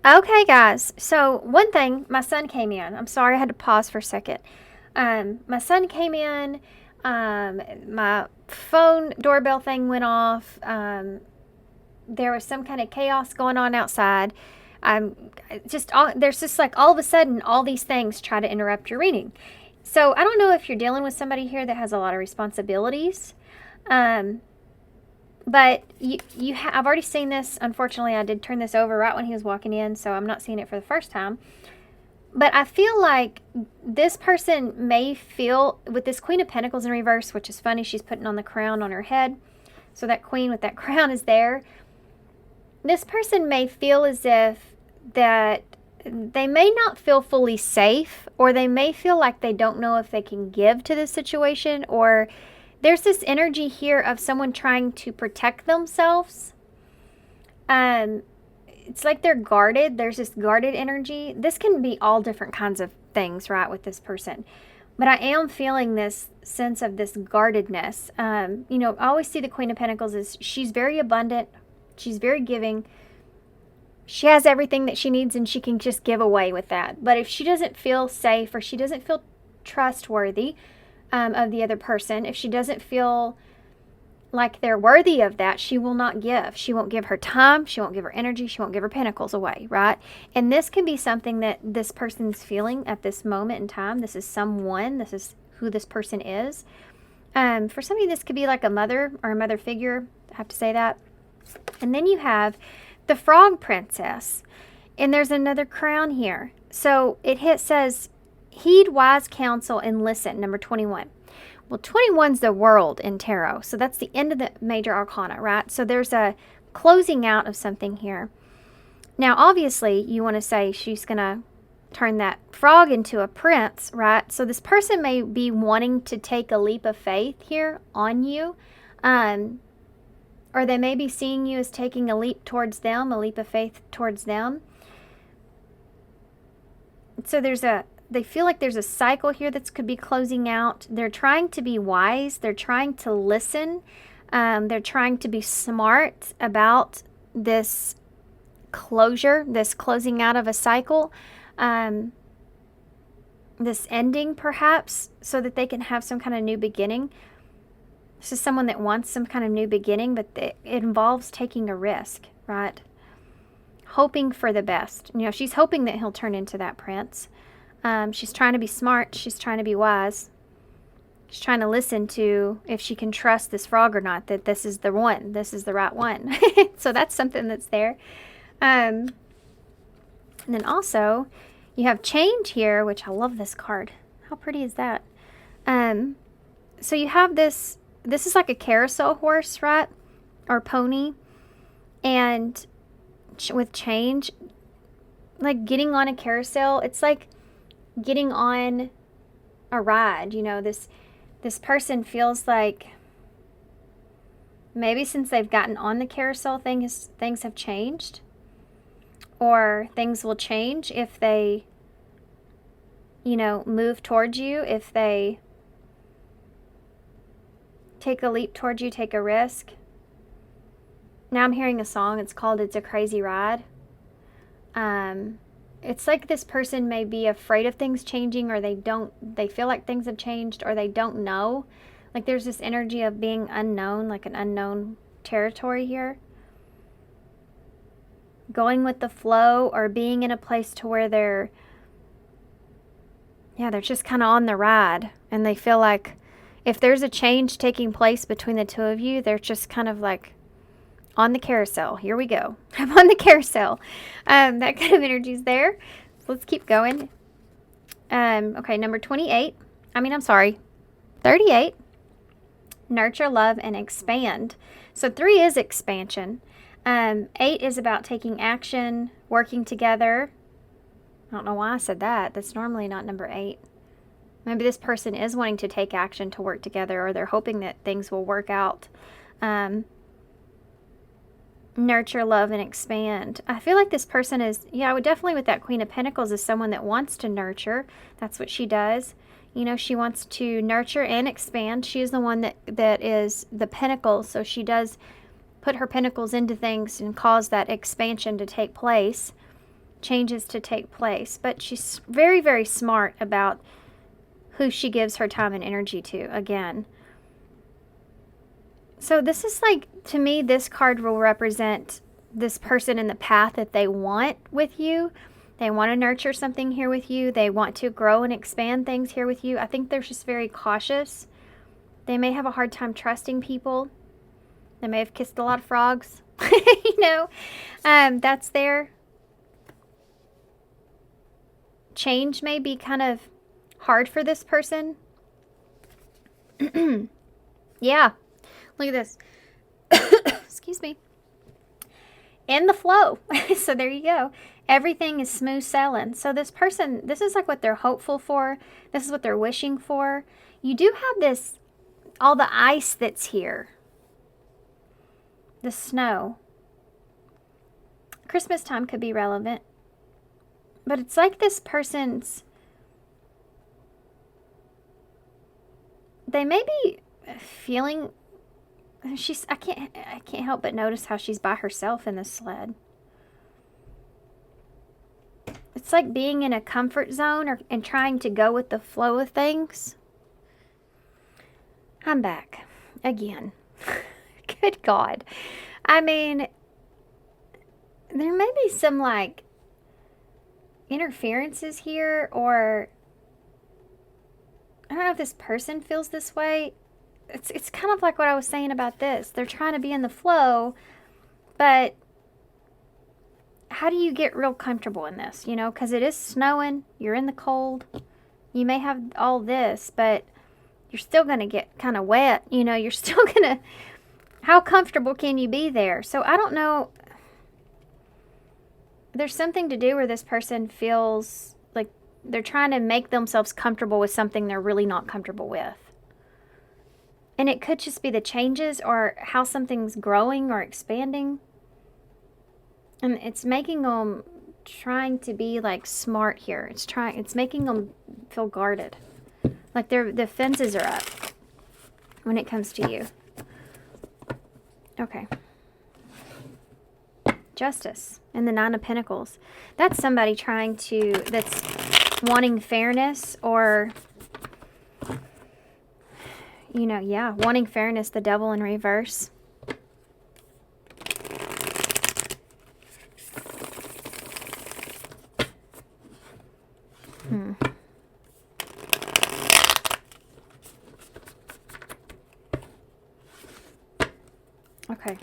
Okay, guys, so one thing, my son came in. I'm sorry I had to pause for a second. My son came in, my phone doorbell thing went off, there was some kind of chaos going on outside. There's just like all of a sudden, all these things try to interrupt your reading. So I don't know if you're dealing with somebody here that has a lot of responsibilities, but I've already seen this. Unfortunately, I did turn this over right when he was walking in, so I'm not seeing it for the first time. But I feel like this person may feel, with this Queen of Pentacles in reverse, which is funny, she's putting on the crown on her head. So that queen with that crown is there. This person may feel as if that they may not feel fully safe, or they may feel like they don't know if they can give to this situation, or there's this energy here of someone trying to protect themselves. It's like they're guarded. There's this guarded energy. This can be all different kinds of things, right, with this person. But I am feeling this sense of this guardedness. I always see the Queen of Pentacles as she's very abundant. She's very giving. She has everything that she needs, and she can just give away with that. But if she doesn't feel safe, or she doesn't feel trustworthy of the other person, if she doesn't feel like they're worthy of that, she will not give. She won't give her time. She won't give her energy. She won't give her pentacles away, right? And this can be something that this person's feeling at this moment in time. This is someone. This is who this person is. For some of you, this could be like a mother or a mother figure. I have to say that. And then you have the Frog Princess. And there's another crown here. So it says, heed wise counsel and listen, number 21. Well, 21's the World in tarot. So that's the end of the major arcana, right? So there's a closing out of something here. Now, obviously, you want to say she's going to turn that frog into a prince, right? So this person may be wanting to take a leap of faith here on you. Or they may be seeing you as taking a leap towards them, a leap of faith towards them. So they feel like there's a cycle here that could be closing out. They're trying to be wise. They're trying to listen. They're trying to be smart about this closure, this closing out of a cycle, this ending perhaps, so that they can have some kind of new beginning. This is someone that wants some kind of new beginning, but it involves taking a risk, right? Hoping for the best. She's hoping that he'll turn into that prince. She's trying to be smart. She's trying to be wise. She's trying to listen to if she can trust this frog or not, that this is the one. This is the right one. So that's something that's there. And then also, you have change here, which I love this card. How pretty is that? So you have this is like a carousel horse, right? Or pony. And with change, like getting on a carousel, it's like getting on a ride. This person feels like maybe since they've gotten on the carousel, things have changed, or things will change if they move towards you, if they take a leap towards you, take a risk. Now I'm hearing a song. It's called It's a Crazy Ride. It's like this person may be afraid of things changing, or they feel like things have changed, or they don't know. Like there's this energy of being unknown, like an unknown territory here. Going with the flow, or being in a place to where they're just kind of on the ride, and they feel like if there's a change taking place between the two of you, they're just kind of like on the carousel. Here we go. I'm on the carousel. That kind of energy is there. So let's keep going. Okay, number 38. 38. Nurture, love, and expand. So 3 is expansion. 8 is about taking action, working together. I don't know why I said that. That's normally not number 8. Maybe this person is wanting to take action to work together, or they're hoping that things will work out. Nurture, love, and expand. I feel like this person is, definitely with that Queen of Pentacles, is someone that wants to nurture. That's what she does. You know, she wants to nurture and expand. She is the one that is the pinnacle, so she does put her pinnacles into things and cause that expansion to take place, changes to take place. But she's very, very smart about who she gives her time and energy to, again. So this is like, to me, this card will represent this person in the path that they want with you. They want to nurture something here with you. They want to grow and expand things here with you. I think they're just very cautious. They may have a hard time trusting people. They may have kissed a lot of frogs. That's there. Change may be kind of hard for this person. Yeah. Look at this. Excuse me. In the flow. So there you go. Everything is smooth sailing. So this person, this is like what they're hopeful for. This is what they're wishing for. You do have this, all the ice that's here. The snow. Christmas time could be relevant. But it's like this person's, they may be feeling, I can't help but notice how she's by herself in the sled. It's like being in a comfort zone and trying to go with the flow of things. I'm back again. Good God. I mean, there may be some like interferences here, or I don't know if this person feels this way. It's kind of like what I was saying about this. They're trying to be in the flow, but how do you get real comfortable in this? You know, because it is snowing. You're in the cold. You may have all this, but you're still going to get kind of wet. You know, you're still going to... How comfortable can you be there? So I don't know. There's something to do where this person feels like they're trying to make themselves comfortable with something they're really not comfortable with. And it could just be the changes or how something's growing or expanding. And it's making them trying to be like smart here. It's making them feel guarded. Like the fences are up when it comes to you. Okay. Justice and the Nine of Pentacles. That's somebody that's wanting fairness, or, wanting fairness, the Devil in reverse. Okay.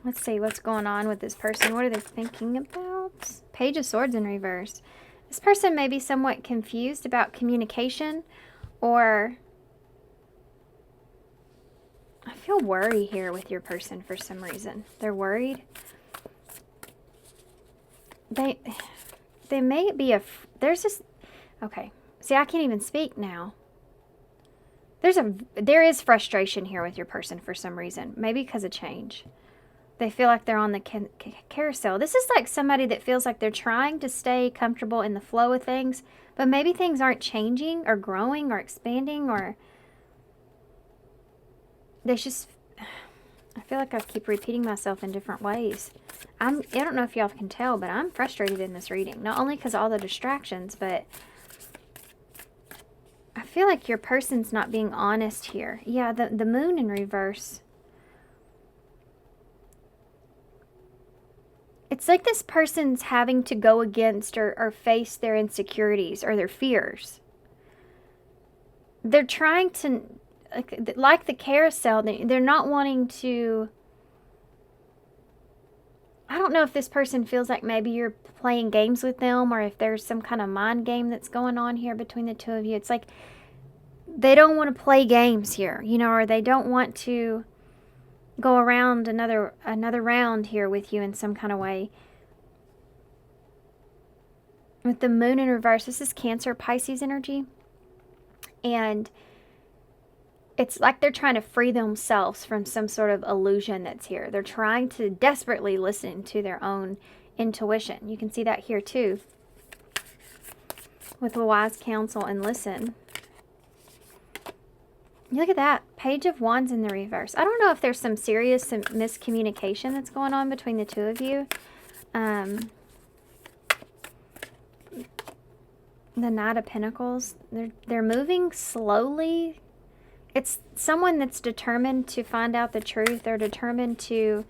Let's see what's going on with this person. What are they thinking about? Page of Swords in reverse. This person may be somewhat confused about communication, or I feel worry here with your person for some reason. They're worried. They may be there's this, okay. See, I can't even speak now. There is frustration here with your person for some reason. Maybe because of change. They feel like they're on the carousel. This is like somebody that feels like they're trying to stay comfortable in the flow of things, but maybe things aren't changing or growing or expanding, or they just, I feel like I keep repeating myself in different ways. I don't know if y'all can tell, but I'm frustrated in this reading. Not only because of all the distractions, but I feel like your person's not being honest here. Yeah, the moon in reverse. It's like this person's having to go against or face their insecurities or their fears. They're trying to, like the carousel, they're not wanting to... I don't know if this person feels like maybe you're playing games with them, or if there's some kind of mind game that's going on here between the two of you. It's like they don't want to play games here, you know, or they don't want to go around another round here with you in some kind of way. With the moon in reverse, this is Cancer, Pisces energy. And it's like they're trying to free themselves from some sort of illusion that's here. They're trying to desperately listen to their own intuition. You can see that here too. With the wise counsel and listen. Look at that. Page of Wands in the reverse. I don't know if there's some serious miscommunication that's going on between the two of you. The Knight of Pentacles. They're moving slowly. It's someone that's determined to find out the truth. They're determined to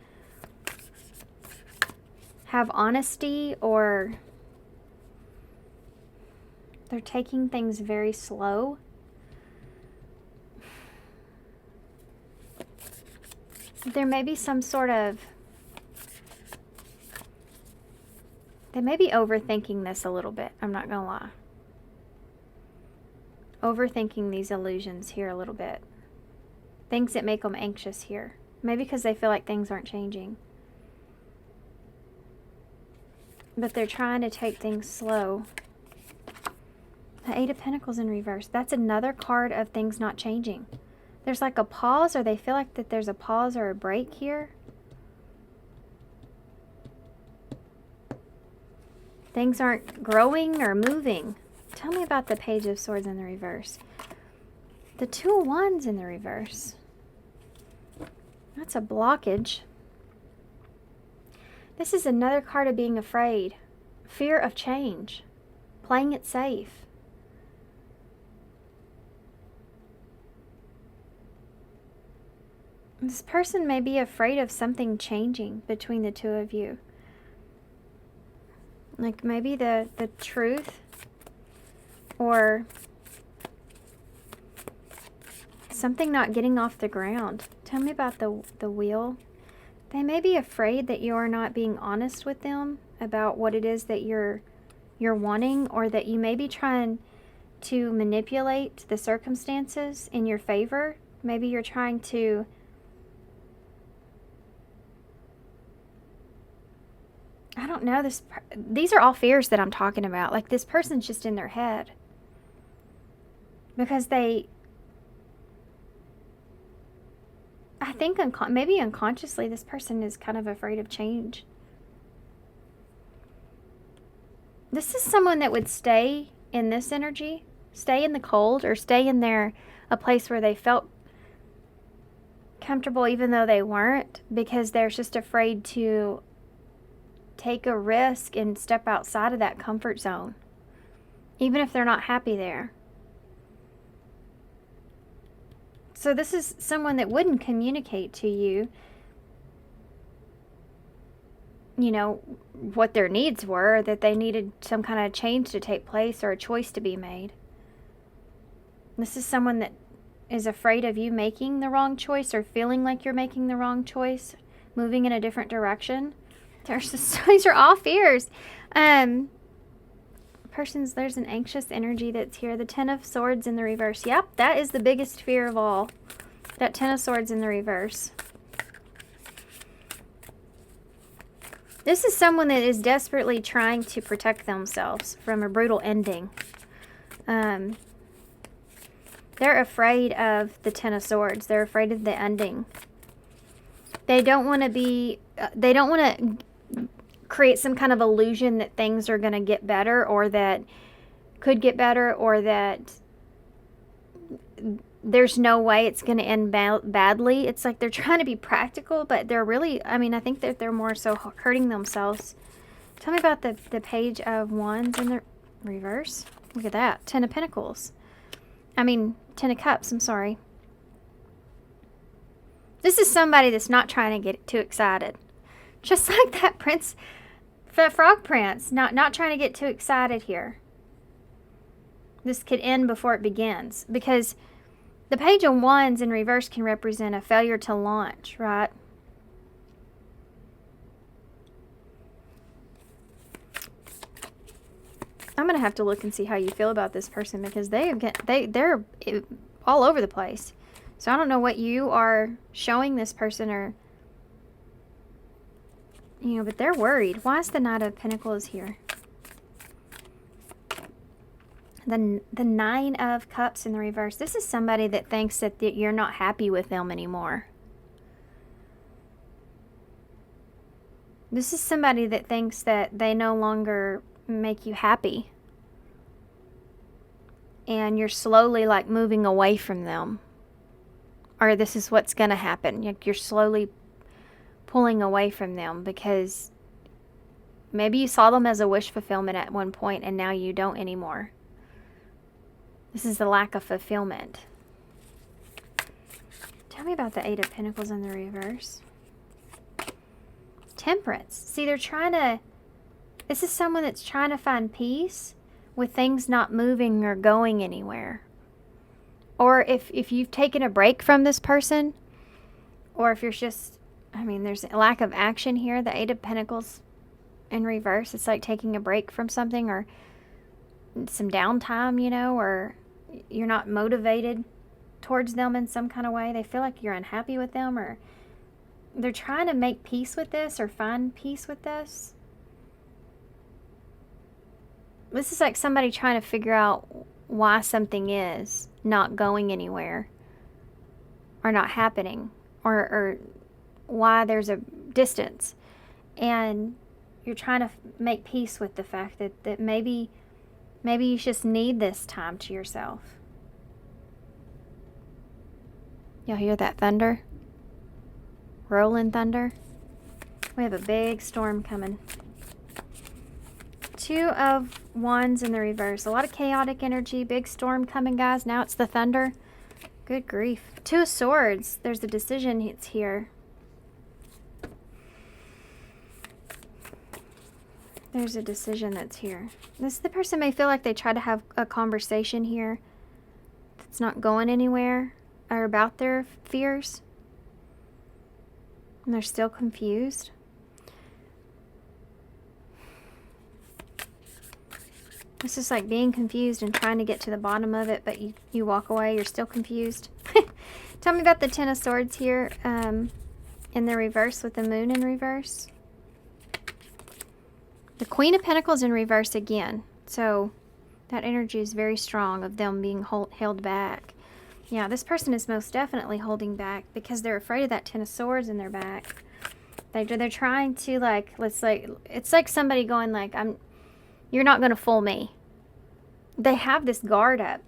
have honesty, or they're taking things very slow. There may be some sort of... They may be overthinking this a little bit. I'm not going to lie. Overthinking these illusions here a little bit. Things that make them anxious here. Maybe because they feel like things aren't changing. But they're trying to take things slow. The Eight of Pentacles in reverse. That's another card of things not changing. There's like a pause, or they feel like that there's a pause or a break here. Things aren't growing or moving. Tell me about the Page of Swords in the reverse. The Two of Wands in the reverse. That's a blockage. This is another card of being afraid. Fear of change. Playing it safe. This person may be afraid of something changing between the two of you. Like maybe the truth, or something not getting off the ground. Tell me about the Wheel. They may be afraid that you are not being honest with them about what it is that you're wanting, or that you may be trying to manipulate the circumstances in your favor. Maybe you're trying to... I don't know. These are all fears that I'm talking about. Like this person's just in their head. Because I think maybe unconsciously this person is kind of afraid of change. This is someone that would stay in this energy, stay in the cold, or stay in a place where they felt comfortable even though they weren't, because they're just afraid to take a risk and step outside of that comfort zone, even if they're not happy there. So this is someone that wouldn't communicate to you, you know, what their needs were, that they needed some kind of change to take place or a choice to be made. This is someone that is afraid of you making the wrong choice, or feeling like you're making the wrong choice, moving in a different direction. These are all fears. There's an anxious energy that's here. The Ten of Swords in the reverse. Yep, that is the biggest fear of all. That Ten of Swords in the reverse. This is someone that is desperately trying to protect themselves from a brutal ending. They're afraid of the Ten of Swords. They're afraid of the ending. They don't want to be... they don't want to create some kind of illusion that things are going to get better, or that could get better, or that there's no way it's going to end badly. It's like they're trying to be practical, but they're really, I think that they're more so hurting themselves. Tell me about the Page of Wands in the reverse. Look at that. Ten of Pentacles. Ten of Cups, I'm sorry. This is somebody that's not trying to get too excited. Just like that prince, the frog prince, not trying to get too excited here. This could end before it begins, because the Page of Wands in reverse can represent a failure to launch, right? I'm going to have to look and see how you feel about this person, because they're all over the place. So I don't know what you are showing this person, or, you know, but they're worried. Why is the Knight of Pentacles here? The Nine of Cups in the reverse. This is somebody that thinks that you're not happy with them anymore. This is somebody that thinks that they no longer make you happy. And you're slowly like moving away from them. Or this is what's going to happen. You're slowly pulling away from them because maybe you saw them as a wish fulfillment at one point and now you don't anymore. This is the lack of fulfillment. Tell me about the Eight of Pentacles in the reverse. Temperance. See, they're trying to... This is someone that's trying to find peace with things not moving or going anywhere. Or if you've taken a break from this person, or if you're just... I mean, there's a lack of action here. The Eight of Pentacles in reverse. It's like taking a break from something, or some downtime, you know, or you're not motivated towards them in some kind of way. They feel like you're unhappy with them, or they're trying to make peace with this or find peace with this. This is like somebody trying to figure out why something is not going anywhere or not happening, or why there's a distance. And you're trying to make peace with the fact that maybe you just need this time to yourself. Y'all hear that thunder? Rolling thunder. We have a big storm coming. Two of Wands in the reverse. A lot of chaotic energy. Big storm coming, guys. Now it's the thunder. Good grief. Two of Swords. There's a decision. It's here. There's a decision that's here. The person may feel like they try to have a conversation here that's not going anywhere, or about their fears, and they're still confused. It's just like being confused and trying to get to the bottom of it, but you walk away, you're still confused. Tell me about the Ten of Swords here in the reverse with the Moon in reverse. The Queen of Pentacles in reverse again. So that energy is very strong of them being held back. Yeah, this person is most definitely holding back because they're afraid of that Ten of Swords in their back. They're trying to, like, it's like somebody going like, you're not going to fool me. They have this guard up.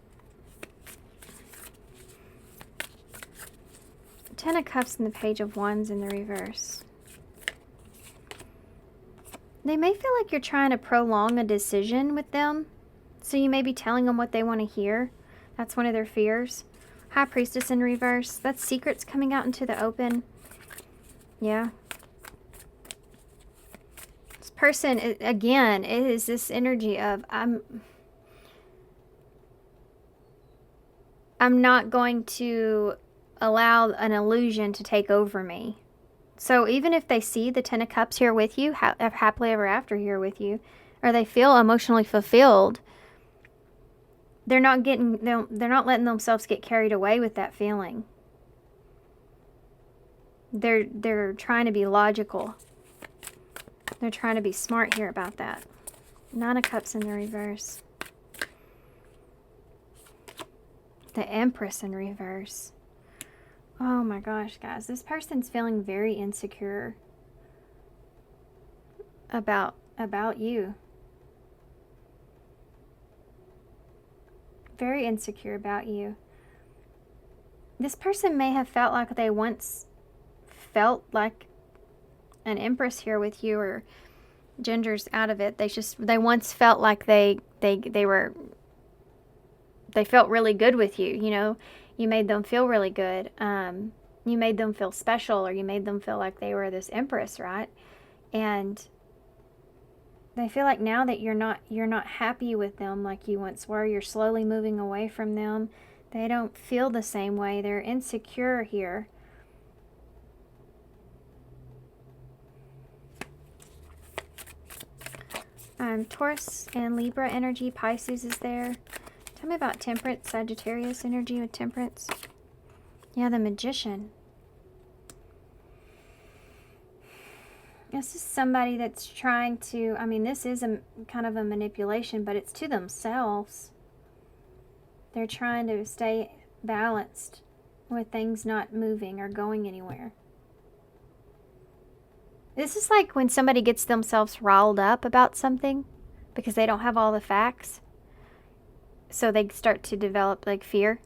Ten of Cups and the Page of Wands in the reverse. They may feel like you're trying to prolong a decision with them. So you may be telling them what they want to hear. That's one of their fears. High Priestess in reverse. That's secrets coming out into the open. Yeah. This person, again, it is this energy of, I'm not going to allow an illusion to take over me. So even if they see the Ten of Cups here with you, happily ever after here with you, or they feel emotionally fulfilled, they're not letting themselves get carried away with that feeling. They're trying to be logical. They're trying to be smart here about that. Nine of Cups in the reverse. The Empress in reverse. Oh my gosh, guys. This person's feeling very insecure about you. Very insecure about you. This person may have felt like they once felt like an empress here with you, or gender's out of it. They once felt like they felt really good with you, you know. You made them feel really good. You made them feel special, or you made them feel like they were this empress, right? And they feel like now that you're not happy with them like you once were. You're slowly moving away from them. They don't feel the same way. They're insecure here. Taurus and Libra energy. Pisces is there. Tell me about Temperance, Sagittarius energy with Temperance. Yeah, the Magician. This is somebody that's trying to, I mean, this is a kind of a manipulation, but it's to themselves. They're trying to stay balanced with things not moving or going anywhere. This is like when somebody gets themselves riled up about something because they don't have all the facts. So they start to develop like fear,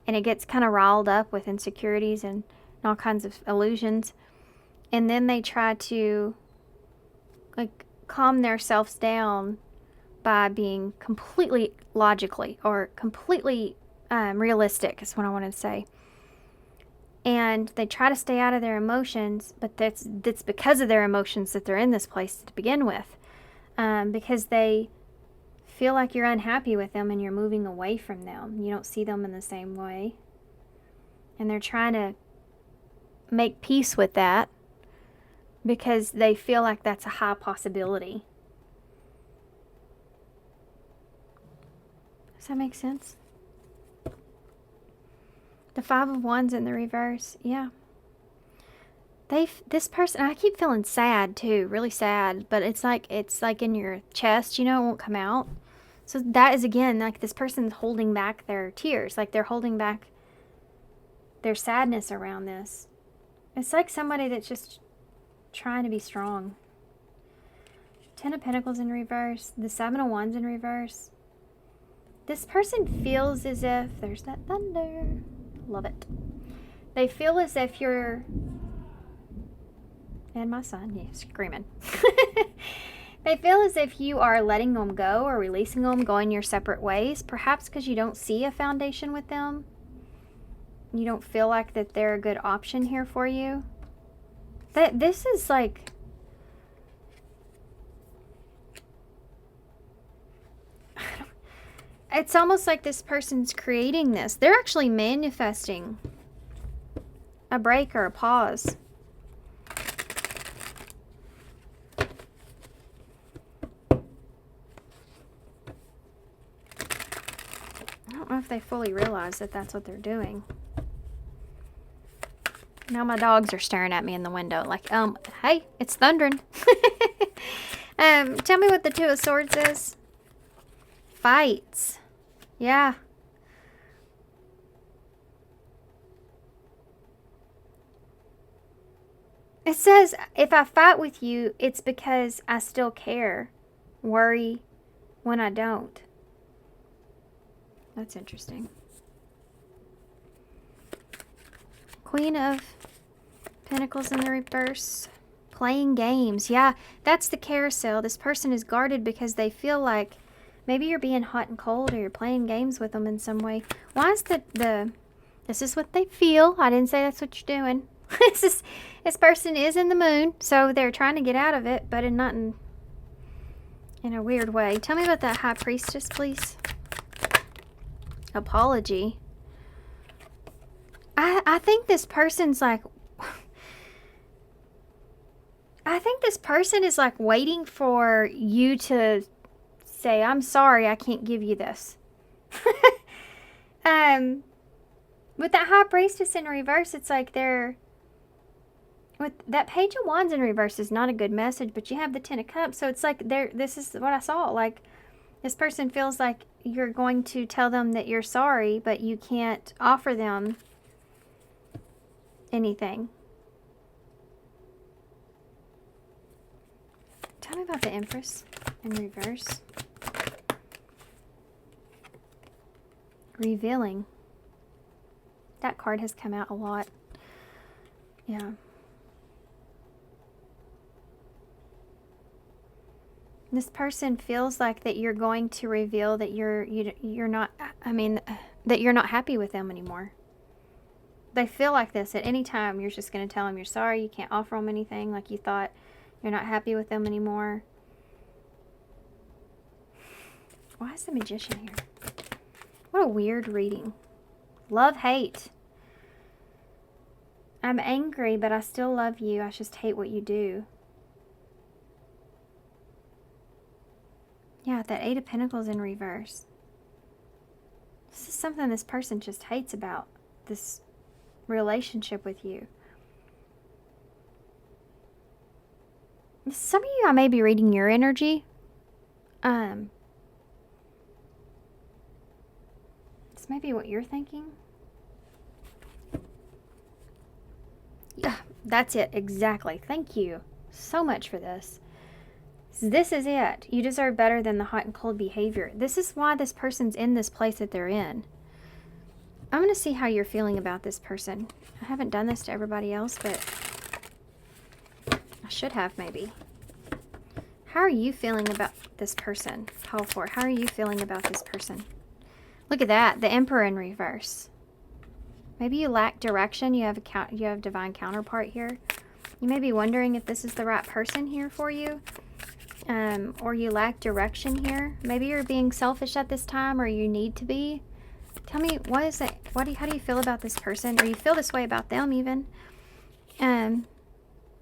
and it gets kind of riled up with insecurities and all kinds of illusions. And then they try to like calm themselves down by being completely logically or completely realistic is what I want to say. And they try to stay out of their emotions, but that's because of their emotions that they're in this place to begin with. Because they feel like you're unhappy with them and you're moving away from them. You don't see them in the same way. And they're trying to make peace with that because they feel like that's a high possibility. Does that make sense? The Five of Wands in the reverse, yeah. This person, I keep feeling sad too, really sad, but it's like in your chest, you know, it won't come out. So that is, again, like this person's holding back their tears, like they're holding back their sadness around this. It's like somebody that's just trying to be strong. Ten of Pentacles in reverse, the Seven of Wands in reverse. This person feels as if, there's that thunder, love it. They feel as if you're, and my son, yeah, screaming. They feel as if you are letting them go or releasing them, going your separate ways, perhaps because you don't see a foundation with them. You don't feel like that they're a good option here for you. This is like, it's almost like this person's creating this. They're actually manifesting a break or a pause. I don't know if they fully realize that that's what they're doing. Now my dogs are staring at me in the window like, hey, it's thundering. Tell me what the Two of Swords is. Fights. Yeah. It says, if I fight with you, it's because I still care. Worry when I don't. That's interesting. Queen of Pentacles in the reverse. Playing games. Yeah, that's the carousel. This person is guarded because they feel like maybe you're being hot and cold, or you're playing games with them in some way. Why is this is what they feel. I didn't say that's what you're doing. This person is in the moon, so they're trying to get out of it, but not in a weird way. Tell me about that High Priestess, please. Apology. I think this person's like, I think this person is like waiting for you to say, I'm sorry, I can't give you this. With that High Priestess in reverse, it's like they're, with that Page of Wands in reverse is not a good message, but you have the Ten of Cups, so it's like this is what I saw, like this person feels like you're going to tell them that you're sorry, but you can't offer them anything. Tell me about the Empress in reverse. Revealing. That card has come out a lot. Yeah. This person feels like that you're going to reveal that you're not, I mean, that you're not happy with them anymore. They feel like this at any time. You're just going to tell them you're sorry. You can't offer them anything like you thought. You're not happy with them anymore. Why is the Magician here? What a weird reading. Love, hate. I'm angry, but I still love you. I just hate what you do. Yeah, that Eight of Pentacles in reverse. something this person just hates about this relationship with you. Some of you, I may be reading your energy. It's maybe what you're thinking. Yeah, that's it. Exactly. Thank you so much for this. This is it. You deserve better than the hot and cold behavior. This is why this person's in this place that they're in. I'm going to see how you're feeling about this person. I haven't done this to everybody else, but I should have maybe. How are you feeling about this person? Pile 4. How are you feeling about this person? Look at that. The Emperor in reverse. Maybe you lack direction. You have divine counterpart here. You may be wondering if this is the right person here for you. Or you lack direction here. Maybe you're being selfish at this time, or you need to be. Tell me, what is it? How do you feel about this person? Or you feel this way about them even?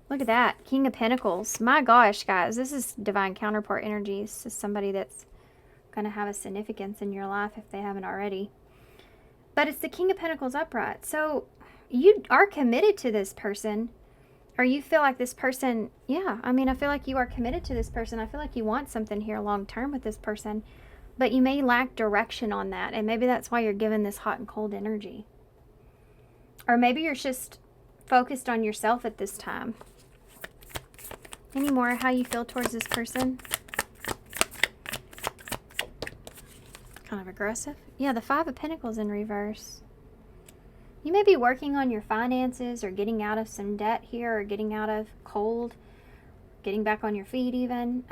Look at that. King of Pentacles. My gosh, guys. This is divine counterpart energy. This is somebody that's going to have a significance in your life if they haven't already. But it's the King of Pentacles upright. So you are committed to this person. Or you feel like this person, yeah, I mean, I feel like you are committed to this person. I feel like you want something here long term with this person. But you may lack direction on that. And maybe that's why you're given this hot and cold energy. Or maybe you're just focused on yourself at this time. Any more how you feel towards this person? Kind of aggressive. Yeah, the 5 of Pentacles in reverse. You may be working on your finances or getting out of some debt here, or getting out of cold, getting back on your feet even.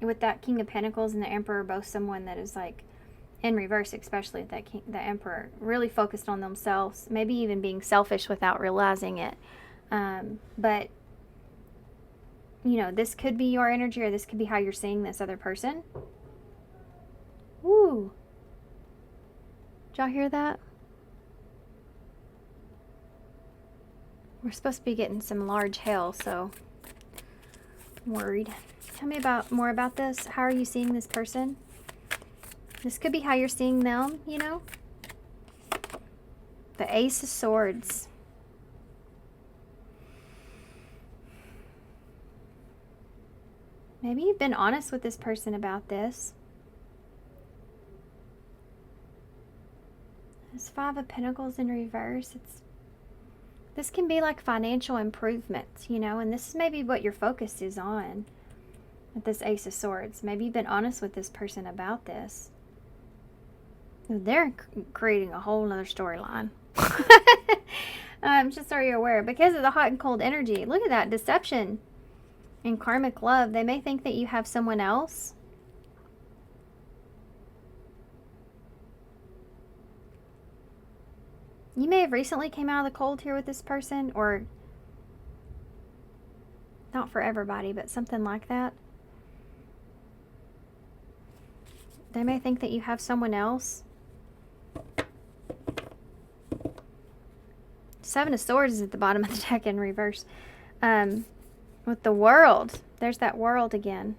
With that King of Pentacles and the Emperor, both someone that is like in reverse, especially with that the Emperor, really focused on themselves, maybe even being selfish without realizing it. But, you know, this could be your energy, or this could be how you're seeing this other person. Woo! Did y'all hear that? We're supposed to be getting some large hail, so I'm worried. Tell me more about this. How are you seeing this person? This could be how you're seeing them, you know? The Ace of Swords. Maybe you've been honest with this person about this. There's 5 of Pentacles in reverse. This can be like financial improvements, you know, and this is maybe what your focus is on with this Ace of Swords. Maybe you've been honest with this person about this. They're creating a whole nother storyline. Just so you're aware. Because of the hot and cold energy. Look at that. Deception and karmic love. They may think that you have someone else. You may have recently came out of the cold here with this person, or not for everybody, but something like that. They may think that you have someone else. 7 of Swords is at the bottom of the deck in reverse. With the World, there's that World again.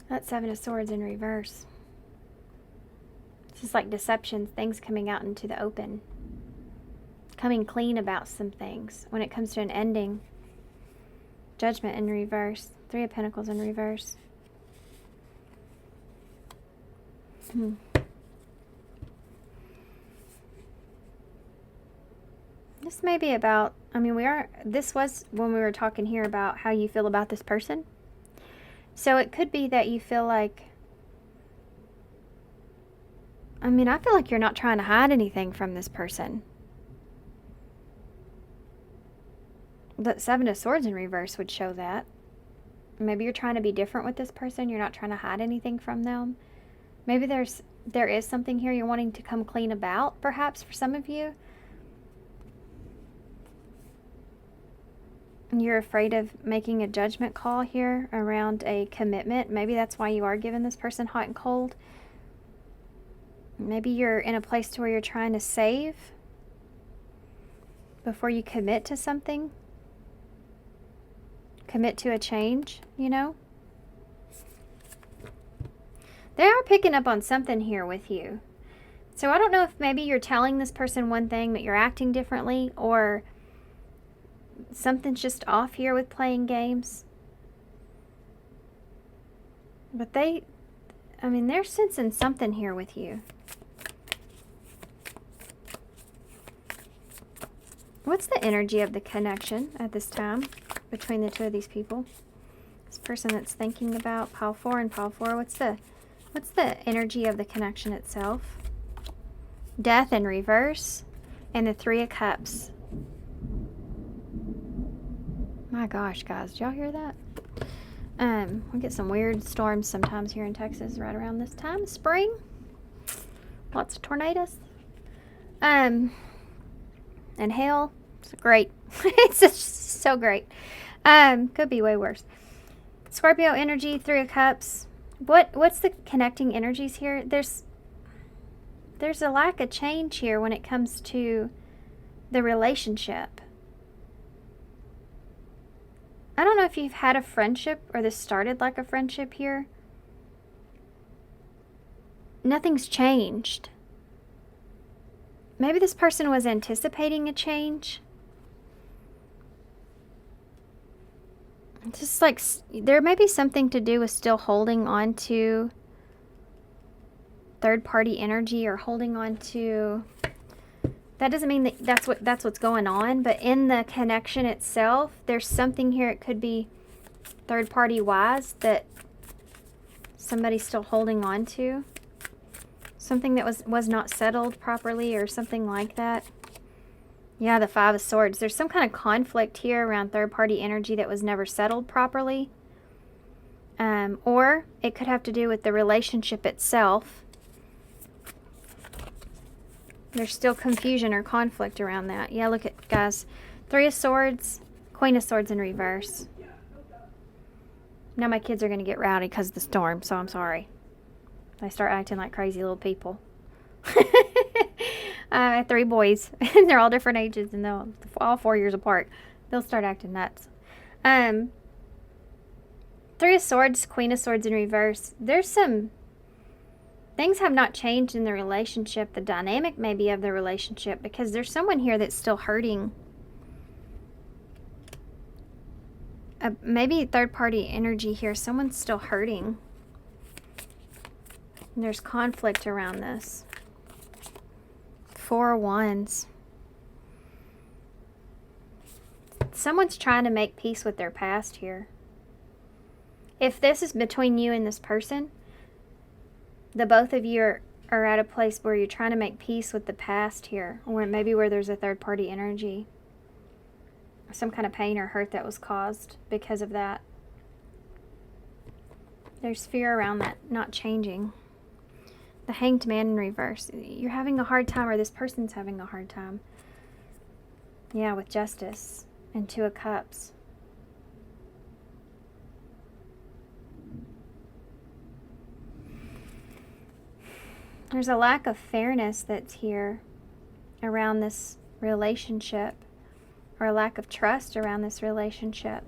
That's 7 of Swords in reverse. It's like deception, things coming out into the open. Coming clean about some things. When it comes to an ending. Judgment in reverse. 3 of Pentacles in reverse. This may be about, I mean, this was when we were talking here about how you feel about this person. So it could be that you feel like, I mean, I feel like you're not trying to hide anything from this person. The 7 of Swords in reverse would show that. Maybe you're trying to be different with this person. You're not trying to hide anything from them. Maybe there is something here you're wanting to come clean about, perhaps, for some of you. You're afraid of making a judgment call here around a commitment. Maybe that's why you are giving this person hot and cold. Maybe you're in a place to where you're trying to save before you commit to something. Commit to a change, you know? They are picking up on something here with you. So I don't know if maybe you're telling this person one thing, but you're acting differently, or something's just off here with playing games. But they're sensing something here with you. What's the energy of the connection at this time between the two of these people? This person that's thinking about pile 4 and pile 4, what's the energy of the connection itself? Death in reverse and the 3 of Cups. My gosh, guys, did y'all hear that? We get some weird storms sometimes here in Texas right around this time. Spring. Lots of tornadoes. And hail. It's great. It's just so great. Could be way worse. Scorpio energy, 3 of Cups. What's the connecting energies here? There's a lack of change here when it comes to the relationship. I don't know if you've had a friendship or this started like a friendship here. Nothing's changed. Maybe this person was anticipating a change. Just like there may be something to do with still holding on to third-party energy or holding on to. That doesn't mean that that's what's going on, but in the connection itself, there's something here. It could be third-party wise that somebody's still holding on to. Something that was not settled properly or something like that. Yeah, the 5 of Swords. There's some kind of conflict here around third-party energy that was never settled properly. Or it could have to do with the relationship itself. There's still confusion or conflict around that. Yeah, look at, guys. 3 of Swords, Queen of Swords in reverse. Now my kids are going to get rowdy because of the storm, so I'm sorry. They start acting like crazy little people. I have 3 boys, and they're all different ages, and they're all 4 years apart. They'll start acting nuts. 3 of Swords, Queen of Swords in reverse. There's some things have not changed in the relationship, the dynamic maybe of the relationship, because there's someone here that's still hurting. Maybe third-party energy here. Someone's still hurting. And there's conflict around this. 4 of Wands. Someone's trying to make peace with their past here. If this is between you and this person, the both of you are at a place where you're trying to make peace with the past here, or maybe where there's a third-party energy. Some kind of pain or hurt that was caused because of that. There's fear around that not changing. The Hanged Man in reverse. You're having a hard time, or this person's having a hard time. Yeah, with Justice and 2 of Cups. There's a lack of fairness that's here around this relationship, or a lack of trust around this relationship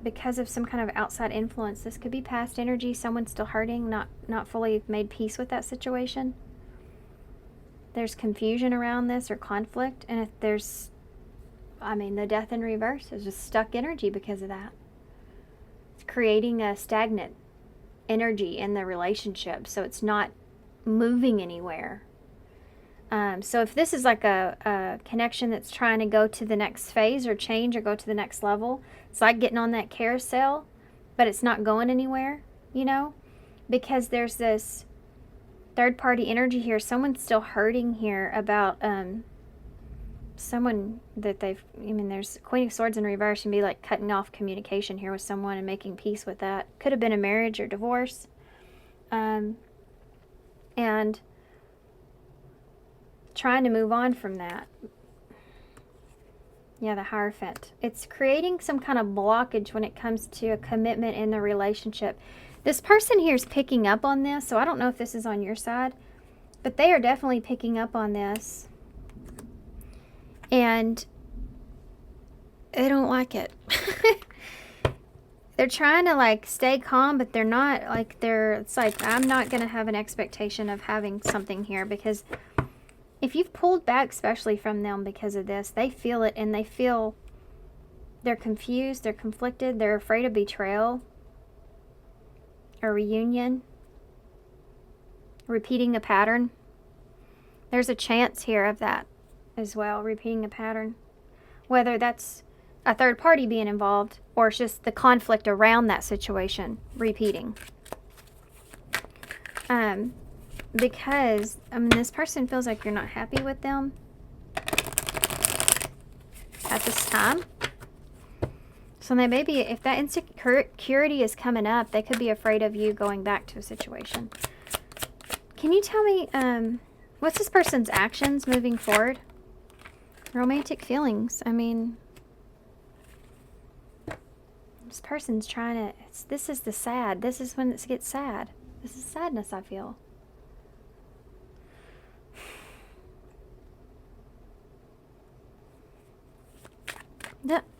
because of some kind of outside influence. This could be past energy, someone's still hurting, not fully made peace with that situation. There's confusion around this or conflict, and if there's, the Death in reverse is just stuck energy because of that. It's creating a stagnant energy in the relationship, so it's not moving anywhere. So if this is like a connection that's trying to go to the next phase or change or go to the next level, it's like getting on that carousel, but it's not going anywhere, because there's this third-party energy here. Someone's still hurting here about someone that there's Queen of Swords in reverse and be like cutting off communication here with someone and making peace with that. Could have been a marriage or divorce. And trying to move on from that. Yeah, the Hierophant. It's creating some kind of blockage when it comes to a commitment in the relationship. This person here is picking up on this, so I don't know if this is on your side, but they are definitely picking up on this. And they don't like it. they're trying to like stay calm, but they're not. Like it's like, I'm not going to have an expectation of having something here, because if you've pulled back, especially from them because of this, they feel it, and they're confused, they're conflicted, they're afraid of betrayal, a reunion, repeating a pattern. There's a chance here of that as well, repeating a pattern. Whether that's a third party being involved, or it's just the conflict around that situation repeating. Because, this person feels like you're not happy with them at this time. So they may be, if that insecurity is coming up, they could be afraid of you going back to a situation. Can you tell me, what's this person's actions moving forward? Romantic feelings. This person's trying to, this is the sad. This is when it gets sad. This is sadness, I feel.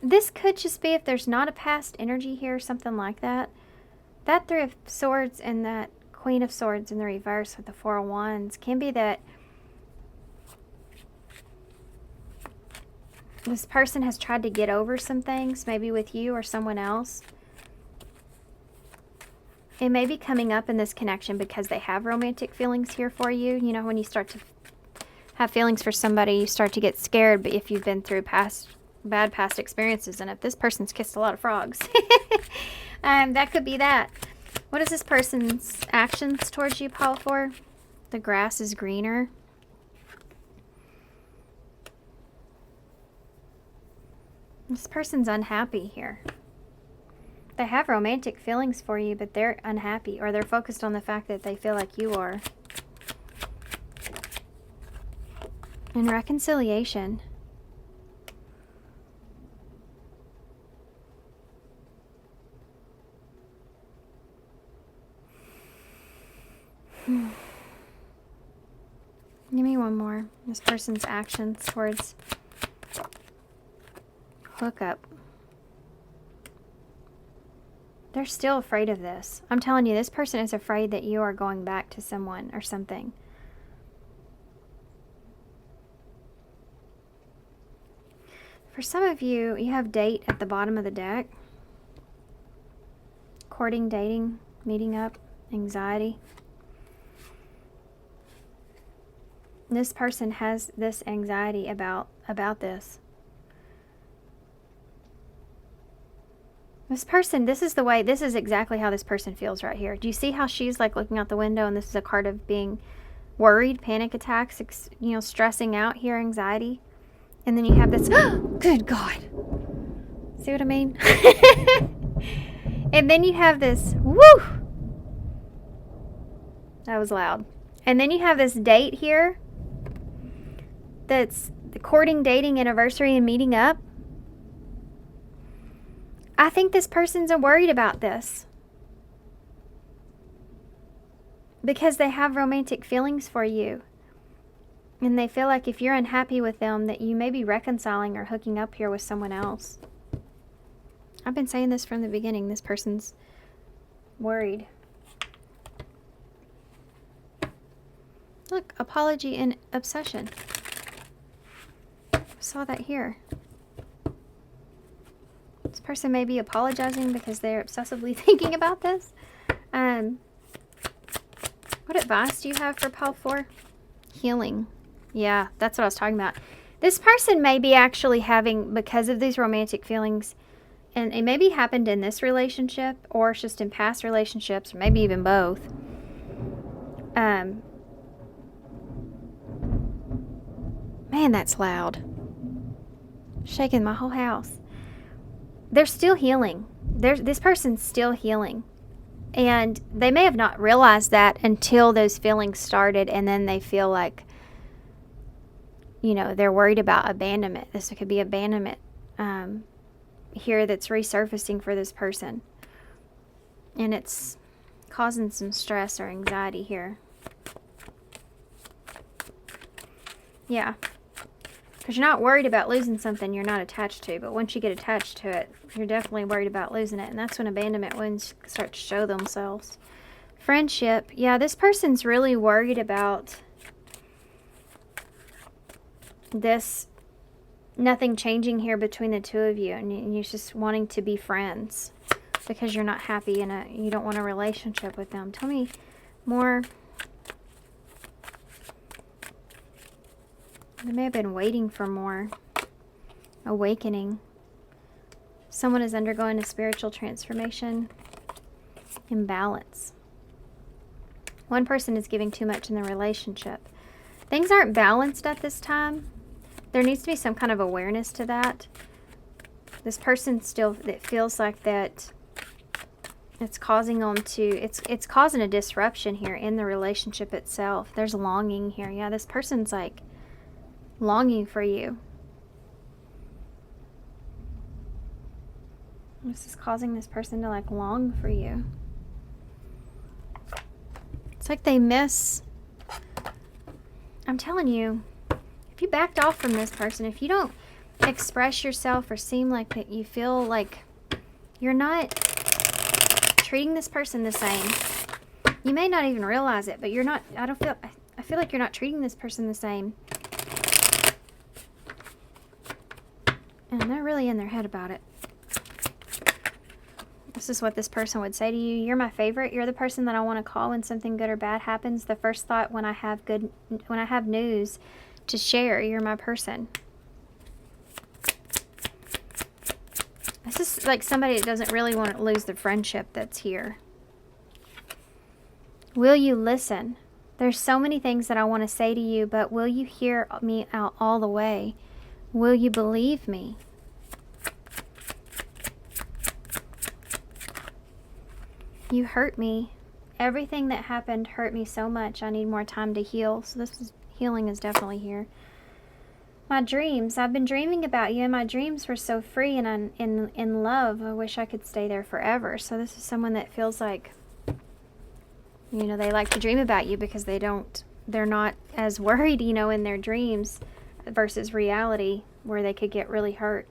This could just be, if there's not a past energy here or something like that. That Three of Swords and that Queen of Swords in the reverse with the Four of Wands can be that this person has tried to get over some things, maybe with you or someone else. It may be coming up in this connection because they have romantic feelings here for you. You know, when you start to have feelings for somebody, you start to get scared, but if you've been through bad past experiences, and if this person's kissed a lot of frogs, that could be that. What is this person's actions towards you, Paul, for? The grass is greener. This person's unhappy here. They have romantic feelings for you, but they're unhappy, or they're focused on the fact that they feel like you are. And reconciliation. Give me one more. This person's actions towards hookup. They're still afraid of this. I'm telling you, this person is afraid that you are going back to someone or something. For some of you, you have date at the bottom of the deck. Courting, dating, meeting up, anxiety. This person has this anxiety about this. This person, this is exactly how this person feels right here. Do you see how she's like looking out the window, and this is a card of being worried, panic attacks, stressing out here, anxiety. And then you have this, good God. See what I mean? And then you have this, woo! That was loud. And then you have this date here. That's the courting, dating, anniversary, and meeting up. I think this person's worried about this because they have romantic feelings for you. And they feel like if you're unhappy with them, that you may be reconciling or hooking up here with someone else. I've been saying this from the beginning. This person's worried. Look, apology and obsession. Saw that here. This person may be apologizing because they're obsessively thinking about this. What advice do you have for Paul 4? Healing. Yeah, that's what I was talking about. This person may be actually having, because of these romantic feelings, and it maybe happened in this relationship, or it's just in past relationships, or maybe even both. Man, that's loud. Shaking my whole house. They're still healing. This person's still healing. And they may have not realized that until those feelings started, and then they feel like, they're worried about abandonment. This could be abandonment here that's resurfacing for this person. And it's causing some stress or anxiety here. Yeah. Because you're not worried about losing something you're not attached to. But once you get attached to it, you're definitely worried about losing it. And that's when abandonment wounds start to show themselves. Friendship. Yeah, this person's really worried about this, nothing changing here between the two of you. And you're just wanting to be friends. Because you're not happy and you don't want a relationship with them. Tell me more. They may have been waiting for more awakening. Someone is undergoing a spiritual transformation. Imbalance. One person is giving too much in the relationship. Things aren't balanced at this time. There needs to be some kind of awareness to that. This person still, it feels like that it's causing them to, it's causing a disruption here in the relationship itself. There's longing here. Yeah, this person's like longing for you. This is causing this person to like long for you. It's like they miss. I'm telling you, if you backed off from this person, if you don't express yourself or seem like that you feel like you're not treating this person the same, you may not even realize it, but you're not, I feel like you're not treating this person the same. And they're really in their head about it. This is what this person would say to you. You're my favorite. You're the person that I want to call when something good or bad happens. The first thought when I have news to share. You're my person. This is like somebody that doesn't really want to lose the friendship that's here. Will you listen? There's so many things that I want to say to you, but will you hear me out all the way? Will you believe me? You hurt me. Everything that happened hurt me so much. I need more time to heal. So healing is definitely here. My dreams. I've been dreaming about you, and my dreams were so free and in love. I wish I could stay there forever. So this is someone that feels like, you know, they like to dream about you because they're not as worried, you know, in their dreams versus reality where they could get really hurt.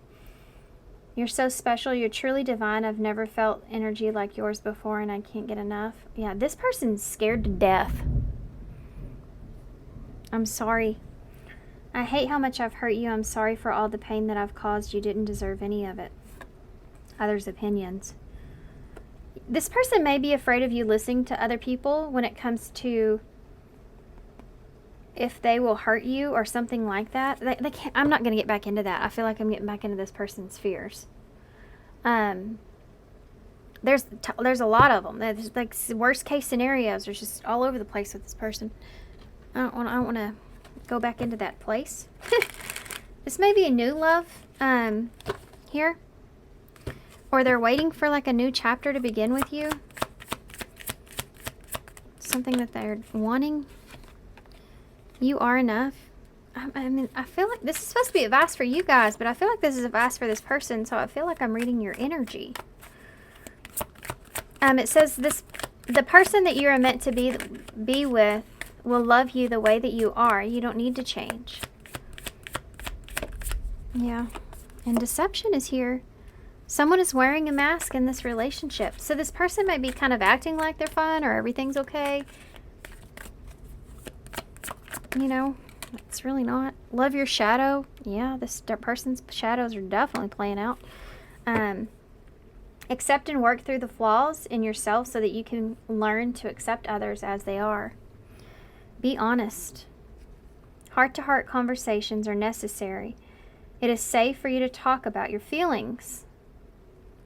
You're so special. You're truly divine. I've never felt energy like yours before, and I can't get enough. Yeah, this person's scared to death. I'm sorry. I hate how much I've hurt you. I'm sorry for all the pain that I've caused. You didn't deserve any of it. Others' opinions. This person may be afraid of you listening to other people when it comes to if they will hurt you or something like that. They can't, I'm not going to get back into that. I feel like I'm getting back into this person's fears. There's a lot of them. There's like worst case scenarios. There's just all over the place with this person. I don't want to go back into that place. This may be a new love here. Or they're waiting for like a new chapter to begin with you. Something that they're wanting. You are enough. I mean, I feel like this is supposed to be advice for you guys, but I feel like this is advice for this person, so I feel like I'm reading your energy. It says the person that you are meant to be with will love you the way that you are. You don't need to change. Yeah. And deception is here. Someone is wearing a mask in this relationship. So this person might be kind of acting like they're fine or everything's okay. You know, it's really not. Love your shadow. Yeah, this person's shadows are definitely playing out. Accept and work through the flaws in yourself so that you can learn to accept others as they are. Be honest. Heart-to-heart conversations are necessary. It is safe for you to talk about your feelings.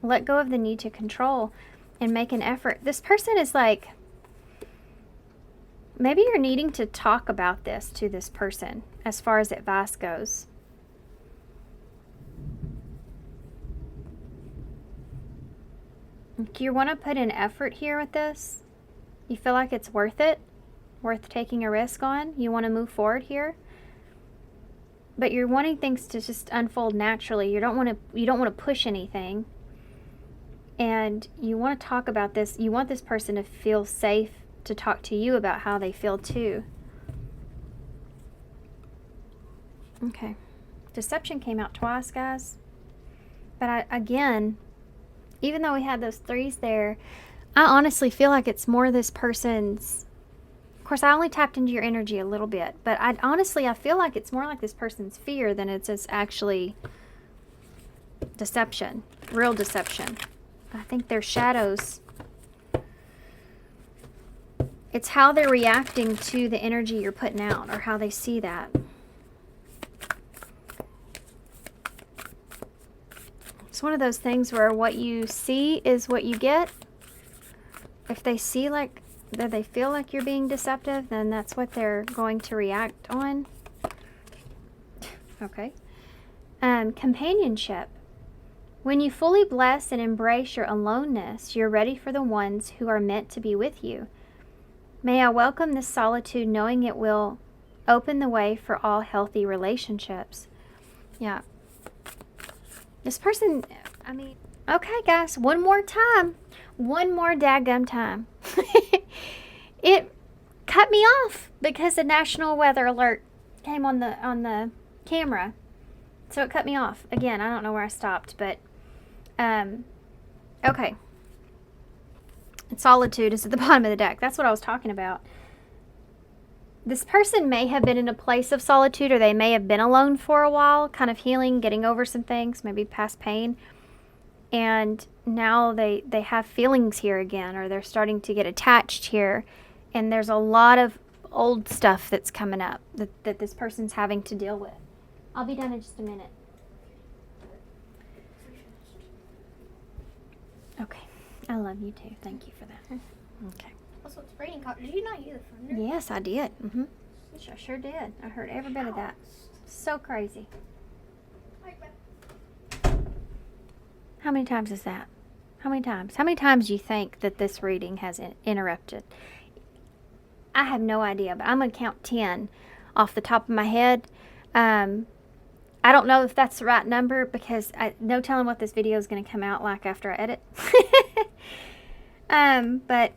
Let go of the need to control and make an effort. This person is like, maybe you're needing to talk about this to this person as far as advice goes. You want to put in effort here with this. You feel like it's worth it, worth taking a risk on. You want to move forward here. But you're wanting things to just unfold naturally. You don't want to push anything. And you want to talk about this. You want this person to feel safe to talk to you about how they feel too. Okay. Deception came out twice, guys. But again, even though we had those threes there, I honestly feel like it's more this person's... Of course, I only tapped into your energy a little bit, but I feel like it's more like this person's fear than it's actually deception, real deception. I think they're shadows. It's how they're reacting to the energy you're putting out, or how they see that. It's one of those things where what you see is what you get. If they see like that, they feel like you're being deceptive, then that's what they're going to react on. Okay. Companionship. When you fully bless and embrace your aloneness, you're ready for the ones who are meant to be with you. May I welcome this solitude, knowing it will open the way for all healthy relationships. Yeah. This person, I mean, okay, guys, one more time. One more daggum time. It cut me off because the national weather alert came on the camera. So it cut me off. Again, I don't know where I stopped, but okay. Solitude is at the bottom of the deck. That's what I was talking about. This person may have been in a place of solitude, or they may have been alone for a while, kind of healing, getting over some things, maybe past pain. And now they have feelings here again, or they're starting to get attached here. And there's a lot of old stuff that's coming up that this person's having to deal with. I'll be done in just a minute. Okay. I love you too. Thank you for that. Okay. Also, it's raining. Did you not hear the thunder? Yes, I did. I sure did. I heard every bit of that. So crazy. How many times is that? How many times? How many times do you think that this reading has interrupted? I have no idea, but I'm going to count 10 off the top of my head. I don't know if that's the right number, because no telling what this video is going to come out like after I edit. But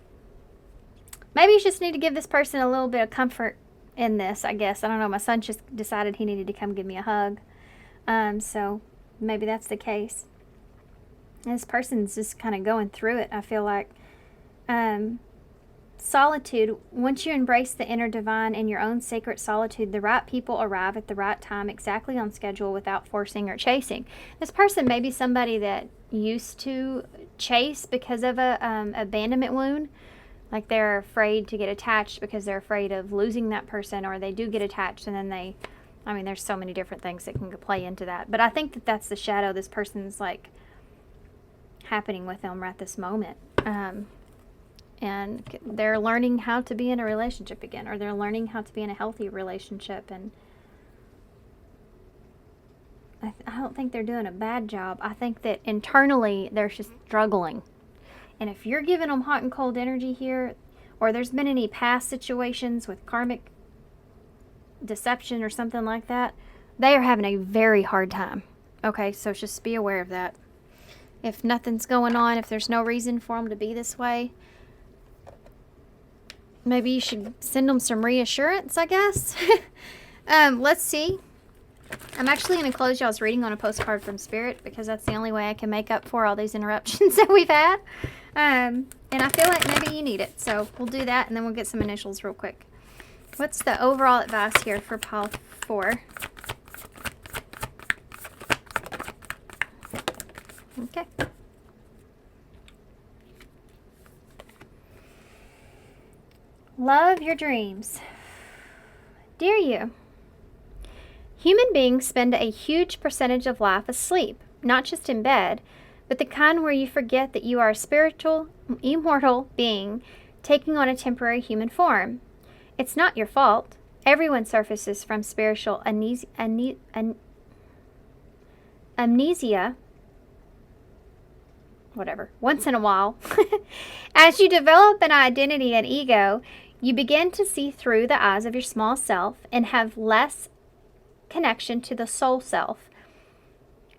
maybe you just need to give this person a little bit of comfort in this, I guess. I don't know. My son just decided he needed to come give me a hug. So maybe that's the case. And this person's just kind of going through it, I feel like. Solitude. Once you embrace the inner divine in your own sacred solitude, the right people arrive at the right time, exactly on schedule, without forcing or chasing. This person may be somebody that used to chase because of a abandonment wound. Like they're afraid to get attached because they're afraid of losing that person, or they do get attached and then there's so many different things that can play into that. But I think that that's the shadow this person's like happening with them right this moment. And they're learning how to be in a relationship again, or they're learning how to be in a healthy relationship. And I don't think they're doing a bad job. I think that internally they're just struggling. And if you're giving them hot and cold energy here, or there's been any past situations with karmic deception or something like that, they are having a very hard time. Okay, so just be aware of that. If nothing's going on, if there's no reason for them to be this way, maybe you should send them some reassurance, I guess. Let's see. I'm actually going to close y'all's reading on a postcard from Spirit, because that's the only way I can make up for all these interruptions that we've had. And I feel like maybe you need it. So we'll do that, and then we'll get some initials real quick. What's the overall advice here for pile 4? Okay. Love your dreams. Dear you, human beings spend a huge percentage of life asleep, not just in bed, but the kind where you forget that you are a spiritual, immortal being taking on a temporary human form. It's not your fault. Everyone surfaces from spiritual amnesia, whatever, once in a while. As you develop an identity and ego, you begin to see through the eyes of your small self and have less connection to the soul self.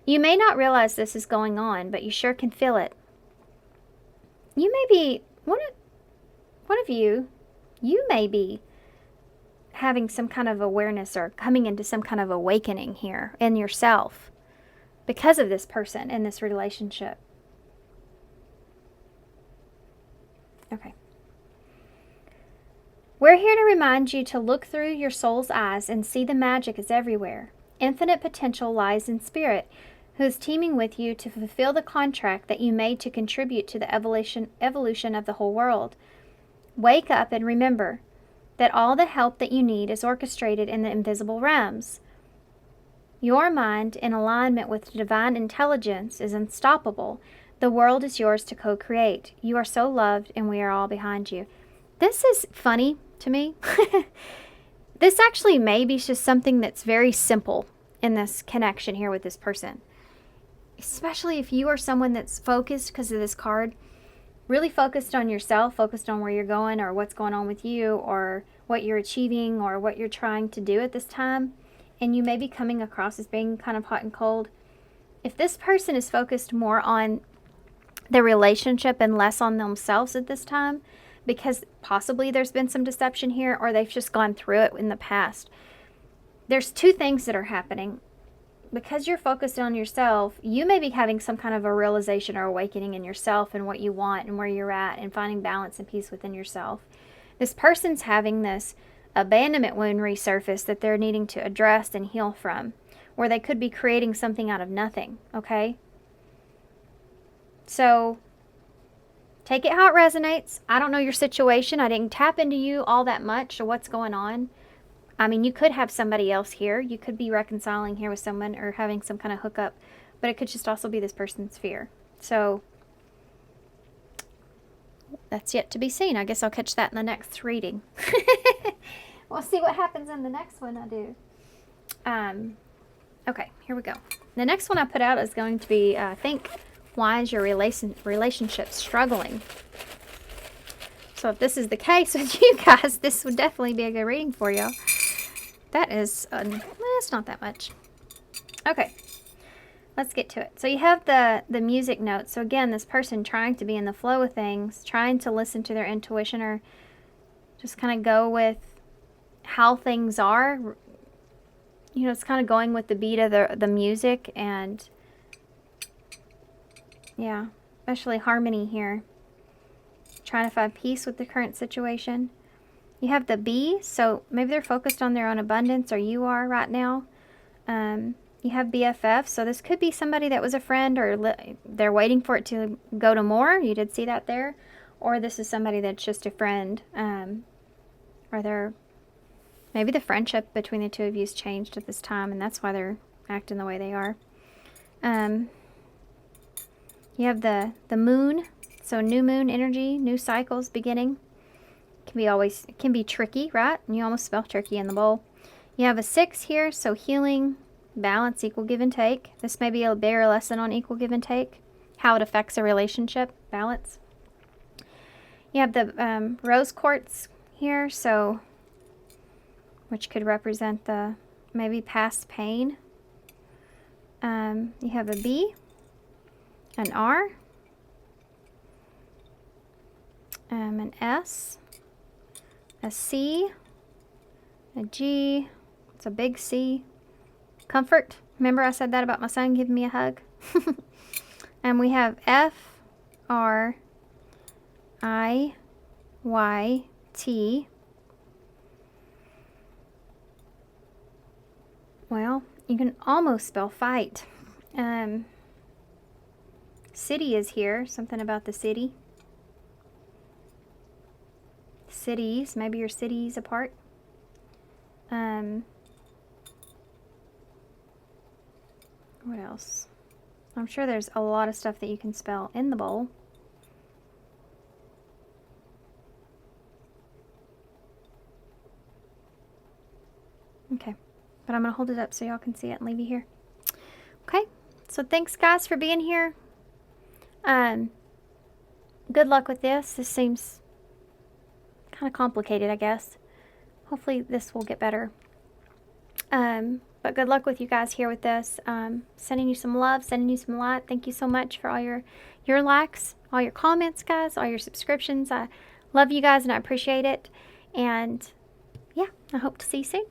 You may not realize this is going on, but you sure can feel it. You may be, one of you may be having some kind of awareness or coming into some kind of awakening here in yourself because of this person in this relationship. Okay. We're here to remind you to look through your soul's eyes and see the magic is everywhere. Infinite potential lies in spirit, who is teaming with you to fulfill the contract that you made to contribute to the evolution of the whole world. Wake up and remember that all the help that you need is orchestrated in the invisible realms. Your mind, in alignment with divine intelligence, is unstoppable. The world is yours to co-create. You are so loved, and we are all behind you. This is funny to me. This actually may be just something that's very simple in this connection here with this person. Especially if you are someone that's focused, because of this card, really focused on yourself, focused on where you're going or what's going on with you or what you're achieving or what you're trying to do at this time. And you may be coming across as being kind of hot and cold. If this person is focused more on the relationship and less on themselves at this time, because possibly there's been some deception here or they've just gone through it in the past. There's two things that are happening. Because you're focused on yourself, you may be having some kind of a realization or awakening in yourself and what you want and where you're at and finding balance and peace within yourself. This person's having this abandonment wound resurface that they're needing to address and heal from, where they could be creating something out of nothing, okay? So take it how it resonates. I don't know your situation. I didn't tap into you all that much or what's going on. I mean, you could have somebody else here. You could be reconciling here with someone or having some kind of hookup, but it could just also be this person's fear. So that's yet to be seen. I guess I'll catch that in the next reading. We'll see what happens in the next one I do. Okay, here we go. The next one I put out is going to be, think, why is your relationship struggling? So if this is the case with you guys, this would definitely be a good reading for you. That is, it's not that much. Okay, let's get to it. So you have the music notes. So again, this person trying to be in the flow of things, trying to listen to their intuition or just kind of go with how things are. You know, it's kind of going with the beat of the music and, yeah, especially harmony here. Trying to find peace with the current situation. You have the bee, so maybe they're focused on their own abundance, or you are right now. You have BFF, so this could be somebody that was a friend, or they're waiting for it to go to more. You did see that there. Or this is somebody that's just a friend, or maybe the friendship between the two of you has changed at this time, and that's why they're acting the way they are. You have the moon. So new moon energy, new cycles beginning. It can be tricky, right? And you almost spell tricky in the bowl. You have a 6 here, so healing, balance, equal give and take. This may be a bigger lesson on equal give and take, how it affects a relationship, balance. You have the rose quartz here, so which could represent the maybe past pain. You have a B, an R, an S, a C, a G, it's a big C, comfort. Remember I said that about my son giving me a hug? And we have F, R, I, Y, T. Well, you can almost spell fight. City is here, something about the city. Cities, maybe your cities apart. What else? I'm sure there's a lot of stuff that you can spell in the bowl. Okay, but I'm going to hold it up so y'all can see it and leave you here. Okay, so thanks guys for being here. Good luck with this. This seems kind of complicated, I guess. Hopefully this will get better. But good luck with you guys here with this. Sending you some love, sending you some light. Thank you so much for all your likes, all your comments, guys, all your subscriptions. I love you guys and I appreciate it. And yeah, I hope to see you soon.